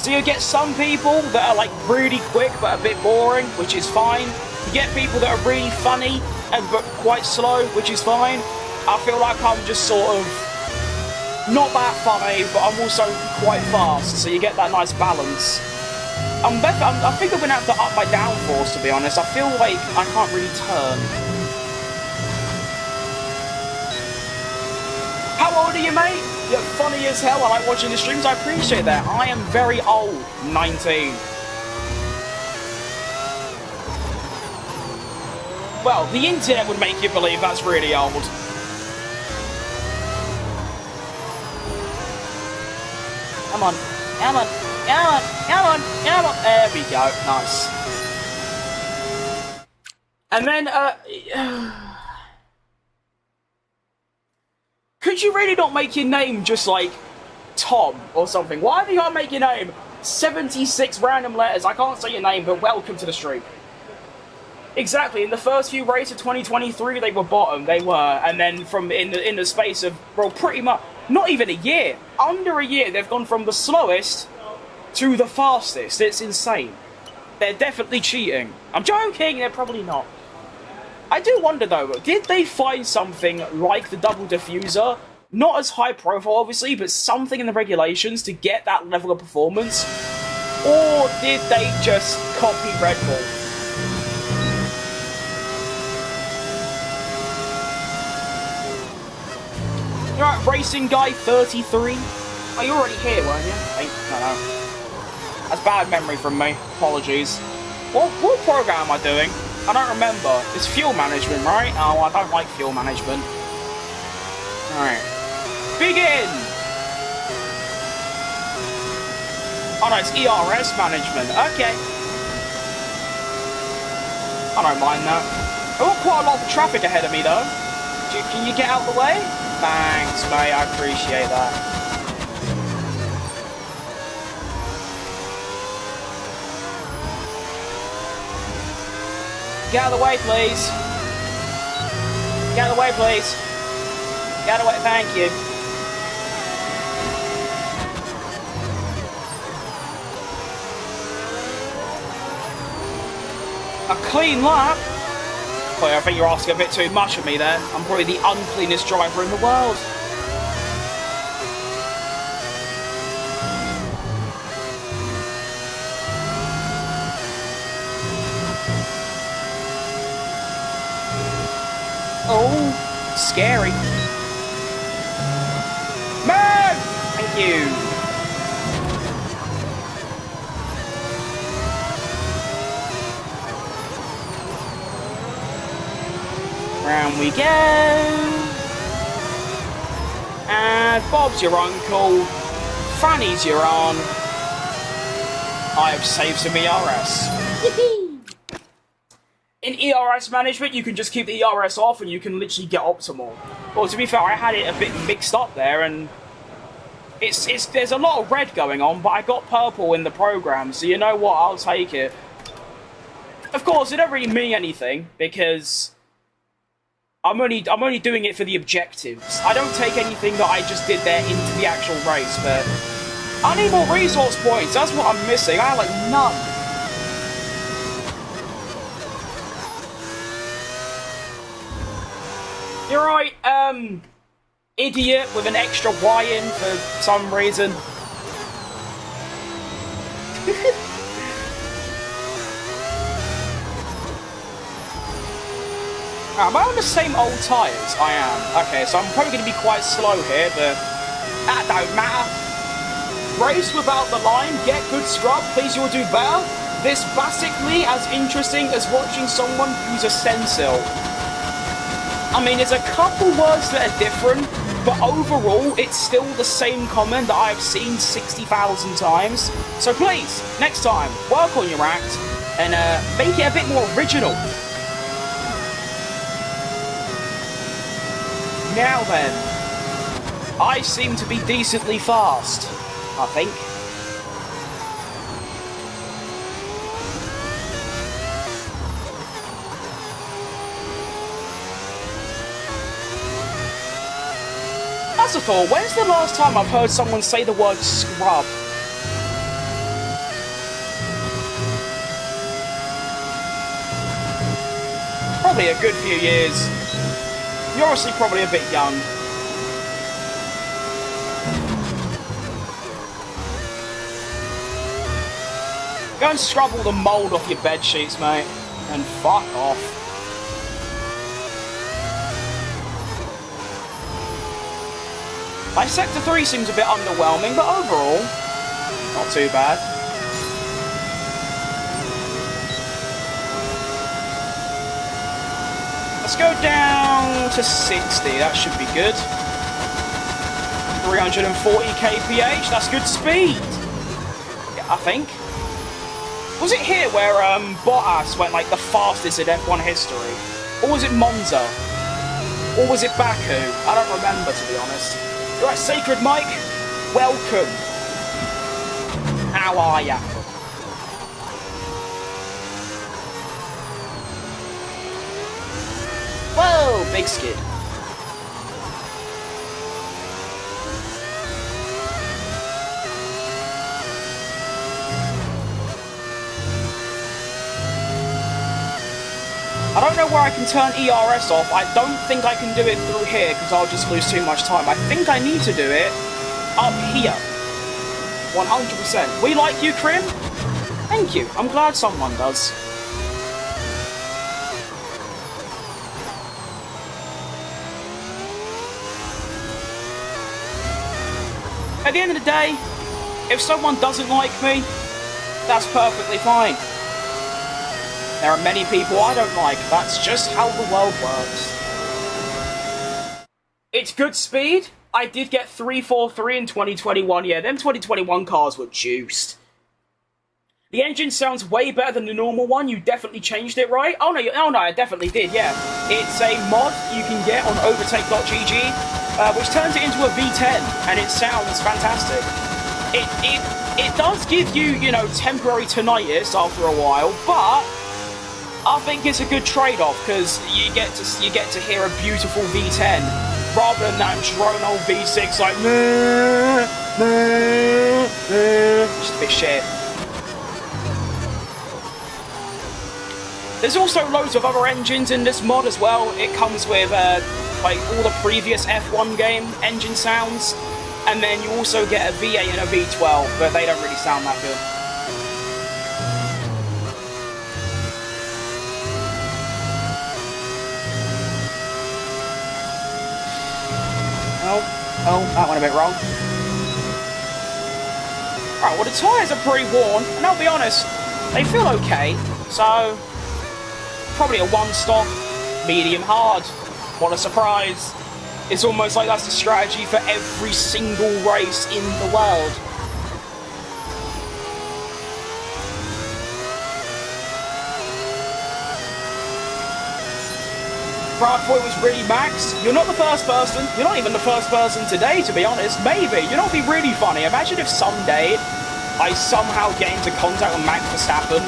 So you get some people that are like really quick but a bit boring, which is fine. You get people that are really funny and but quite slow, which is fine. I feel like I'm just sort of not that funny, but I'm also quite fast, so you get that nice balance. I think I'm gonna have to up my downforce, to be honest. I feel like I can't really turn. How old are you, mate? You're funny as hell. I like watching the streams. I appreciate that. I am very old. 19. Well, the internet would make you believe that's really old. Come on. Come on. Come on. Come on. Come on. There we go. Nice. And then, could you really not make your name just like Tom or something? Why have you got to make your name 76 random letters? I can't say your name, but welcome to the stream. Exactly. In the first few races of 2023, they were bottom. They were, and then from in the space of, well, pretty much not even a year, under a year, they've gone from the slowest to the fastest. It's insane. They're definitely cheating. I'm joking. They're probably not. I do wonder though, did they find something like the double diffuser, not as high profile obviously, but something in the regulations to get that level of performance, or did they just copy Red Bull? You're right, Racing Guy 33. Oh, you were already here, weren't you? No. That's bad memory from me. Apologies. What program am I doing? I don't remember. It's fuel management, right? Oh, I don't like fuel management. Alright. Begin! Oh no, it's ERS management. Okay. I don't mind that. I've got quite a lot of traffic ahead of me, though. Can you get out of the way? Thanks, mate. I appreciate that. Get out of the way, please. Get out of the way, please. Get out of the way, thank you. A clean lap? Boy, I think you're asking a bit too much of me there. I'm probably the uncleanest driver in the world. Oh, scary. Move! Thank you. Round we go. And Bob's your uncle. Fanny's your aunt. I have saved some ERS. In ERS management, you can just keep the ERS off and you can literally get optimal. Well, to be fair, I had it a bit mixed up there, and there's a lot of red going on, but I got purple in the program, so you know what, I'll take it. Of course, it don't really mean anything, because I'm only doing it for the objectives. I don't take anything that I just did there into the actual race, but I need more resource points, that's what I'm missing. I have like none. You're right, idiot with an extra Y in for some reason. Am I on the same old tyres? I am. Okay, so I'm probably going to be quite slow here, but that don't matter. Race without the line, get good scrub, please you'll do better. This basically as interesting as watching someone use a stencil. I mean, there's a couple words that are different, but overall, it's still the same comment that I've seen 60,000 times. So please, next time, work on your act and make it a bit more original. Now then, I seem to be decently fast, I think. That's a thought. When's the last time I've heard someone say the word scrub? Probably a good few years. You're obviously probably a bit young. Go and scrub all the mould off your bed sheets, mate. And fuck off. My Sector 3 seems a bit underwhelming, but overall, not too bad. Let's go down to 60, that should be good. 340 kph, that's good speed. Yeah, I think. Was it here where Bottas went like the fastest in F1 history? Or was it Monza? Or was it Baku? I don't remember, to be honest. You're right, Sacred Mike, welcome. How are ya? Whoa, big skid. I don't know where I can turn ERS off. I don't think I can do it through here because I'll just lose too much time. I think I need to do it up here. 100%. We like you, Krim? Thank you. I'm glad someone does. At the end of the day, if someone doesn't like me, that's perfectly fine. There are many people I don't like. That's just how the world works. It's good speed. I did get 343 in 2021. Yeah, them 2021 cars were juiced. The engine sounds way better than the normal one. You definitely changed it, right? Oh no, I definitely did, yeah. It's a mod you can get on overtake.gg, which turns it into a V10, and it sounds fantastic. It does give you, you know, temporary tinnitus after a while, but I think it's a good trade-off because you get to hear a beautiful V10 rather than that drone old V6 like just a bit shit. There's also loads of other engines in this mod as well. It comes with like all the previous F1 game engine sounds, and then you also get a V8 and a V12, but they don't really sound that good. Oh, that went a bit wrong. Alright, well the tyres are pretty worn, and I'll be honest, they feel okay, so probably a one-stop, medium hard. What a surprise. It's almost like that's the strategy for every single race in the world. Bradford was really maxed. You're not the first person. You're not even the first person today, to be honest. Maybe. You know what would be really funny? Imagine if someday I somehow get into contact with Max Verstappen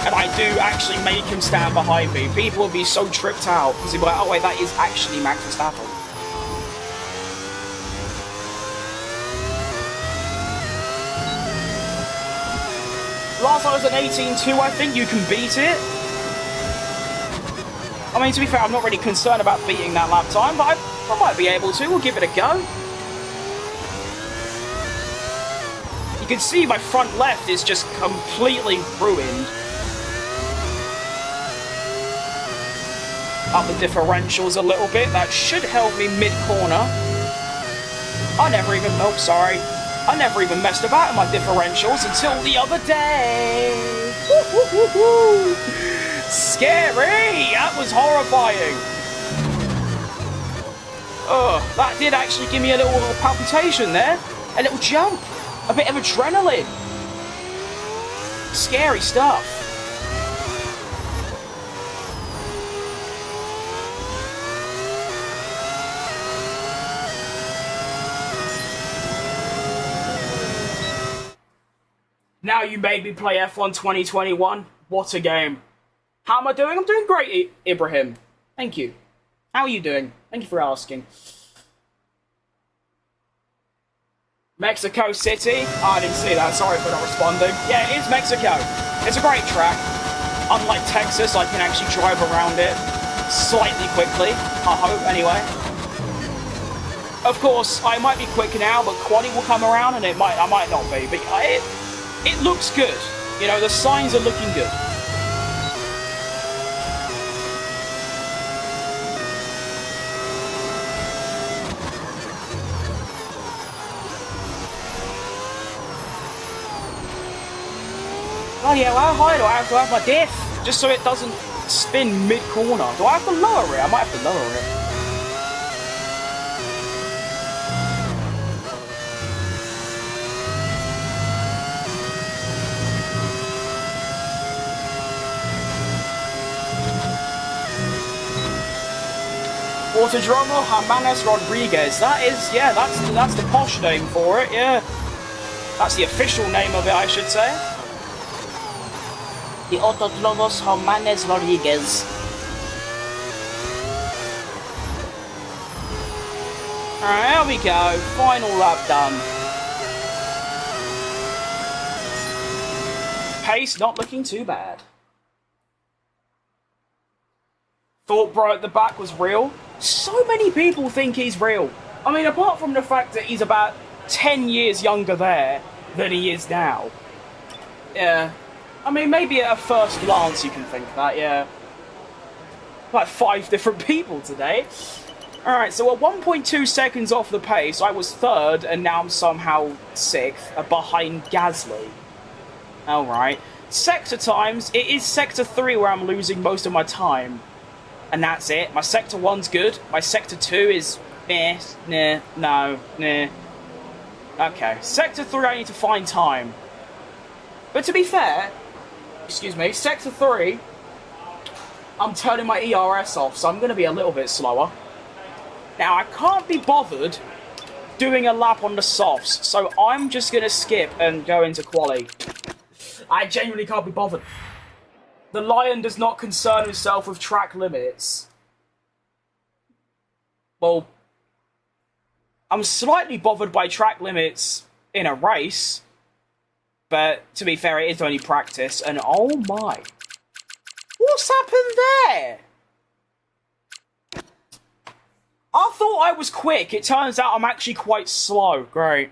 and I do actually make him stand behind me. People will be so tripped out because they'll be like, oh wait, that is actually Max Verstappen. Last time I was at 18.2, I think you can beat it. I mean, to be fair, I'm not really concerned about beating that lap time, but I might be able to. We'll give it a go. You can see my front left is just completely ruined. Up the differentials a little bit. That should help me mid-corner. I never even messed about in my differentials until the other day. Woo-hoo-hoo-hoo. Scary! That was horrifying. Ugh, that did actually give me a little palpitation there. A little jump. A bit of adrenaline. Scary stuff. Now you made me play F1 2021. What a game. How am I doing? I'm doing great, Ibrahim. Thank you. How are you doing? Thank you for asking. Mexico City? Oh, I didn't see that. Sorry for not responding. Yeah, it is Mexico. It's a great track. Unlike Texas, I can actually drive around it slightly quickly. I hope, anyway. Of course, I might be quick now, but quali will come around and I might not be. But it looks good. You know, the signs are looking good. Oh yeah, well, how high do I have to have my diff? Just so it doesn't spin mid-corner. Do I have to lower it? I might have to lower it. Autodromo Jimenez Rodriguez. That is, yeah, that's the posh name for it, yeah. That's the official name of it, I should say. The Autodromo Jimenez Rodriguez. Alright, here we go. Final lap done. Pace not looking too bad. Thought Bro at the back was real. So many people think he's real. I mean, apart from the fact that he's about 10 years younger there than he is now. Yeah. I mean, maybe at a first glance you can think that, yeah. Like 5 different people today. Alright, so at 1.2 seconds off the pace, I was 3rd, and now I'm somehow 6th, behind Gasly. Alright. Sector times, it is Sector 3 where I'm losing most of my time. And that's it. My Sector 1's good. My Sector 2 is nah. Okay, Sector 3 I need to find time. But to be fair, excuse me, Sector 3, I'm turning my ERS off, so I'm going to be a little bit slower. Now, I can't be bothered doing a lap on the softs, so I'm just going to skip and go into quali. I genuinely can't be bothered. The Lion does not concern himself with track limits. Well, I'm slightly bothered by track limits in a race, but to be fair, it is only practice, and oh my. What's happened there? I thought I was quick. It turns out I'm actually quite slow. Great.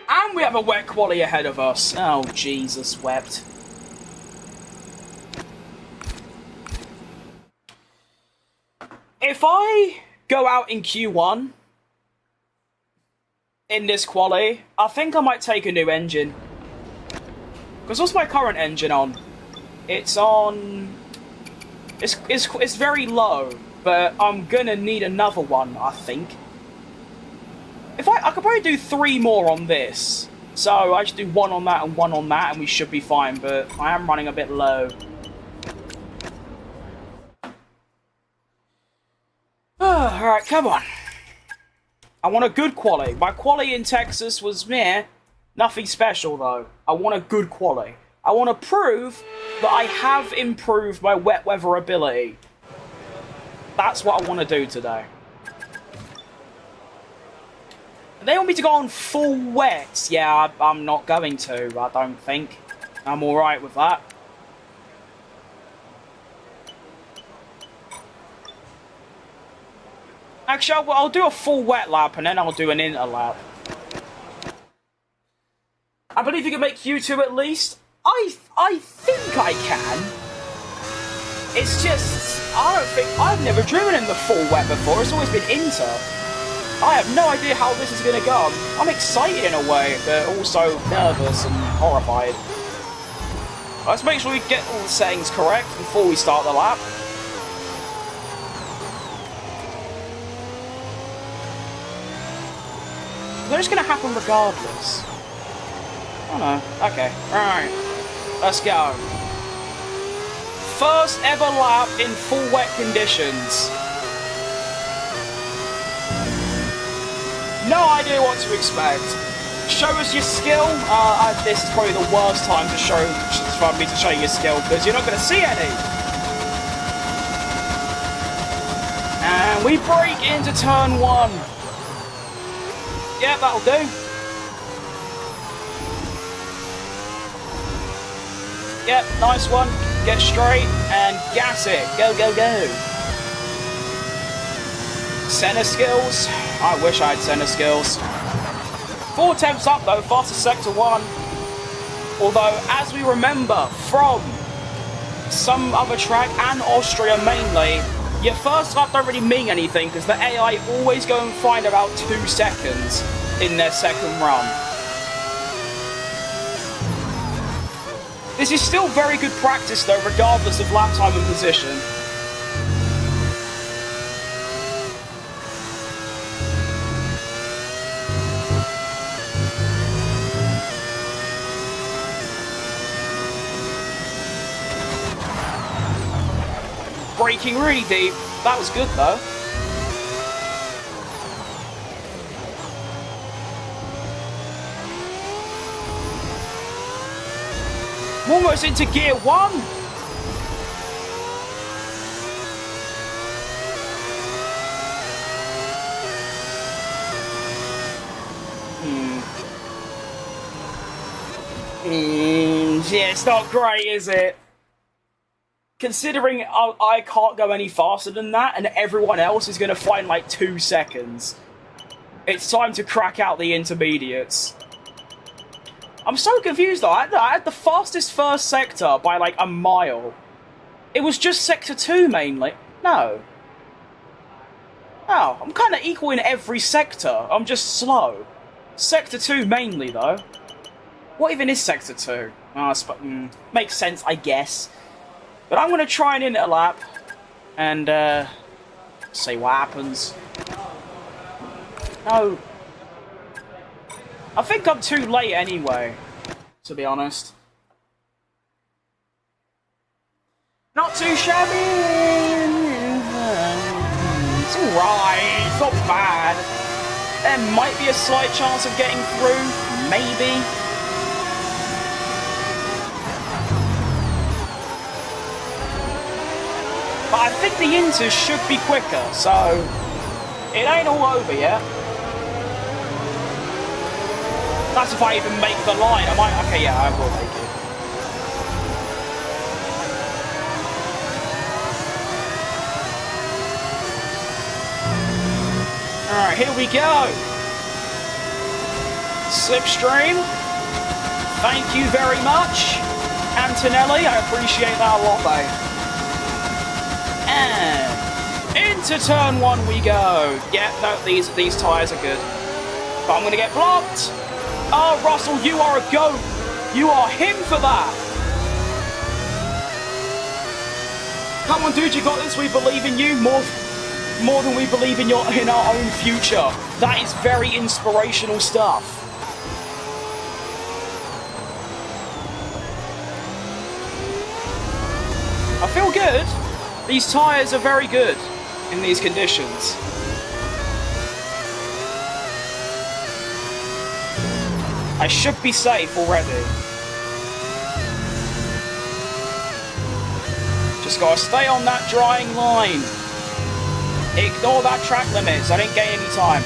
And we have a wet quali ahead of us. Oh, Jesus wept. If I go out in Q1 in this quali, I think I might take a new engine. Because what's my current engine on? It's on... It's very low, but I'm gonna need another one, I think. If I could probably do 3 more on this. So I just do 1 on that and 1 on that, and we should be fine, but I am running a bit low. Alright, come on. I want a good quali. My quali in Texas was meh. Nothing special, though. I want a good quali. I want to prove that I have improved my wet weather ability. That's what I want to do today. They want me to go on full wet. Yeah, I'm not going to, I don't think. I'm alright with that. Actually, I'll do a full wet lap and then I'll do an inter lap. I believe you can make Q2 at least. I think I can. It's just, I've never driven in the full wet before. It's always been inter. I have no idea how this is going to go. I'm excited in a way, but also nervous and horrified. Let's make sure we get all the settings correct before we start the lap. They're just going to happen regardless. Oh no. Okay. Alright. Let's go. First ever lap in full wet conditions. No idea what to expect. Show us your skill. This is probably the worst time to for me to show you your skill, because you're not going to see any. And we break into turn 1. Yeah, that'll do. Yep, nice one. Get straight and gas it. Go, go, go. Center skills. I wish I had center skills. 4 attempts up though, fastest sector 1. Although, as we remember from some other track and Austria mainly, your first lap don't really mean anything because the AI always go and find about 2 seconds in their second run. This is still very good practice though, regardless of lap time and position. Braking really deep. That was good though. I'm almost into gear 1. Yeah, it's not great, is it? Considering I can't go any faster than that, and everyone else is going to find like 2 seconds. It's time to crack out the intermediates. I'm so confused though. I had the fastest first sector by like a mile. It was just sector 2 mainly. No. Oh, I'm kind of equal in every sector. I'm just slow. Sector 2 mainly though. What even is sector 2? Oh, makes sense, I guess. But I'm going to try an interlap and see what happens. No. I think I'm too late anyway, to be honest. Not too shabby. It's alright. It's not bad. There might be a slight chance of getting through. Maybe. But I think the inters should be quicker, so it ain't all over yet. That's if I even make the line. I might. Okay, yeah, I will make it. Alright, here we go. Slipstream. Thank you very much, Antonelli. I appreciate that a lot, mate. And into turn 1 we go. Yeah, no, these tyres are good. But I'm going to get blocked. Oh, Russell, you are a goat. You are him for that. Come on, dude, you got this. We believe in you more than we believe in our own future. That is very inspirational stuff. I feel good. These tyres are very good in these conditions. I should be safe already. Just gotta stay on that drying line. Ignore that track limits. I didn't gain any time.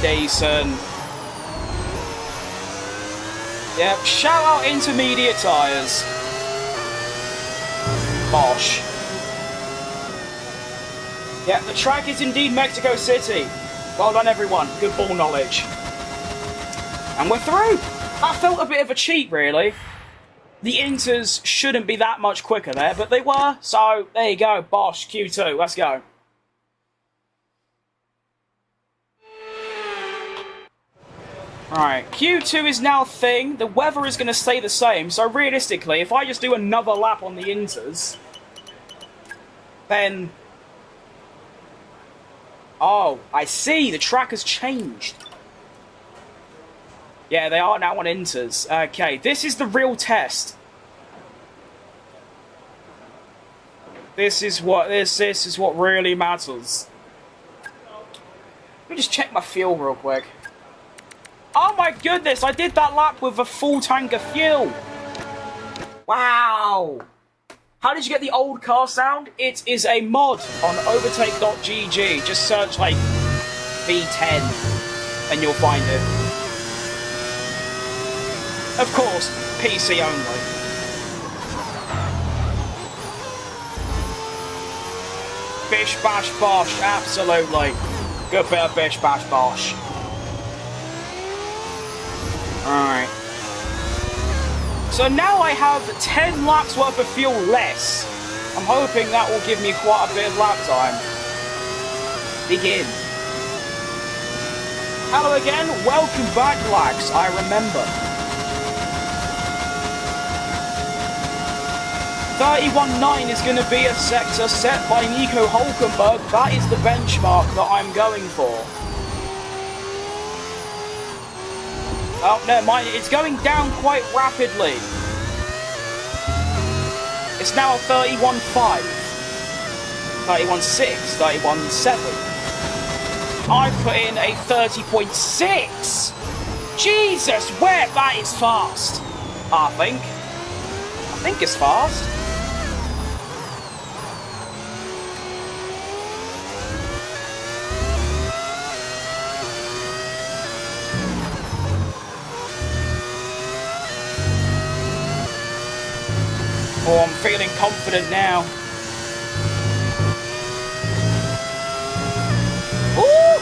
Decent. Yep, shout out intermediate tyres. Bosh. Yep, the track is indeed Mexico City. Well done, everyone. Good ball knowledge. And we're through. That felt a bit of a cheat, really. The inters shouldn't be that much quicker there, but they were. So, there you go. Bosh, Q2. Let's go. Alright, Q2 is now a thing. The weather is going to stay the same. So, realistically, if I just do another lap on the inters, then... Oh, I see. The track has changed. Yeah, they are now on inters. Okay, this is the real test. This is what really matters. Let me just check my fuel real quick. Oh my goodness, I did that lap with a full tank of fuel. Wow. How did you get the old car sound? It is a mod on overtake.gg. Just search like V10 and you'll find it. Of course, PC only. Bish bash bosh, absolutely. Good bit of bish bash bosh. Alright. So now I have 10 laps worth of fuel less. I'm hoping that will give me quite a bit of lap time. Begin. Hello again, welcome back, lads. I remember. 31.9 is going to be a sector set by Nico Hulkenberg. That is the benchmark that I'm going for. Oh, never mind. It's going down quite rapidly. It's now a 31.5. 31.6. 31.7. I've put in a 30.6. Jesus, where? That is fast. I think it's fast. Oh, I'm feeling confident now. Ooh,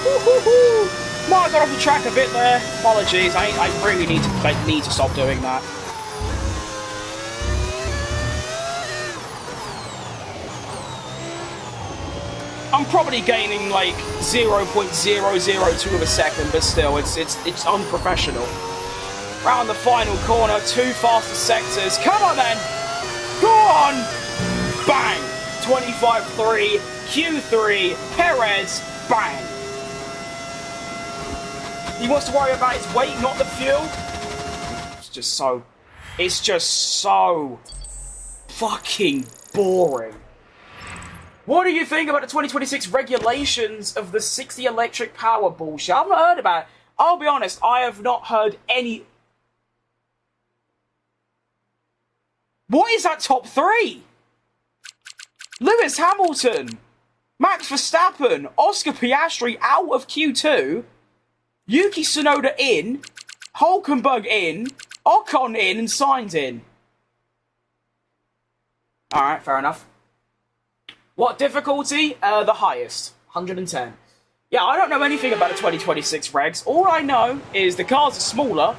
might have got off the track a bit there. Apologies, I really need to stop doing that. I'm probably gaining like 0.002 of a second, but still, it's unprofessional. Round the final corner, 2 faster sectors. Come on then! Go on! Bang! 25.3, Q3, Perez, bang! He wants to worry about his weight, not the fuel. It's just so fucking boring. What do you think about the 2026 regulations of the 60 electric power bullshit? I've not heard about it. I'll be honest, I have not heard any... What is that top 3? Lewis Hamilton, Max Verstappen, Oscar Piastri out of Q2, Yuki Tsunoda in, Hulkenberg in, Ocon in, and Sainz in. Alright, fair enough. What difficulty? The highest, 110. Yeah, I don't know anything about the 2026 regs. All I know is the cars are smaller,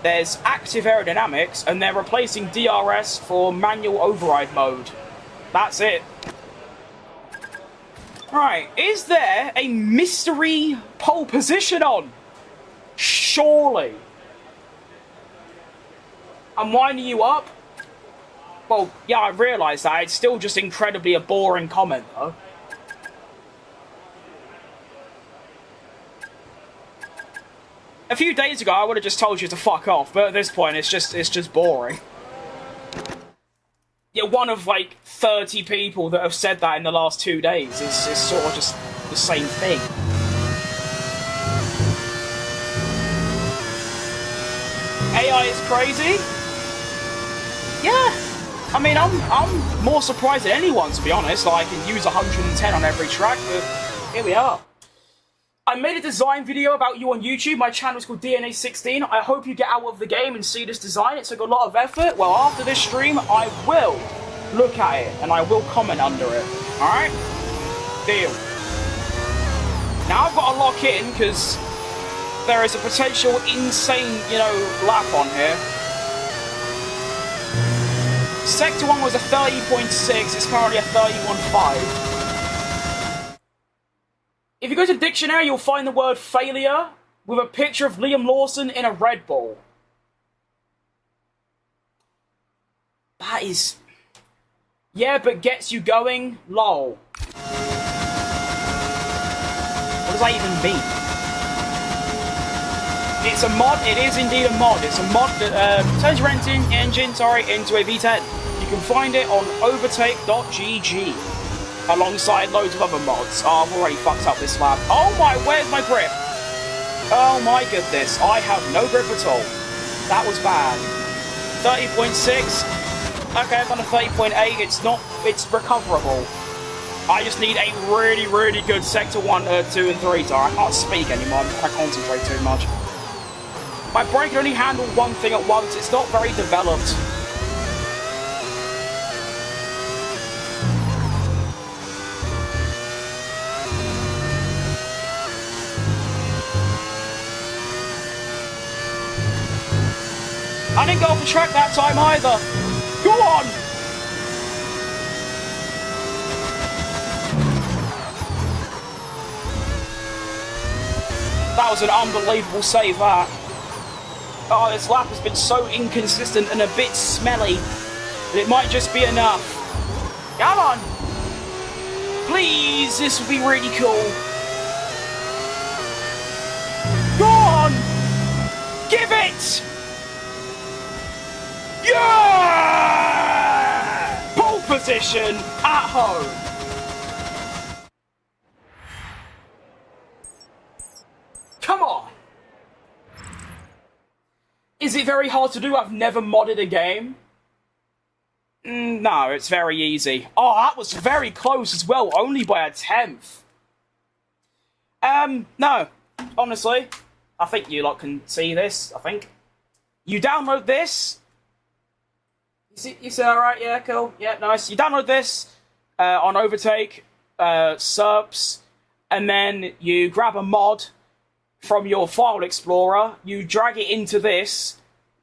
there's active aerodynamics, and they're replacing DRS for manual override mode. That's it. Right, is there a mystery pole position on? Surely. I'm winding you up? Well, yeah, I realise that. It's still just incredibly a boring comment, though. A few days ago, I would have just told you to fuck off, but at this point, it's just boring. Yeah, one of, like, 30 people that have said that in the last 2 days is sort of just the same thing. AI is crazy? Yeah. I mean, I'm more surprised than anyone, to be honest, that I can use 110 on every track, but here we are. I made a design video about you on YouTube. My channel is called DNA16. I hope you get out of the game and see this design. It took a lot of effort. Well, after this stream, I will look at it and I will comment under it. Alright? Deal. Now I've got to lock in because there is a potential insane, lap on here. Sector 1 was a 30.6. It's currently a 31.5. If you go to the dictionary, you'll find the word failure with a picture of Liam Lawson in a Red Bull. That is... Yeah, but gets you going? Lol. What does that even mean? It's a mod. It is indeed a mod. It's a mod that turns your engine into a V10. You can find it on overtake.gg. Alongside loads of other mods. Oh, I've already fucked up this lap. Oh my, where's my grip? Oh my goodness, I have no grip at all. That was bad. 30.6. Okay, I've done a 30.8. It's recoverable. I just need a really, really good Sector 1, 2, and 3 tire. I can't speak anymore, I'm trying to concentrate too much. My brake can only handle one thing at once. It's not very developed. I didn't go off the track that time either. Go on! That was an unbelievable save, that. Oh, this lap has been so inconsistent and a bit smelly that it might just be enough. Come on! Please, this would be really cool. Go on! Give it! Yeah! Pole position at home. Come on. Is it very hard to do? I've never modded a game. No, it's very easy. Oh, that was very close as well, only by a 1/10. No. Honestly, I think you lot can see this, I think. You download this. You see alright? Yeah, cool. Yeah, nice. You download this on Overtake, SERPs, and then you grab a mod from your file explorer, you drag it into this.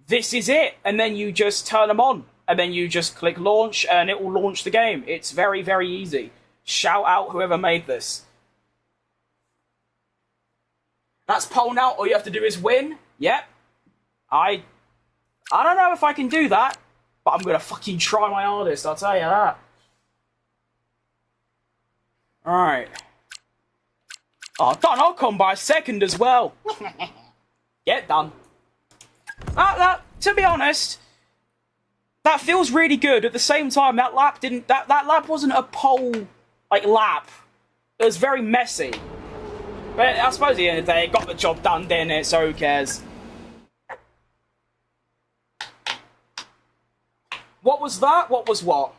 This is it. And then you just turn them on. And then you just click launch, and it will launch the game. It's very, very easy. Shout out whoever made this. That's pole now. All you have to do is win. Yep. I don't know if I can do that, but I'm gonna fucking try my hardest, I'll tell you that. Alright. Oh, done. I'll come by second as well. Get done. To be honest, that feels really good. At the same time, that lap didn't. That lap wasn't a pole like lap. It was very messy. But I suppose at the end of the day, it got the job done, didn't it? So who cares? What was that? What was what?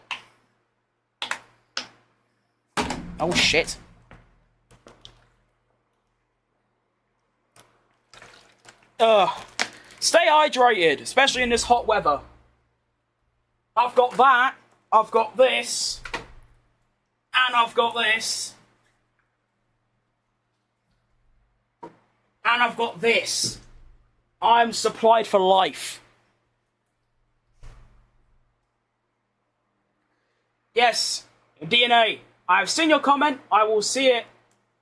Oh shit. Stay hydrated, especially in this hot weather. I've got that, I've got this, and I've got this. And I've got this. I'm supplied for life. Yes, DNA. I've seen your comment. I will see it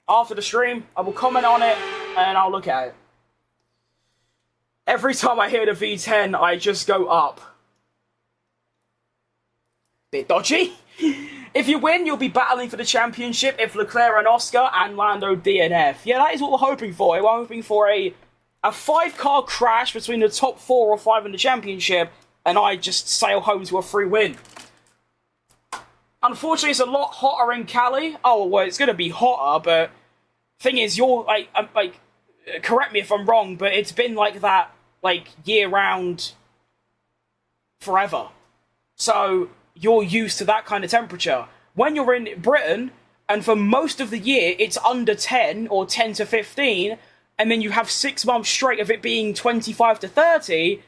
after the stream. I will comment on it, and I'll look at it. Every time I hear the V10, I just go up. Bit dodgy. If you win, you'll be battling for the championship if Leclerc and Oscar and Lando DNF. Yeah, that is what we're hoping for. We're hoping for a 5-car crash between the top 4 or 5 in the championship, and I just sail home to a free win. Unfortunately, it's a lot hotter in Cali. Oh, well, it's going to be hotter, but thing is, you're, like, correct me if I'm wrong, but it's been like that, like, year-round forever. So you're used to that kind of temperature. When you're in Britain, and for most of the year, it's under 10 or 10 to 15, and then you have 6 months straight of it being 25 to 30,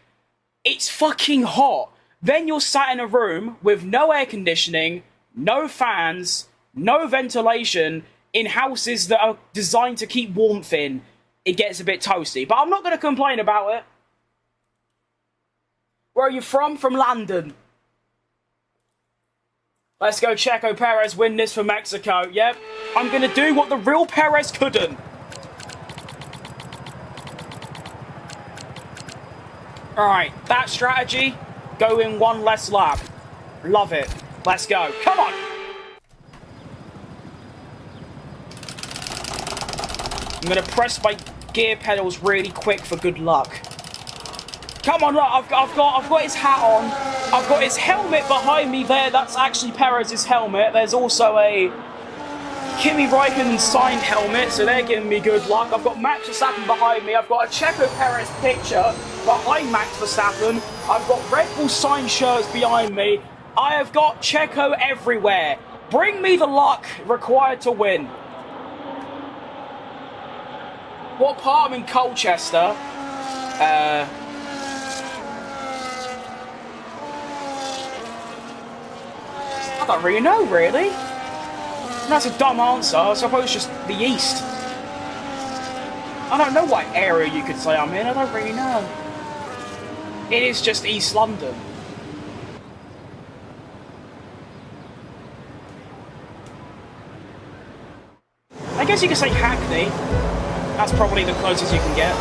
it's fucking hot. Then you're sat in a room with no air conditioning, no fans, no ventilation, in houses that are designed to keep warmth in. It gets a bit toasty, but I'm not going to complain about it. Where are you from? From London. Let's go Checo Perez win this for Mexico. Yep, I'm going to do what the real Perez couldn't. Alright, that strategy, go in 1 less lap. Love it. Let's go. Come on! I'm going to press my gear pedals really quick for good luck. Come on, look, I've got his hat on. I've got his helmet behind me there. That's actually Perez's helmet. There's also a Kimi Raikkonen signed helmet, so they're giving me good luck. I've got Max Verstappen behind me. I've got a Checo Perez picture behind Max Verstappen. I've got Red Bull signed shirts behind me. I have got Checo everywhere. Bring me the luck required to win. What part? I'm in Colchester. I don't really know, really. That's a dumb answer. I suppose it's just the east. I don't know what area you could say I'm in. I don't really know. It is just East London. I guess you could say Hackney. That's probably the closest you can get.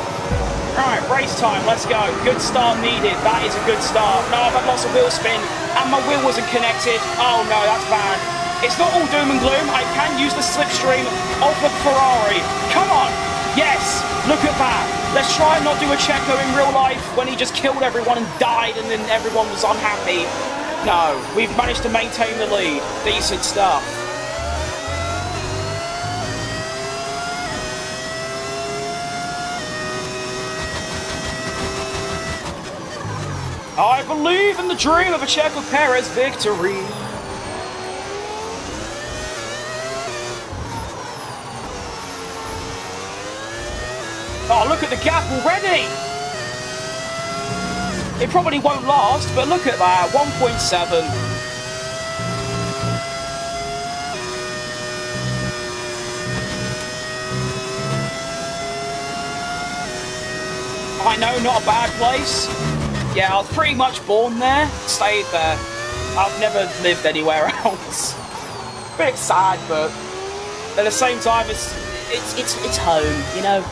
Right, race time, let's go. Good start needed. That is a good start. No, I've had lots of wheel spin, and my wheel wasn't connected. Oh no, that's bad. It's not all doom and gloom. I can use the slipstream of the Ferrari. Come on. Yes, look at that. Let's try and not do a CHECO in real life when he just killed everyone and died and then everyone was unhappy. No, we've managed to maintain the lead. Decent stuff. I believe in the dream of a Checo Perez victory. Oh, look at the gap already! It probably won't last, but look at that, 1.7. I know, not a bad place. Yeah, I was pretty much born there, stayed there. I've never lived anywhere else. Bit sad, but at the same time, it's home, you know.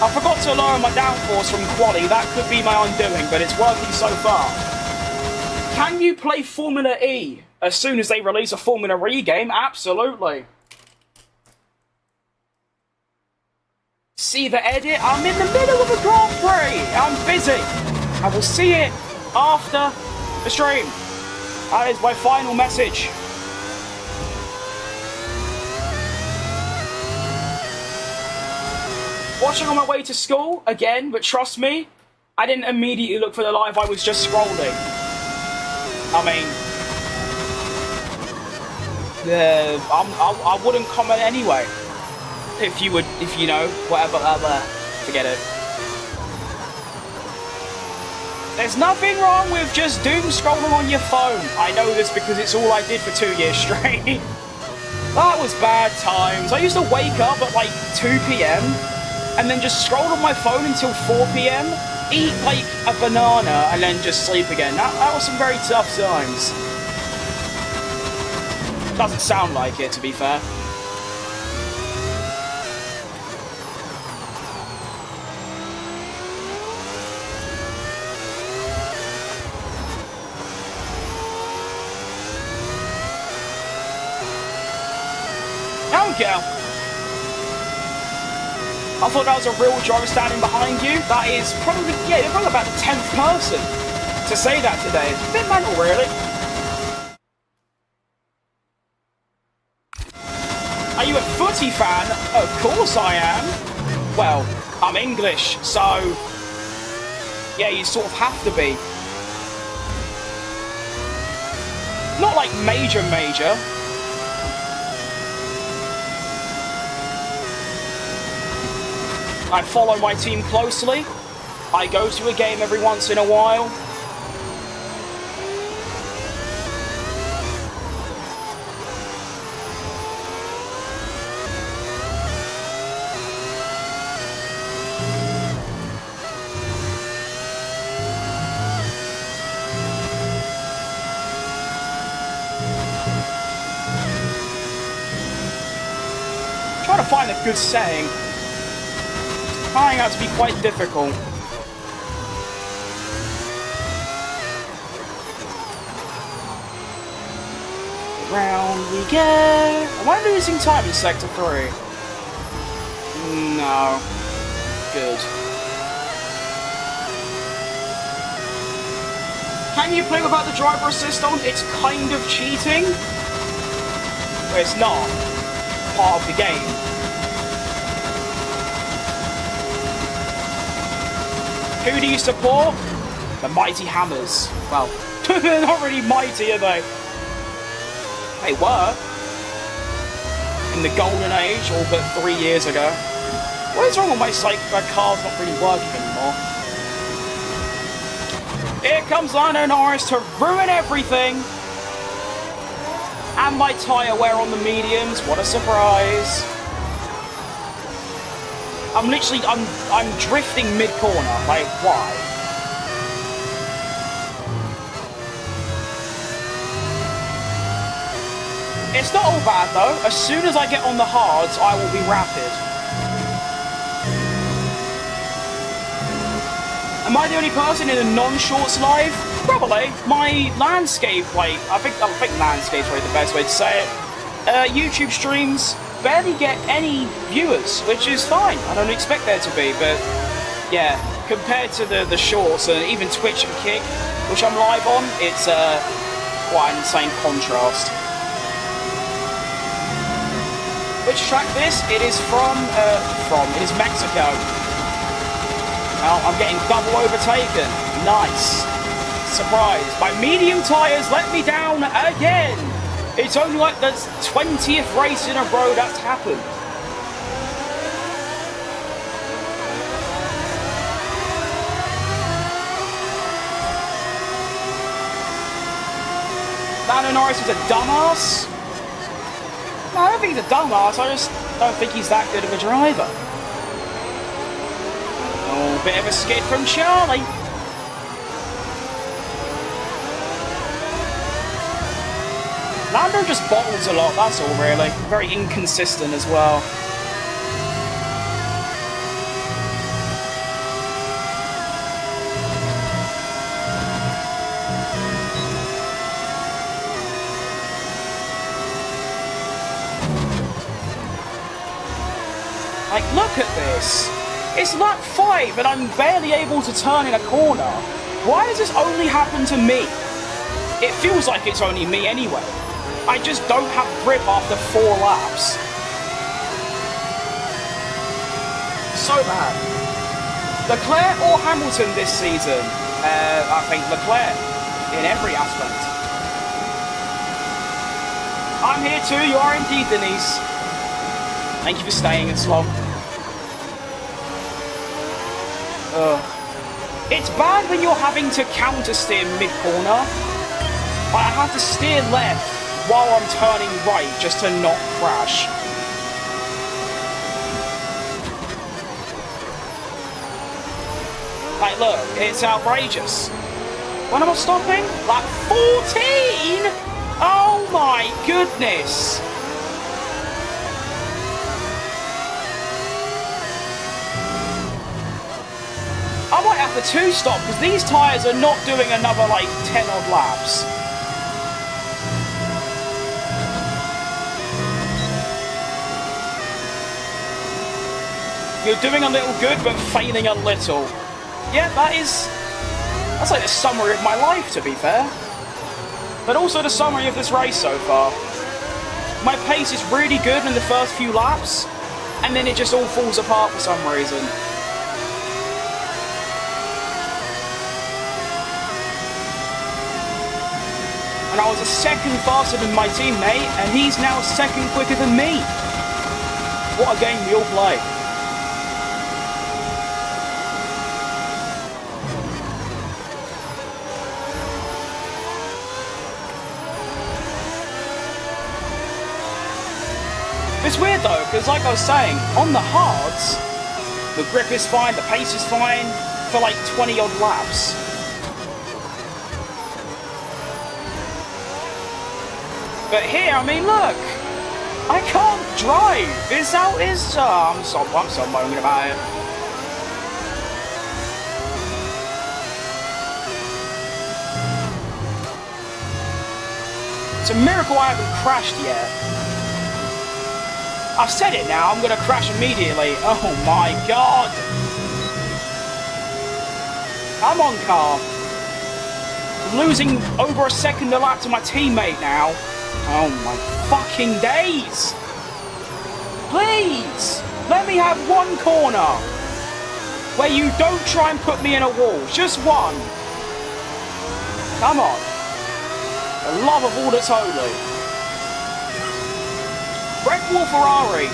I forgot to lower my downforce from quali. That could be my undoing, but it's working so far. Can you play Formula E as soon as they release a Formula E game? Absolutely. See the edit? I'm in the middle of a Grand Prix. I'm busy. I will see it after the stream. That is my final message. Watching on my way to school again, but trust me, I didn't immediately look for the live. I was just scrolling. I mean, I wouldn't comment anyway. If you know, whatever, forget it. There's nothing wrong with just doom scrolling on your phone. I know this because it's all I did for 2 years straight. That was bad times. I used to wake up at like 2 PM and then just scroll on my phone until 4 PM. Eat like a banana and then just sleep again. That was some very tough times. Doesn't sound like it, to be fair. Okay. I thought that was a real driver standing behind you. That is probably, yeah, you're probably about the 10th person to say that today. It's a bit mental, really. Are you a footy fan? Of course I am. Well, I'm English, so yeah, you sort of have to be. Not like major. I follow my team closely. I go to a game every once in a while. Try to find a good saying. Finding out to be quite difficult. Round we go. Am I losing time in Sector 3? No. Good. Can you play without the driver assist on? It's kind of cheating. But it's not part of the game. Who do you support? The Mighty Hammers. Well, they're not really mighty, are they? They were. In the golden age, all but 3 years ago. What is wrong with my car's not really working anymore? Here comes Lando Norris to ruin everything. And my tyre wear on the mediums. What a surprise. I'm literally, I'm drifting mid-corner, like, why? It's not all bad, though. As soon as I get on the hards, I will be rapid. Am I the only person in a non-shorts live? Probably. My landscape, like, I think landscape's probably the best way to say it. YouTube streams barely get any viewers, which is fine. I don't expect there to be, but yeah, compared to the shorts and even Twitch and Kick, which I'm live on, it's quite an insane contrast. Which track this? It is it is Mexico. Now I'm getting double overtaken. Nice. Surprise. My medium tyres let me down again. It's only like the 20th race in a row that's happened. Lando Norris is a dumbass? No, I don't think he's a dumbass, I just don't think he's that good of a driver. Oh, bit of a skid from Charlie. Lando just bottles a lot, that's all really. Very inconsistent as well. Like, look at this. It's lap 5 and I'm barely able to turn in a corner. Why does this only happen to me? It feels like it's only me anyway. I just don't have grip after 4 laps. So bad. Leclerc or Hamilton this season? I think Leclerc in every aspect. I'm here too, you are indeed, Denise. Thank you for staying as long. It's bad when you're having to counter steer mid-corner. I have to steer left while I'm turning right just to not crash. Like, look, it's outrageous. When am I stopping? Like 14? Oh my goodness. I might have to 2-stop because these tyres are not doing another like 10 odd laps. You're doing a little good but failing a little. Yeah, that's like the summary of my life, to be fair. But also the summary of this race so far. My pace is really good in the first few laps, and then it just all falls apart for some reason. And I was a second faster than my teammate, and he's now a second quicker than me. What a game we all play. It's weird though, because like I was saying, on the hards, the grip is fine, the pace is fine, for like 20 odd laps. But here, I mean, look, I can't drive. I'm so moaning about it. It's a miracle I haven't crashed yet. I've said it now, I'm going to crash immediately. Oh my god. Come on, car. Losing over a second a lap to my teammate now. Oh my fucking days! Please! Let me have one corner where you don't try and put me in a wall. Just one. Come on. The love of all that's holy. Red Bull Ferrari.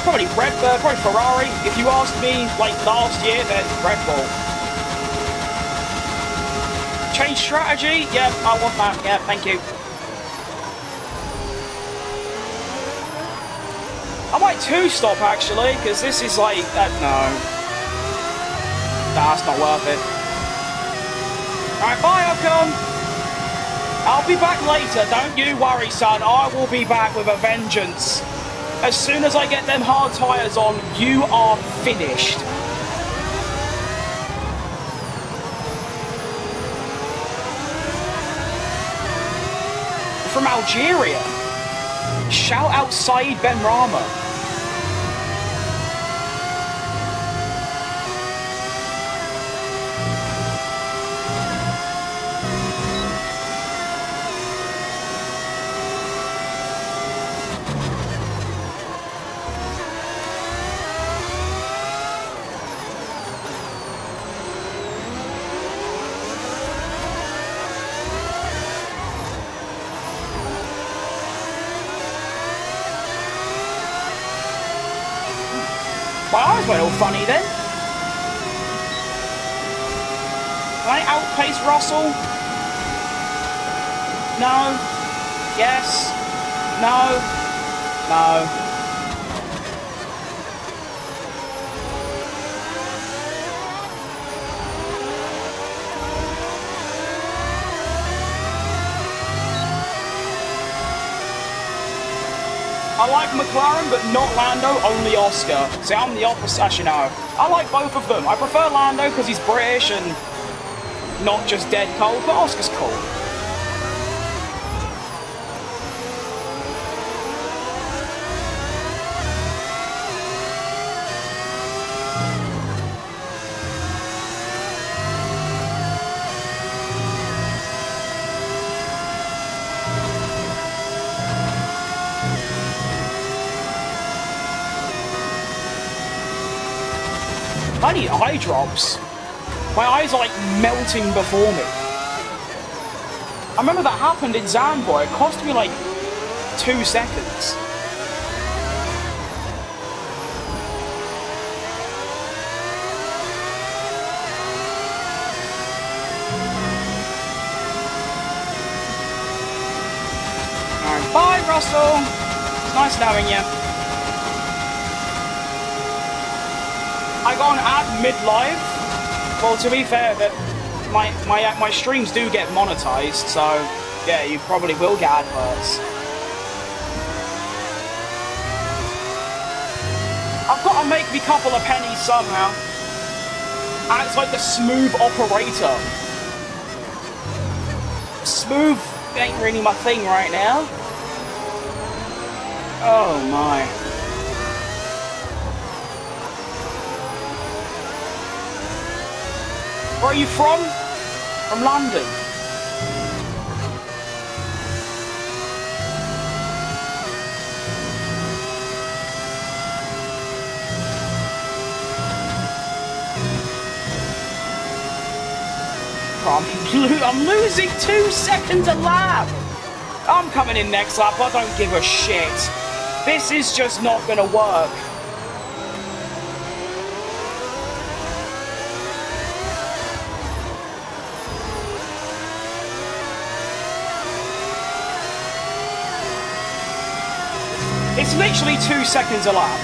Probably Ferrari. If you asked me like last year, then Red Bull. Change strategy? Yeah, I want that. Yeah, thank you. I might 2-stop actually, because this is like, no. Nah, it's not worth it. Alright, bye, Ocon. I'll be back later, don't you worry, son. I will be back with a vengeance. As soon as I get them hard tyres on, you are finished. from Algeria. Shout out Saeed Ben Rama. My eyes went all funny then. Can I outpace Russell? No. Yes. No. No. I like McLaren, but not Lando, only Oscar. See, I'm the opposite, actually no. I like both of them. I prefer Lando because he's British and not just dead cold, but Oscar's cool. I need eye drops. My eyes are like melting before me. I remember that happened in Zandvoort. It cost me like 2 seconds. Alright, bye Russell. It's nice knowing you. I got an ad mid-live. Well, to be fair, that my streams do get monetized, so yeah, you probably will get adverts. I've got to make me a couple of pennies somehow. And it's like the smooth operator. Smooth ain't really my thing right now. Oh my. Where are you from? From London. I'm losing 2 seconds a lap. I'm coming in next lap. I don't give a shit. This is just not gonna work. It's literally 2 seconds a lap.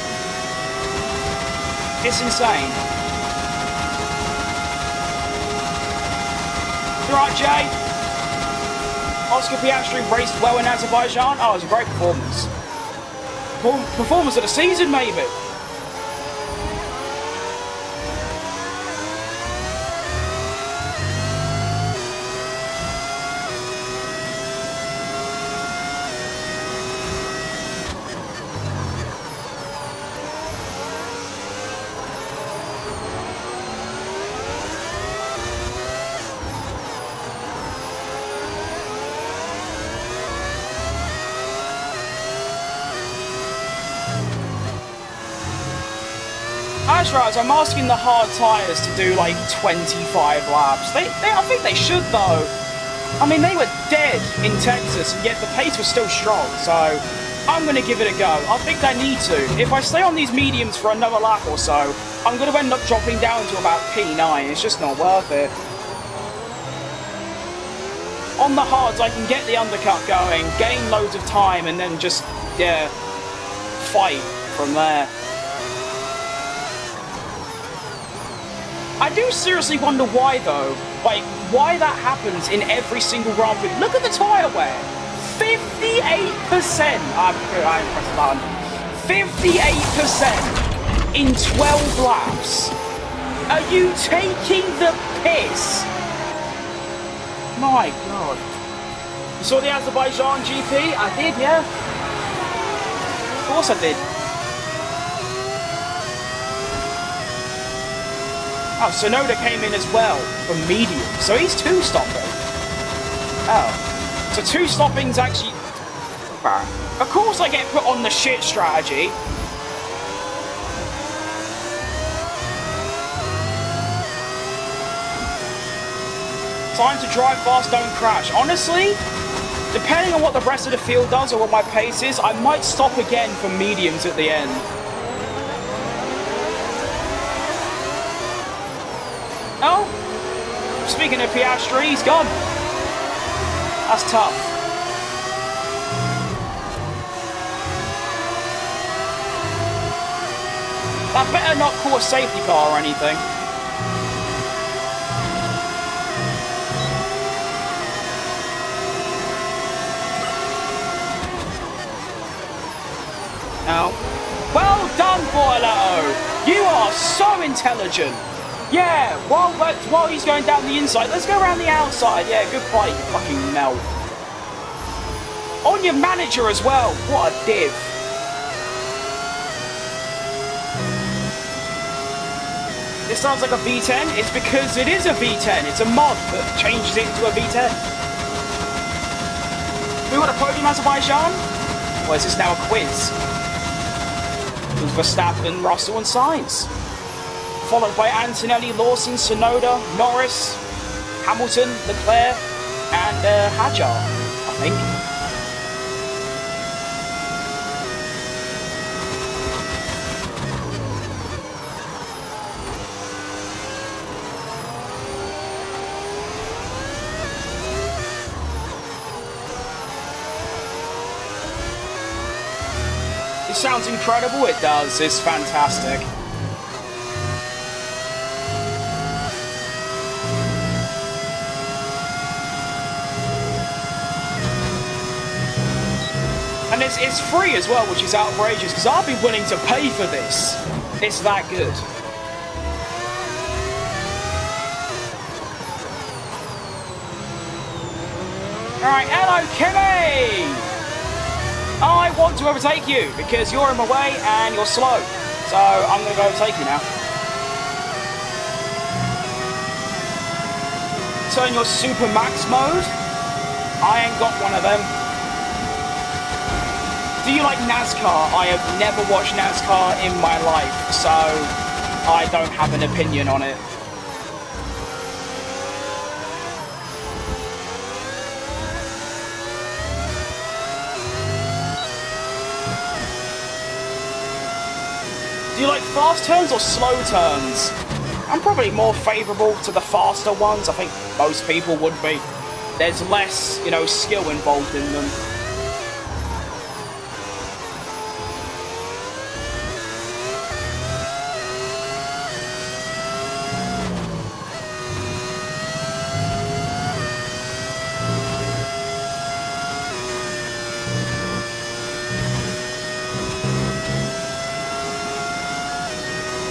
It's insane. You right, Jay? Oscar Piastri raced well in Azerbaijan. Oh, it was a great performance. Performance of the season, maybe. That's right, so I'm asking the hard tyres to do like 25 laps. I think they should though. I mean, they were dead in Texas, and yet the pace was still strong, so I'm going to give it a go. I think I need to. If I stay on these mediums for another lap or so, I'm going to end up dropping down to about P9. It's just not worth it. On the hards, I can get the undercut going, gain loads of time, and then just, yeah, fight from there. I do seriously wonder why though, like why that happens in every single Grand Prix. Look at the tyre wear, 58%. I pressed the button. 58% in 12 laps. Are you taking the piss? My God. You saw the Azerbaijan GP? I did, yeah. Of course I did. Oh, Sonoda came in as well for medium, so he's two-stopping. Oh. So two-stopping's actually... Of course I get put on the shit strategy. Time to drive fast, don't crash. Honestly, depending on what the rest of the field does or what my pace is, I might stop again for mediums at the end. Oh, speaking of Piastri, he's gone. That's tough. That better not cause safety car or anything. Now, well done, Elgato. You are so intelligent. Yeah, while he's going down the inside, let's go around the outside. Yeah, good play, you fucking melt. On your manager as well. What a div. This sounds like a V10. It's because it is a V10. It's a mod that changes it into a V10. Who got a podium, Azerbaijan? Or is this now a quiz? It was Verstappen, Russell and Sainz. Followed by Antonelli, Lawson, Sonoda, Norris, Hamilton, Leclerc, and Hadjar, I think. It sounds incredible, it does, it's fantastic. And it's free as well, which is outrageous, because I'd be willing to pay for this. It's that good. Alright, hello Kimmy! I want to overtake you, because you're in my way and you're slow. So I'm going to go overtake you now. Turn your Super Max mode. I ain't got one of them. Do you like NASCAR? I have never watched NASCAR in my life, so I don't have an opinion on it. Do you like fast turns or slow turns? I'm probably more favourable to the faster ones. I think most people would be. There's less, skill involved in them.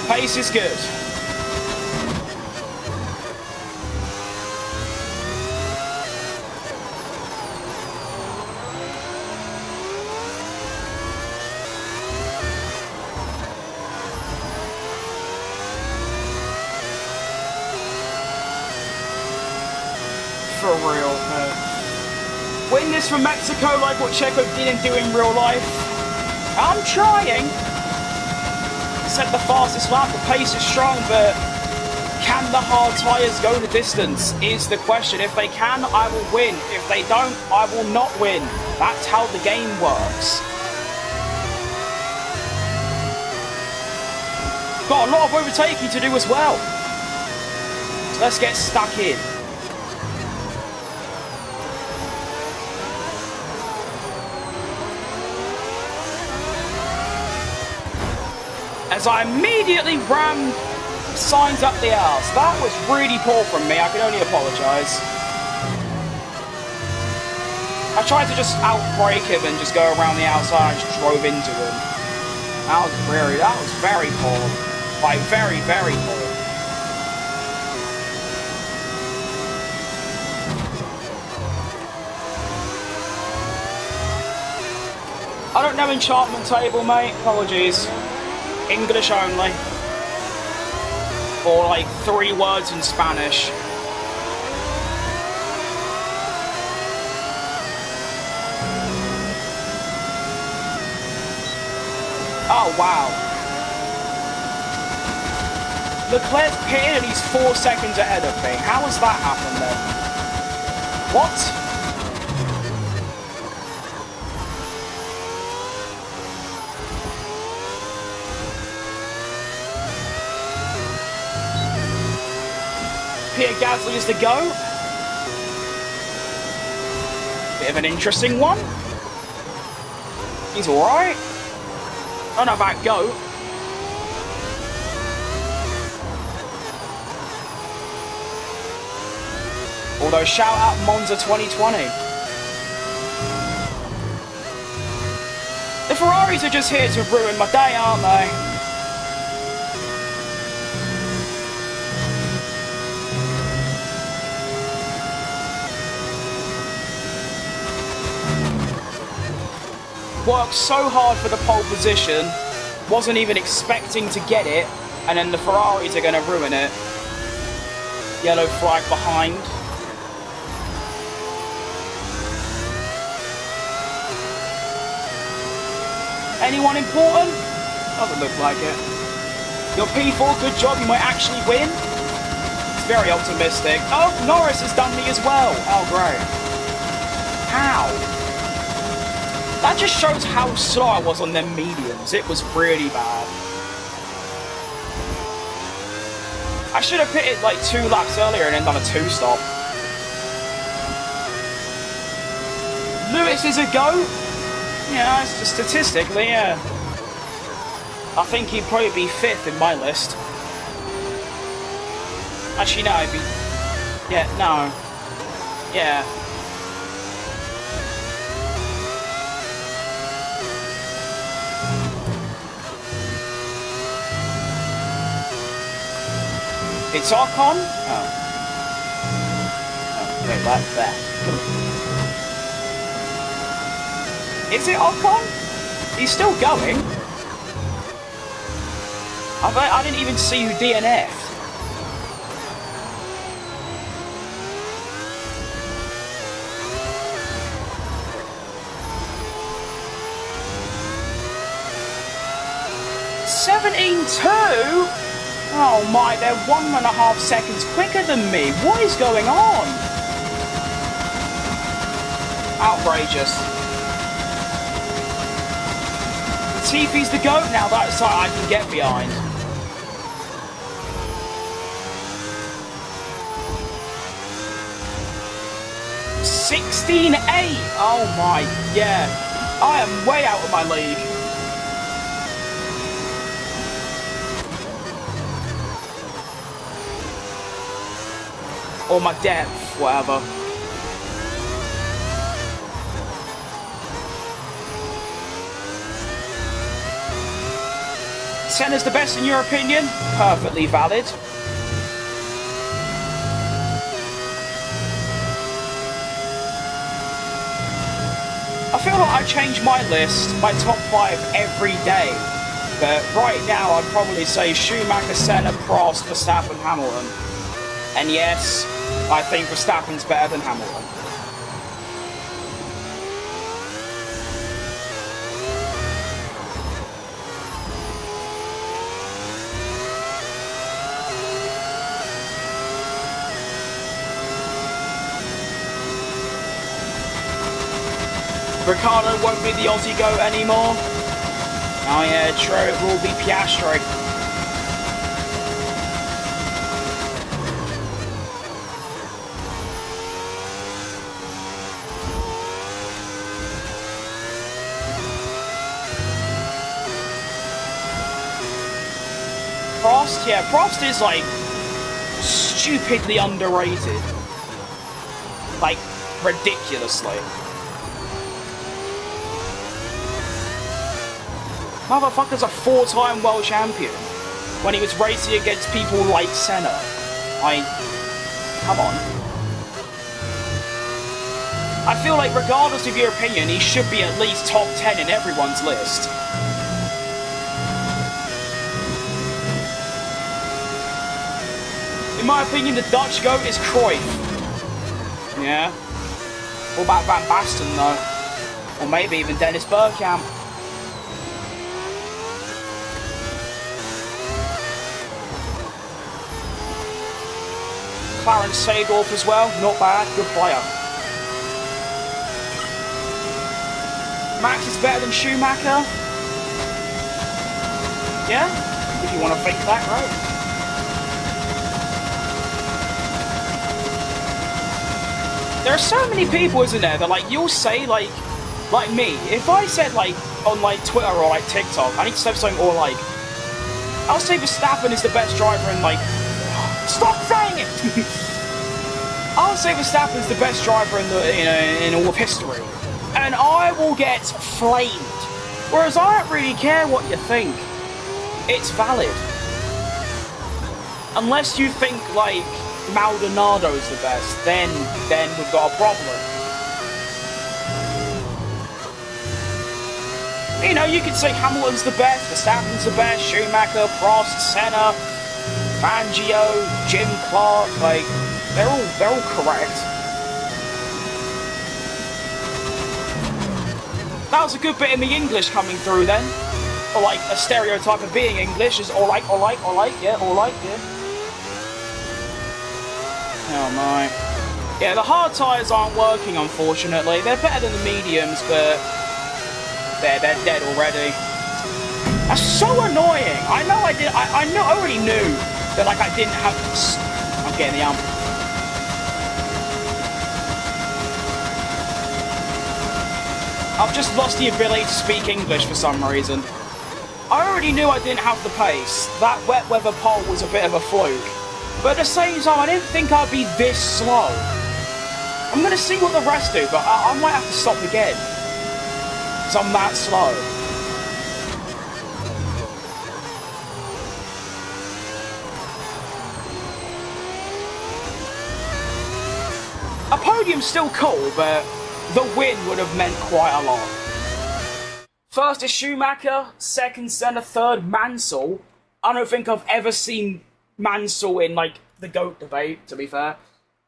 Pace is good. For real. Win this from Mexico like what CHECO didn't do in real life. I'm trying. Set the fastest lap, the pace is strong, but can the hard tyres go the distance is the question. If they can, I will win. If they don't, I will not win. That's how the game works. Got a lot of overtaking to do as well. So let's get stuck in. As I immediately rammed Sainz up the arse. That was really poor from me, I can only apologise. I tried to just outbrake him and just go around the outside and just drove into him. That was very poor. Like, very, very poor. I don't know enchantment table, mate. Apologies. English only. Or like 3 words in Spanish. Oh, wow. Leclerc's pitted and he's 4 seconds ahead of me. How has that happened then? What? Pierre Gasly is the GOAT. Bit of an interesting one. He's alright. I don't know about GOAT. Although, shout out Monza 2020. The Ferraris are just here to ruin my day, aren't they? Worked so hard for the pole position, wasn't even expecting to get it, and then the Ferraris are going to ruin it. Yellow flag behind. Anyone important? Doesn't look like it. Your P4, good job, you might actually win. It's very optimistic. Oh, Norris has done me as well. Oh, great. How? That just shows how slow I was on them mediums. It was really bad. I should have pitted like 2 laps earlier and then done a 2-stop. Lewis is a GOAT. Yeah, statistically, yeah. I think he'd probably be 5th in my list. Actually, no, he'd be... Yeah, no. Yeah. It's Ocon? Oh. Oh, wait, that's there. Is it Ocon? He's still going. I didn't even see who DNF'd. $17.2? Oh my, they're 1.5 seconds quicker than me. What is going on? Outrageous. Tiffy's the GOAT now, that's something I can get behind. $16.8. Oh my, yeah. I am way out of my league. Or my depth, whatever. Senna's the best in your opinion? Perfectly valid. I feel like I change my list, my top 5 every day. But right now I'd probably say Schumacher, Senna, Prost, Verstappen, Hamilton. And yes, I think Verstappen's better than Hamilton. Ricardo won't be the Aussie GOAT anymore. Oh yeah, true, it will be Piastri. Prost? Yeah, Prost is like stupidly underrated. Like, ridiculously. Motherfucker's a 4-time world champion when he was racing against people like Senna. Come on. I feel like regardless of your opinion, he should be at least top 10 in everyone's list. In my opinion, the Dutch GOAT is Cruyff. Yeah. What about Van Basten, though? Or maybe even Dennis Bergkamp. Clarence Seedorf as well, not bad, good player. Max is better than Schumacher? Yeah? If you want to think that, right? There are so many people, isn't there, that like you'll say like me, if I said like on like Twitter or like TikTok, I need to say something or like I'll say Verstappen is the best driver in like stop saying it! I'll say Verstappen is the best driver in the in all of history. And I will get flamed. Whereas I don't really care what you think. It's valid. Unless you think like Maldonado's the best, then we've got a problem. You know, you could say Hamilton's the best, Verstappen's the best, Schumacher, Prost, Senna, Fangio, Jim Clark, like they're all correct. That was a good bit in the English coming through then. Or like a stereotype of being English is alright, yeah. Oh my. Yeah, the hard tyres aren't working, unfortunately. They're better than the mediums, but they're dead already. That's so annoying. I already knew that like I didn't have. I'm getting the I've just lost the ability to speak English for some reason. I already knew I didn't have the pace. That wet weather pole was a bit of a fluke. But at the same time, I didn't think I'd be this slow. I'm gonna see what the rest do, but I might have to stop again. Because I'm that slow. A podium's still cool, but the win would have meant quite a lot. First is Schumacher, second Senna, third Mansell. I don't think I've ever seen Mansell in like the GOAT debate, to be fair.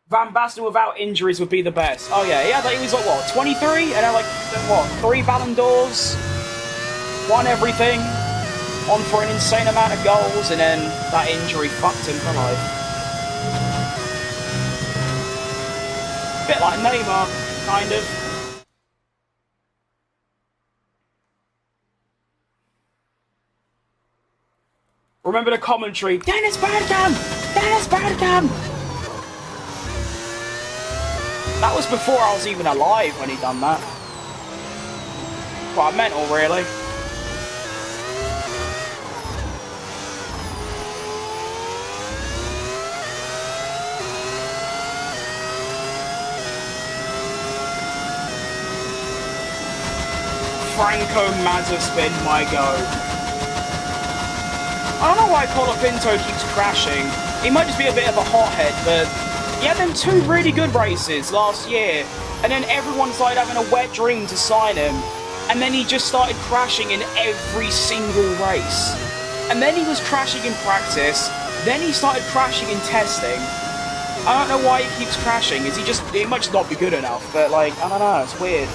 Van Basten without injuries would be the best. Oh yeah, he was like what, 23? And had like what, 3 Ballon d'Ors, won everything, on for an insane amount of goals, and then that injury fucked him for life. Bit like Neymar, kind of. Remember the commentary, Dennis Bergkamp! Dennis Bergkamp! That was before I was even alive when he done that. Quite mental, really. Franco Mazepin, my go. I don't know why Colapinto keeps crashing. He might just be a bit of a hothead, but he had them 2 really good races last year, and then everyone started having a wet dream to sign him, and then he just started crashing in every single race. And then he was crashing in practice, then he started crashing in testing. I don't know why he keeps crashing. He might just not be good enough, but like, I don't know, it's weird.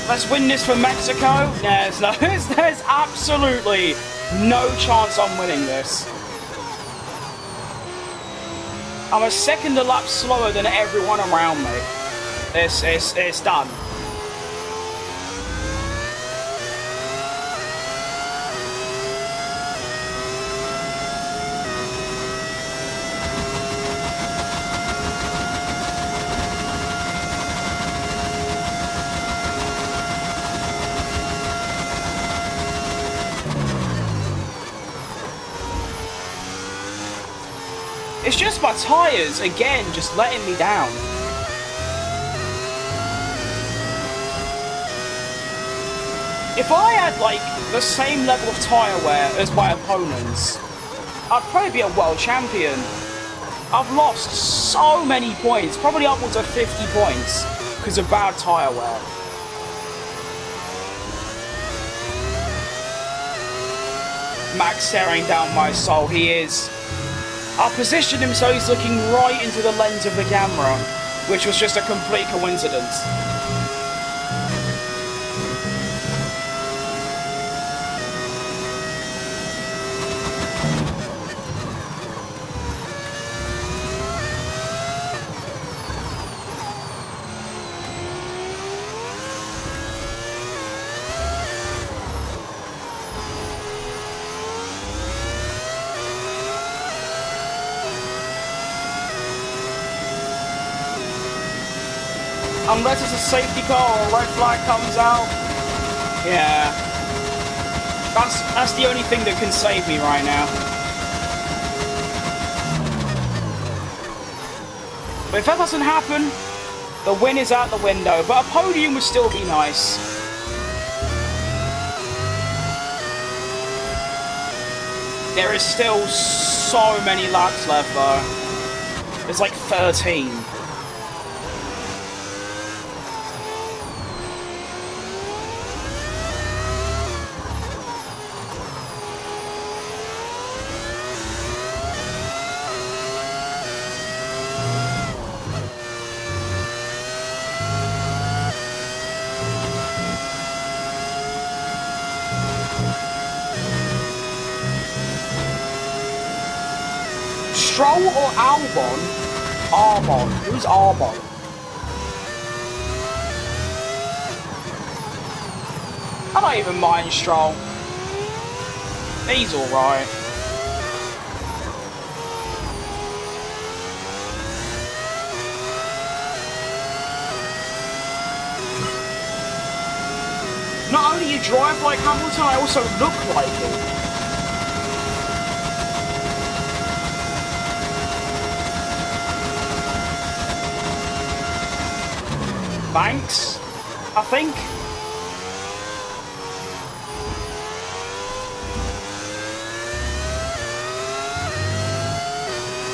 Let's win this for Mexico. There's absolutely no chance I'm winning this. I'm a second a lap slower than everyone around me. It's done. It's just my tyres, again, just letting me down. If I had, like, the same level of tyre wear as my opponents, I'd probably be a world champion. I've lost so many points, probably upwards of 50 points, because of bad tyre wear. Max staring down my soul, he is. I positioned him so he's looking right into the lens of the camera, which was just a complete coincidence. Unless it's a safety car or a red flag comes out. Yeah. That's the only thing that can save me right now. But if that doesn't happen, the win is out the window. But a podium would still be nice. There is still so many laps left though. There's like 13. Stroll or Albon? Arbon. Who's Arbon? I don't even mind Stroll. He's alright. Not only you drive like Hamilton, I also look like him. Banks, I think.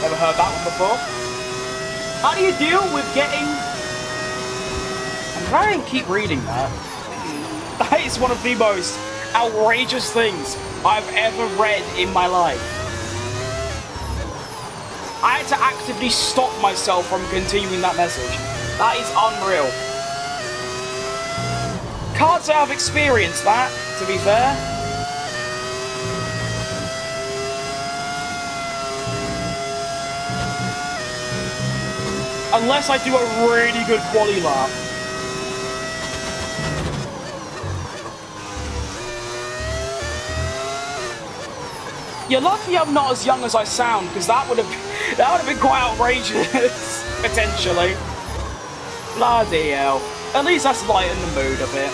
Never heard that one before. How do you deal with getting... I'm trying to keep reading that. That is one of the most outrageous things I've ever read in my life. I had to actively stop myself from continuing that message. That is unreal. Can't say I've experienced that, to be fair. Unless I do a really good quali lap. You're lucky I'm not as young as I sound, because that would have been quite outrageous, potentially. Bloody hell. At least that's lightened the mood a bit.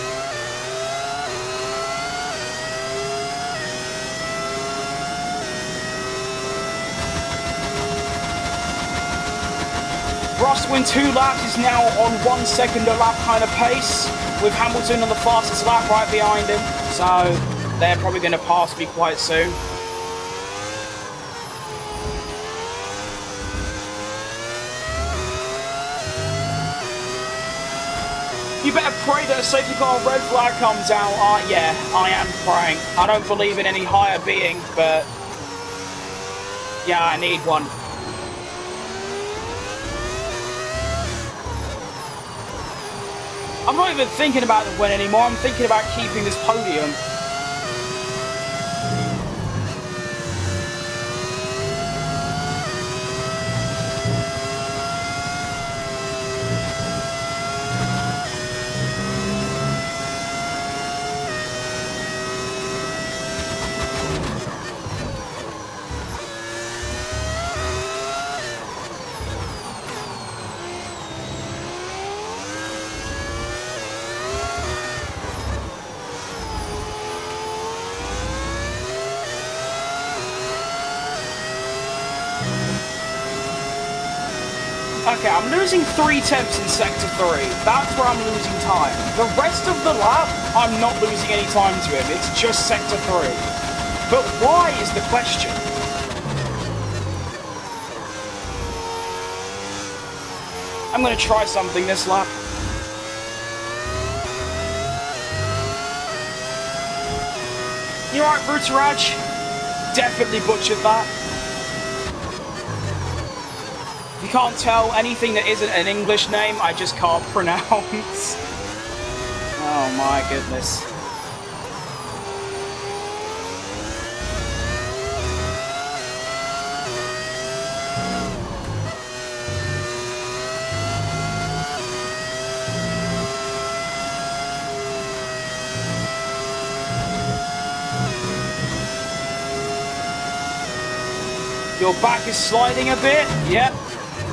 Ross win 2 laps is now on 1 second a lap kind of pace, with Hamilton on the fastest lap right behind him. So they're probably going to pass me quite soon. You better pray that a safety car red flag comes out. Yeah, I am praying. I don't believe in any higher being, but yeah, I need one. I'm not even thinking about the win anymore. I'm thinking about keeping this podium. Okay, I'm losing 3 tenths in Sector 3. That's where I'm losing time. The rest of the lap, I'm not losing any time to him. It's just Sector 3. But why is the question? I'm going to try something this lap. You're right, Brutaraj. Definitely butchered that. You can't tell anything that isn't an English name, I just can't pronounce. Oh my goodness. Your back is sliding a bit, yep.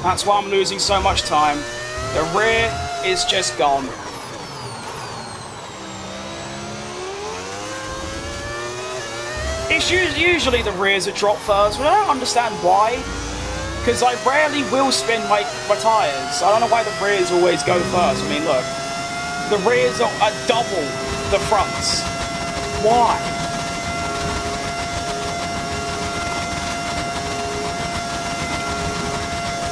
That's why I'm losing so much time. The rear is just gone. It's usually the rears that drop first, but I don't understand why. Because I rarely will spin my tyres. I don't know why the rears always go first. I mean, look. The rears are double the fronts. Why?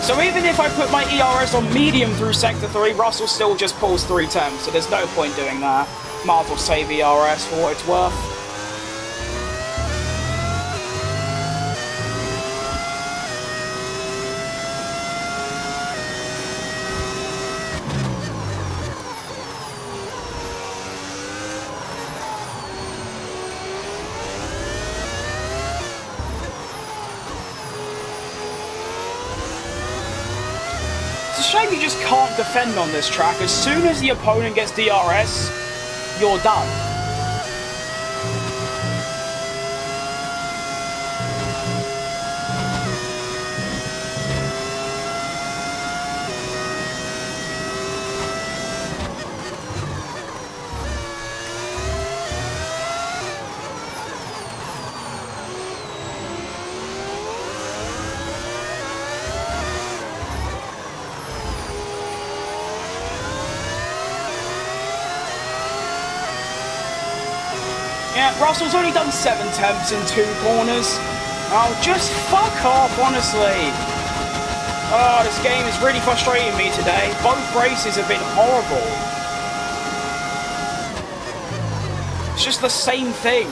So even if I put my ERS on medium through Sector 3, Russell still just pulls 3 tenths, so there's no point doing that. Might as well save ERS for what it's worth. It's a shame you just can't defend on this track. As soon as the opponent gets DRS, you're done. Yeah, Russell's only done 7 tenths in 2 corners. Oh, just fuck off, honestly. Oh, this game is really frustrating me today. Both races have been horrible. It's just the same thing.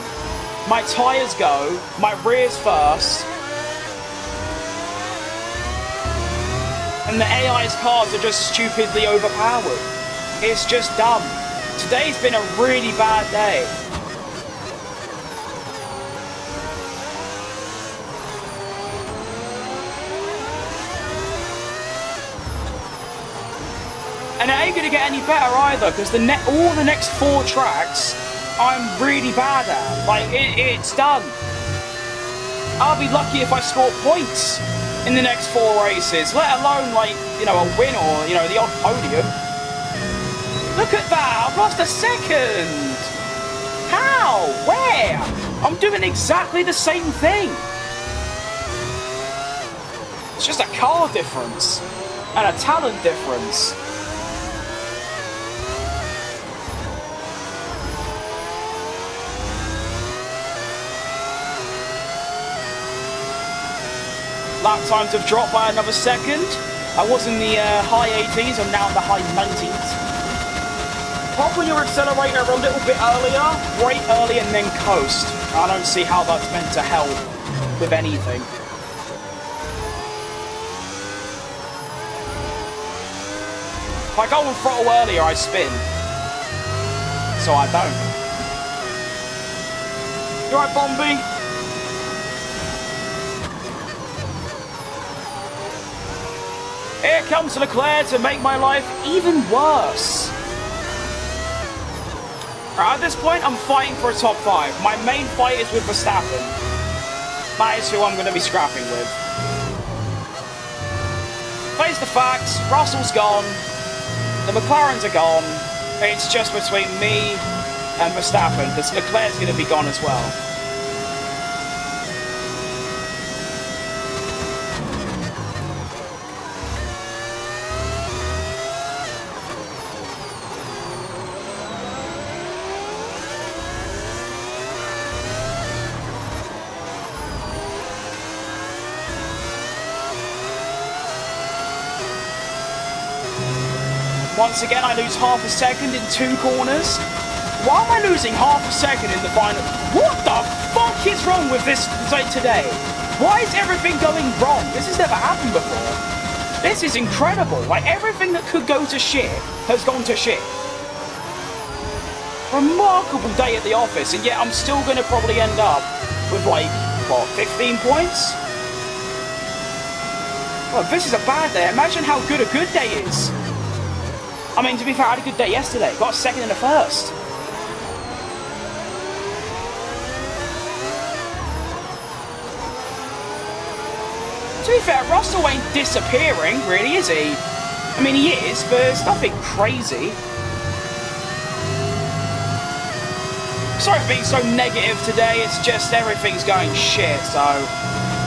My tyres go, my rear's first, and the AI's cars are just stupidly overpowered. It's just dumb. Today's been a really bad day. And it ain't gonna get any better either, because all the next 4 tracks, I'm really bad at. Like, it's done. I'll be lucky if I score points in the next 4 races, let alone, like, you know, a win or, you know, the odd podium. Look at that, I've lost a second. How? Where? I'm doing exactly the same thing. It's just a car difference and a talent difference. Lap times have dropped by another second. I was in the high 80s, I'm now in the high 90s. Pop on your accelerator a little bit earlier, brake early and then coast. I don't see how that's meant to help with anything. If I go on throttle earlier, I spin. So I don't. You alright, Bombi? Here comes Leclerc to make my life even worse. Right, at this point, I'm fighting for a top 5. My main fight is with Verstappen. That is who I'm going to be scrapping with. Face the facts, Russell's gone. The McLarens are gone. It's just between me and Verstappen, because Leclerc's going to be gone as well. Once again, I lose half a second in 2 corners. Why am I losing half a second in the final? What the fuck is wrong with this today? Why is everything going wrong? This has never happened before. This is incredible. Like, everything that could go to shit has gone to shit. Remarkable day at the office, and yet I'm still going to probably end up with, like, what, 15 points? Well, this is a bad day. Imagine how good a good day is. I mean, to be fair, I had a good day yesterday. Got a second and a first. To be fair, Russell ain't disappearing, really, is he? I mean, he is, but it's nothing crazy. Sorry for being so negative today, it's just everything's going shit, so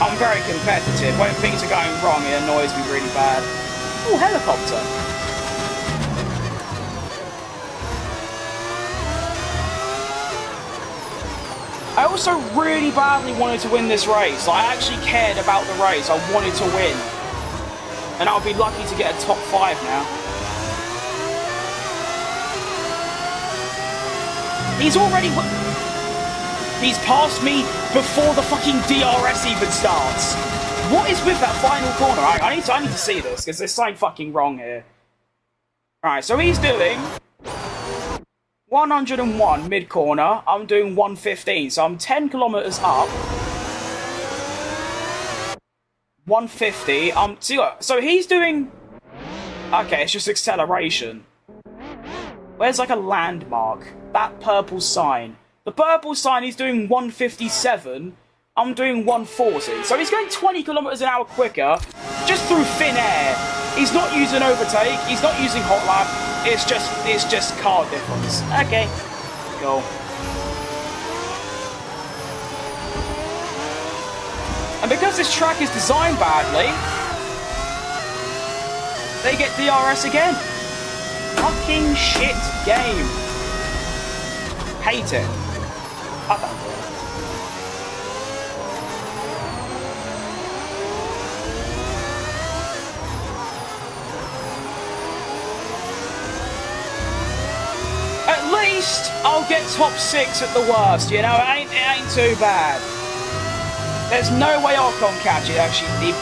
I'm very competitive. When things are going wrong, it annoys me really bad. Oh, helicopter. I also really badly wanted to win this race. I actually cared about the race. I wanted to win. And I'll be lucky to get a top 5 now. He's already... He's passed me before the fucking DRS even starts. What is with that final corner? I need to see this, because there's something fucking wrong here. Alright, so he's doing 101 mid-corner. I'm doing 115, so I'm 10 kilometers up. 150. So he's doing... Okay, it's just acceleration. Where's like a landmark? That purple sign. The purple sign, he's doing 157. I'm doing 140. So he's going 20 kilometers an hour quicker, just through thin air. He's not using overtake. He's not using hot lap. It's just car difference. Okay, cool. And because this track is designed badly, they get DRS again. Fucking shit game. Hate it. I don't know. At least I'll get top 6 at the worst, you know, it ain't too bad. There's no way I can catch it, actually.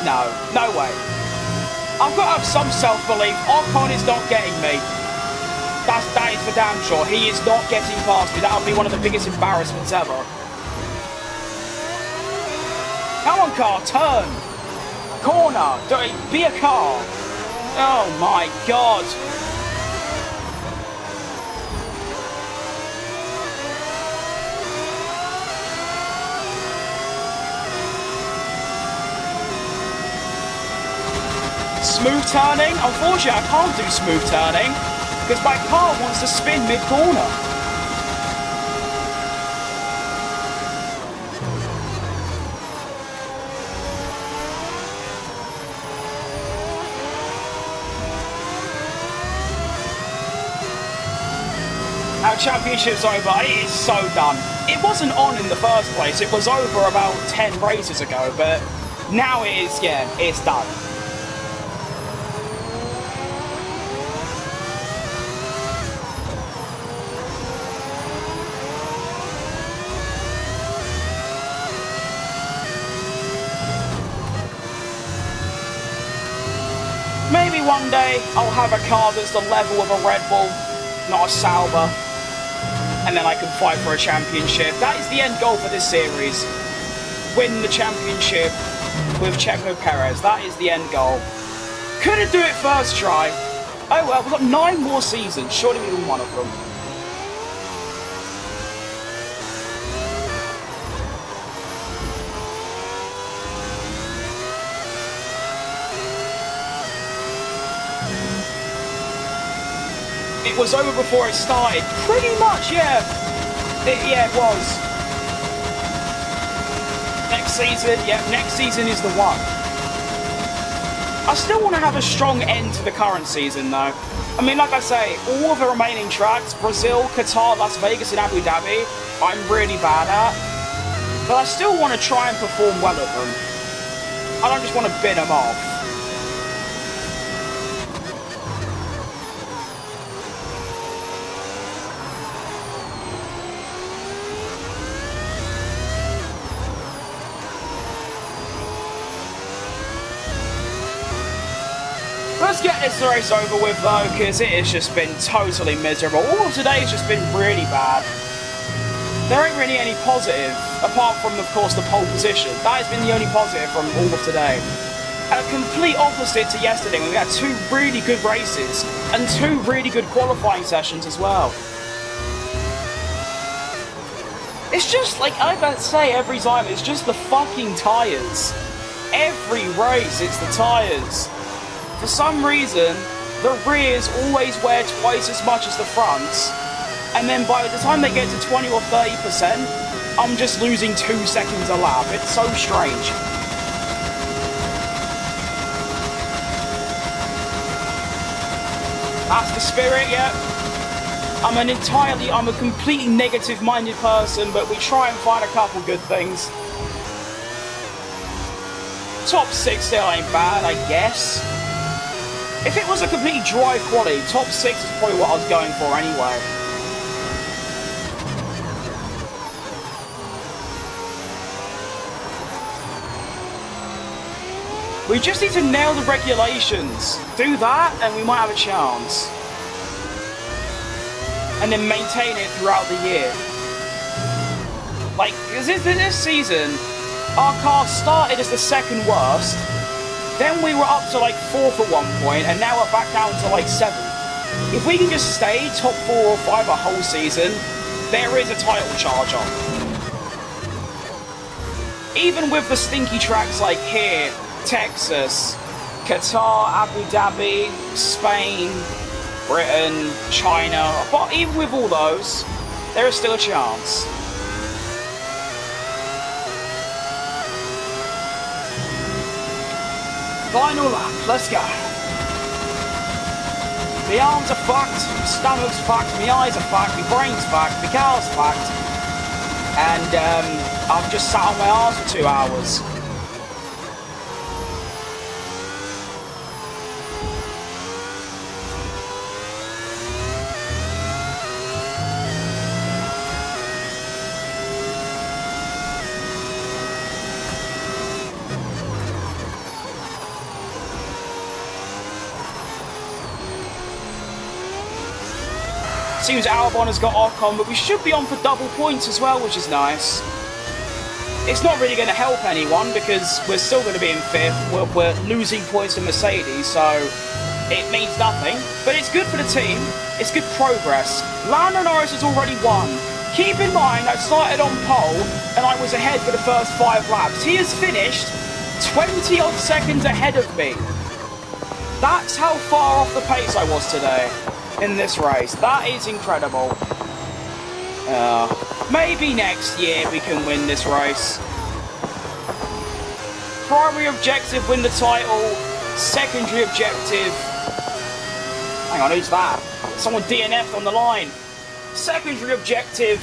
No way. I've got to have some self-belief. Ocon is not getting me. That is for damn sure. He is not getting past me. That would be one of the biggest embarrassments ever. Come on, car, turn. Corner. Be a car. Oh my god. Smooth turning? Unfortunately, I can't do smooth turning because my car wants to spin mid-corner. Our championship's over. It is so done. It wasn't on in the first place. It was over about 10 races ago, but now it is, yeah, it's done. Maybe one day I'll have a car that's the level of a Red Bull, not a Sauber, and then I can fight for a championship. That is the end goal for this series. Win the championship with Checo Perez. That is the end goal. Couldn't do it first try. Oh well, we've got 9 more seasons. Surely we win one of them. It was over before it started. Pretty much, yeah. It was. Next season, yeah, next season is the one. I still want to have a strong end to the current season, though. I mean, like I say, all of the remaining tracks, Brazil, Qatar, Las Vegas, and Abu Dhabi, I'm really bad at. But I still want to try and perform well at them. I don't just want to bin them off. Let's get this race over with though, because it has just been totally miserable. All of today has just been really bad. There ain't really any positive, apart from, of course, the pole position. That has been the only positive from all of today. And a complete opposite to yesterday, when we had 2 really good races, and 2 really good qualifying sessions as well. It's just, like I say every time, it's just the fucking tyres. Every race, it's the tyres. For some reason, the rears always wear twice as much as the fronts, and then by the time they get to 20 or 30%, I'm just losing 2 seconds a lap. It's so strange. That's the spirit, yeah. I'm a completely negative-minded person, but we try and find a couple good things. Top 6 still ain't bad, I guess. If it was a completely dry quality, top 6 is probably what I was going for anyway. We just need to nail the regulations. Do that, and we might have a chance. And then maintain it throughout the year. Like, this season, our car started as the 2nd worst, then we were up to like 4th at one point, and now we're back down to like 7th. If we can just stay top 4 or 5 a whole season, there is a title charge on. Even with the stinky tracks like here, Texas, Qatar, Abu Dhabi, Spain, Britain, China, but even with all those, there is still a chance. Final lap, let's go. My arms are fucked, my stomach's fucked, my eyes are fucked, my brain's fucked, my car's fucked, and I've just sat on my arse for 2 hours. Seems Albon has got Ocon, but we should be on for double points as well, which is nice. It's not really going to help anyone because we're still going to be in 5th. We're losing points to Mercedes, so it means nothing. But it's good for the team. It's good progress. Lando Norris has already won. Keep in mind, I started on pole and I was ahead for the first 5 laps. He has finished 20 odd seconds ahead of me. That's how far off the pace I was today in this race. That is incredible. Maybe next year we can win this race. Primary objective, win the title. Secondary objective... Hang on, who's that? Someone DNF'd on the line. Secondary objective,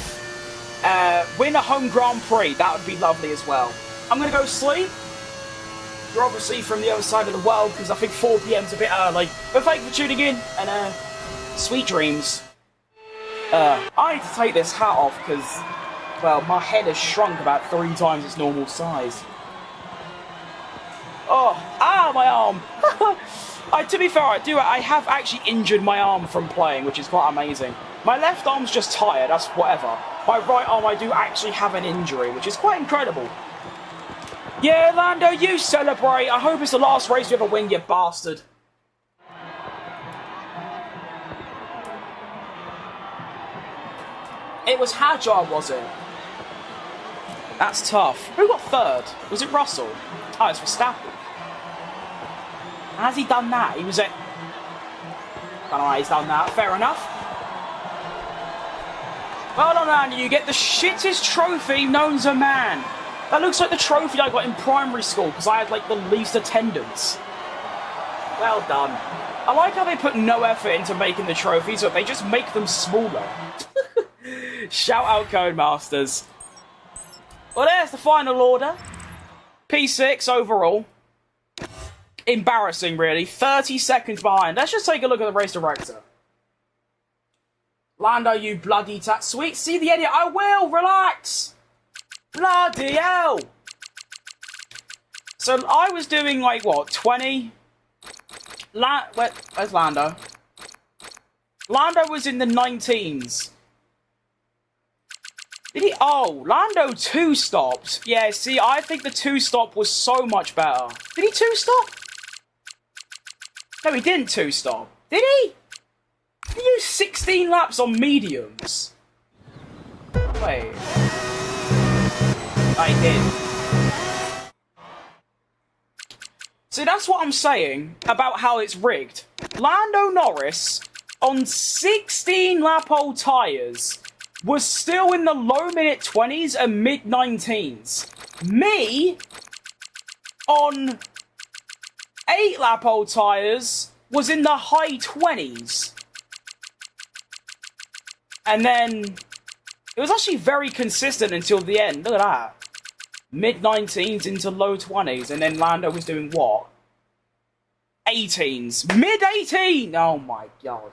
win a home Grand Prix. That would be lovely as well. I'm going to go sleep. You're obviously from the other side of the world because I think 4 PM is a bit early. But thank you for tuning in, and sweet dreams. I need to take this hat off because, well, my head has shrunk about 3 times its normal size. Oh, my arm! To be fair, I have actually injured my arm from playing, which is quite amazing. My left arm's just tired, that's whatever. My right arm, I do actually have an injury, which is quite incredible. Yeah, Lando, you celebrate. I hope it's the last race you ever win, you bastard. It was Hadjar, was it? That's tough. Who got 3rd? Was it Russell? Oh, it's Verstappen. Has he done that? He was at... I don't know, he's done that. Fair enough. Well done, Andy. You get the shittest trophy known to man. That looks like the trophy I got in primary school because I had, like, the least attendance. Well done. I like how they put no effort into making the trophies, but they just make them smaller. Shout out Codemasters. Well, there's the final order. P6 overall. Embarrassing, really. 30 seconds behind. Let's just take a look at the race director. Lando, you bloody sweet. See the edit? I will. Relax. Bloody hell. So I was doing, like, what, 20? Where's Lando? Lando was in the 19s. Did he? Oh, Lando two-stopped. Yeah, see, I think the two-stop was so much better. Did he two-stop? No, he didn't two-stop. Did he? He used 16 laps on mediums. Wait. I did. See, that's what I'm saying about how it's rigged. Lando Norris, on 16-lap-old tyres, was still in the low minute 20s and mid 19s. Me, on 8-lap-old tyres, was in the high 20s. And then it was actually very consistent until the end. Look at that. Mid 19s into low 20s, and then Lando was doing what? 18s. Mid 18! Oh my god.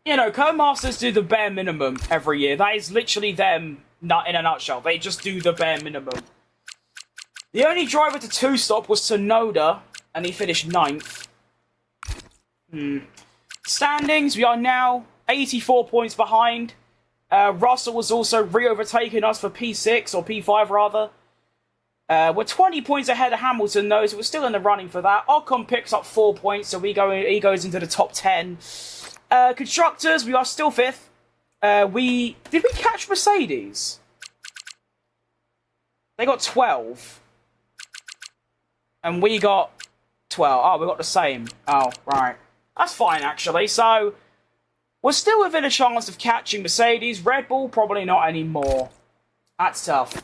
You know, Codemasters do the bare minimum every year. That is literally them in a nutshell. They just do the bare minimum. The only driver to two-stop was Tsunoda, and he finished 9th. Standings, we are now 84 points behind. Russell was also re-overtaking us for P6, or P5 rather. We're 20 points ahead of Hamilton though, so we're still in the running for that. Ocon picks up 4 points, so he goes into the top 10. Constructors, we are still 5th. Did we catch Mercedes? They got 12. And we got 12. Oh, we got the same. Oh, right. That's fine, actually. So, we're still within a chance of catching Mercedes. Red Bull, probably not anymore. That's tough.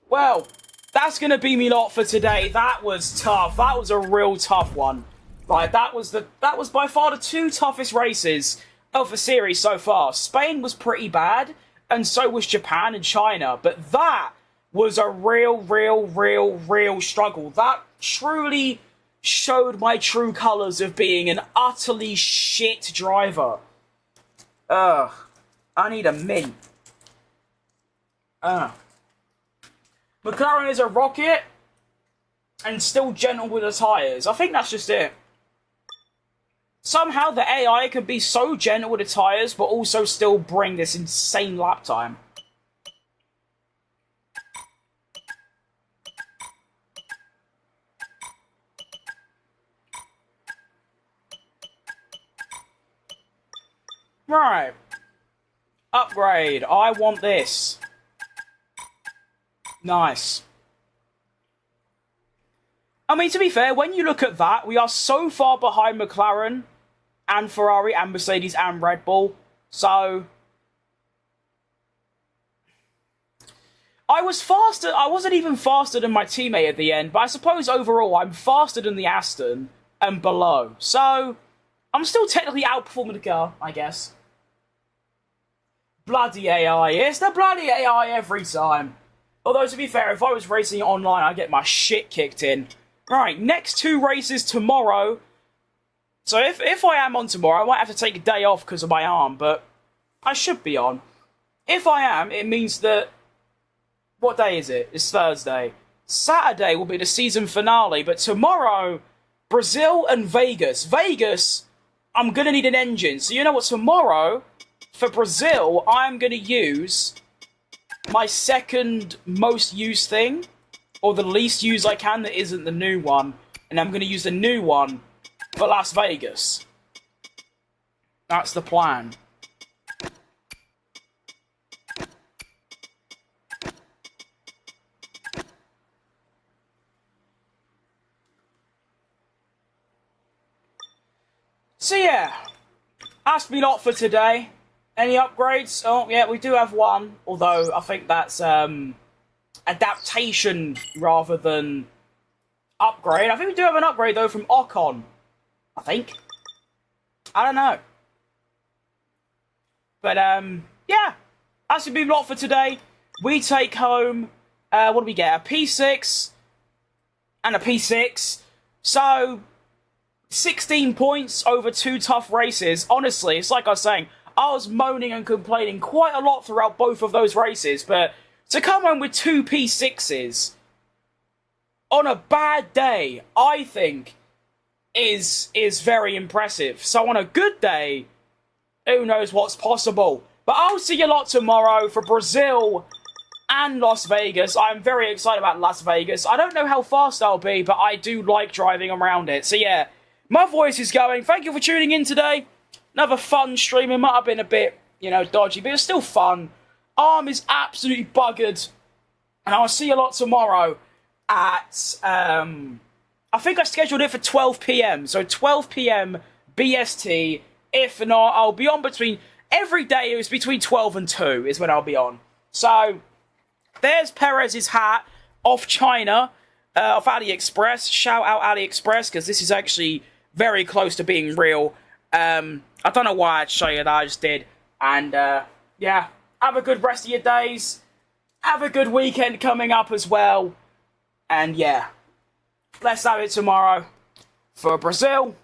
Well, that's going to be me lot for today. That was tough. That was a real tough one. Right, that was by far the 2 toughest races of the series so far. Spain was pretty bad, and so was Japan and China. But that was a real struggle. That truly showed my true colours of being an utterly shit driver. Ugh. I need a mint. McLaren is a rocket, and still gentle with the tyres. I think that's just it. Somehow the AI can be so gentle with the tyres, but also still bring this insane lap time. Right. Upgrade. I want this. Nice. I mean, to be fair, when you look at that, we are so far behind McLaren and Ferrari and Mercedes and Red Bull. So I was faster. I wasn't even faster than my teammate at the end, but I suppose overall I'm faster than the Aston and below. So I'm still technically outperforming the car, I guess. Bloody AI. It's the bloody AI every time. Although, to be fair, if I was racing online, I'd get my shit kicked in. Right, next 2 races tomorrow. So if I am on tomorrow, I might have to take a day off because of my arm, but I should be on. If I am, it means that... What day is it? It's Thursday. Saturday will be the season finale, but tomorrow, Brazil and Vegas. Vegas, I'm going to need an engine. So you know what, tomorrow, for Brazil, I'm going to use my second most used thing, or the least used I can that isn't the new one, and I'm going to use the new one for Las Vegas. That's the plan. So yeah, that's been lot for today. Any upgrades? Oh yeah, we do have one, although I think that's adaptation rather than upgrade. I think we do have an upgrade though from Ocon. I think. I don't know. But yeah, that's been a lot for today. We take home what do we get? A P6 and a P6. So 16 points over 2 tough races. Honestly, it's like I was saying, I was moaning and complaining quite a lot throughout both of those races, but to come home with 2 P6s on a bad day, I think, is very impressive. So on a good day, who knows what's possible. But I'll see you lot tomorrow for Brazil and Las Vegas. I'm very excited about Las Vegas. I don't know how fast I'll be, but I do like driving around it. So yeah, my voice is going. Thank you for tuning in today. Another fun stream. It might have been a bit, dodgy, but it's still fun. Arm is absolutely buggered. And I'll see you lot tomorrow at, I think I scheduled it for 12 p.m. So 12 p.m. BST. If not, I'll be on every day it was between 12 and 2 is when I'll be on. So, there's Perez's hat off China, off AliExpress. Shout out AliExpress, because this is actually very close to being real. I don't know why I'd show you that, I just did. And, yeah, have a good rest of your days. Have a good weekend coming up as well. And, yeah, let's have it tomorrow for Brazil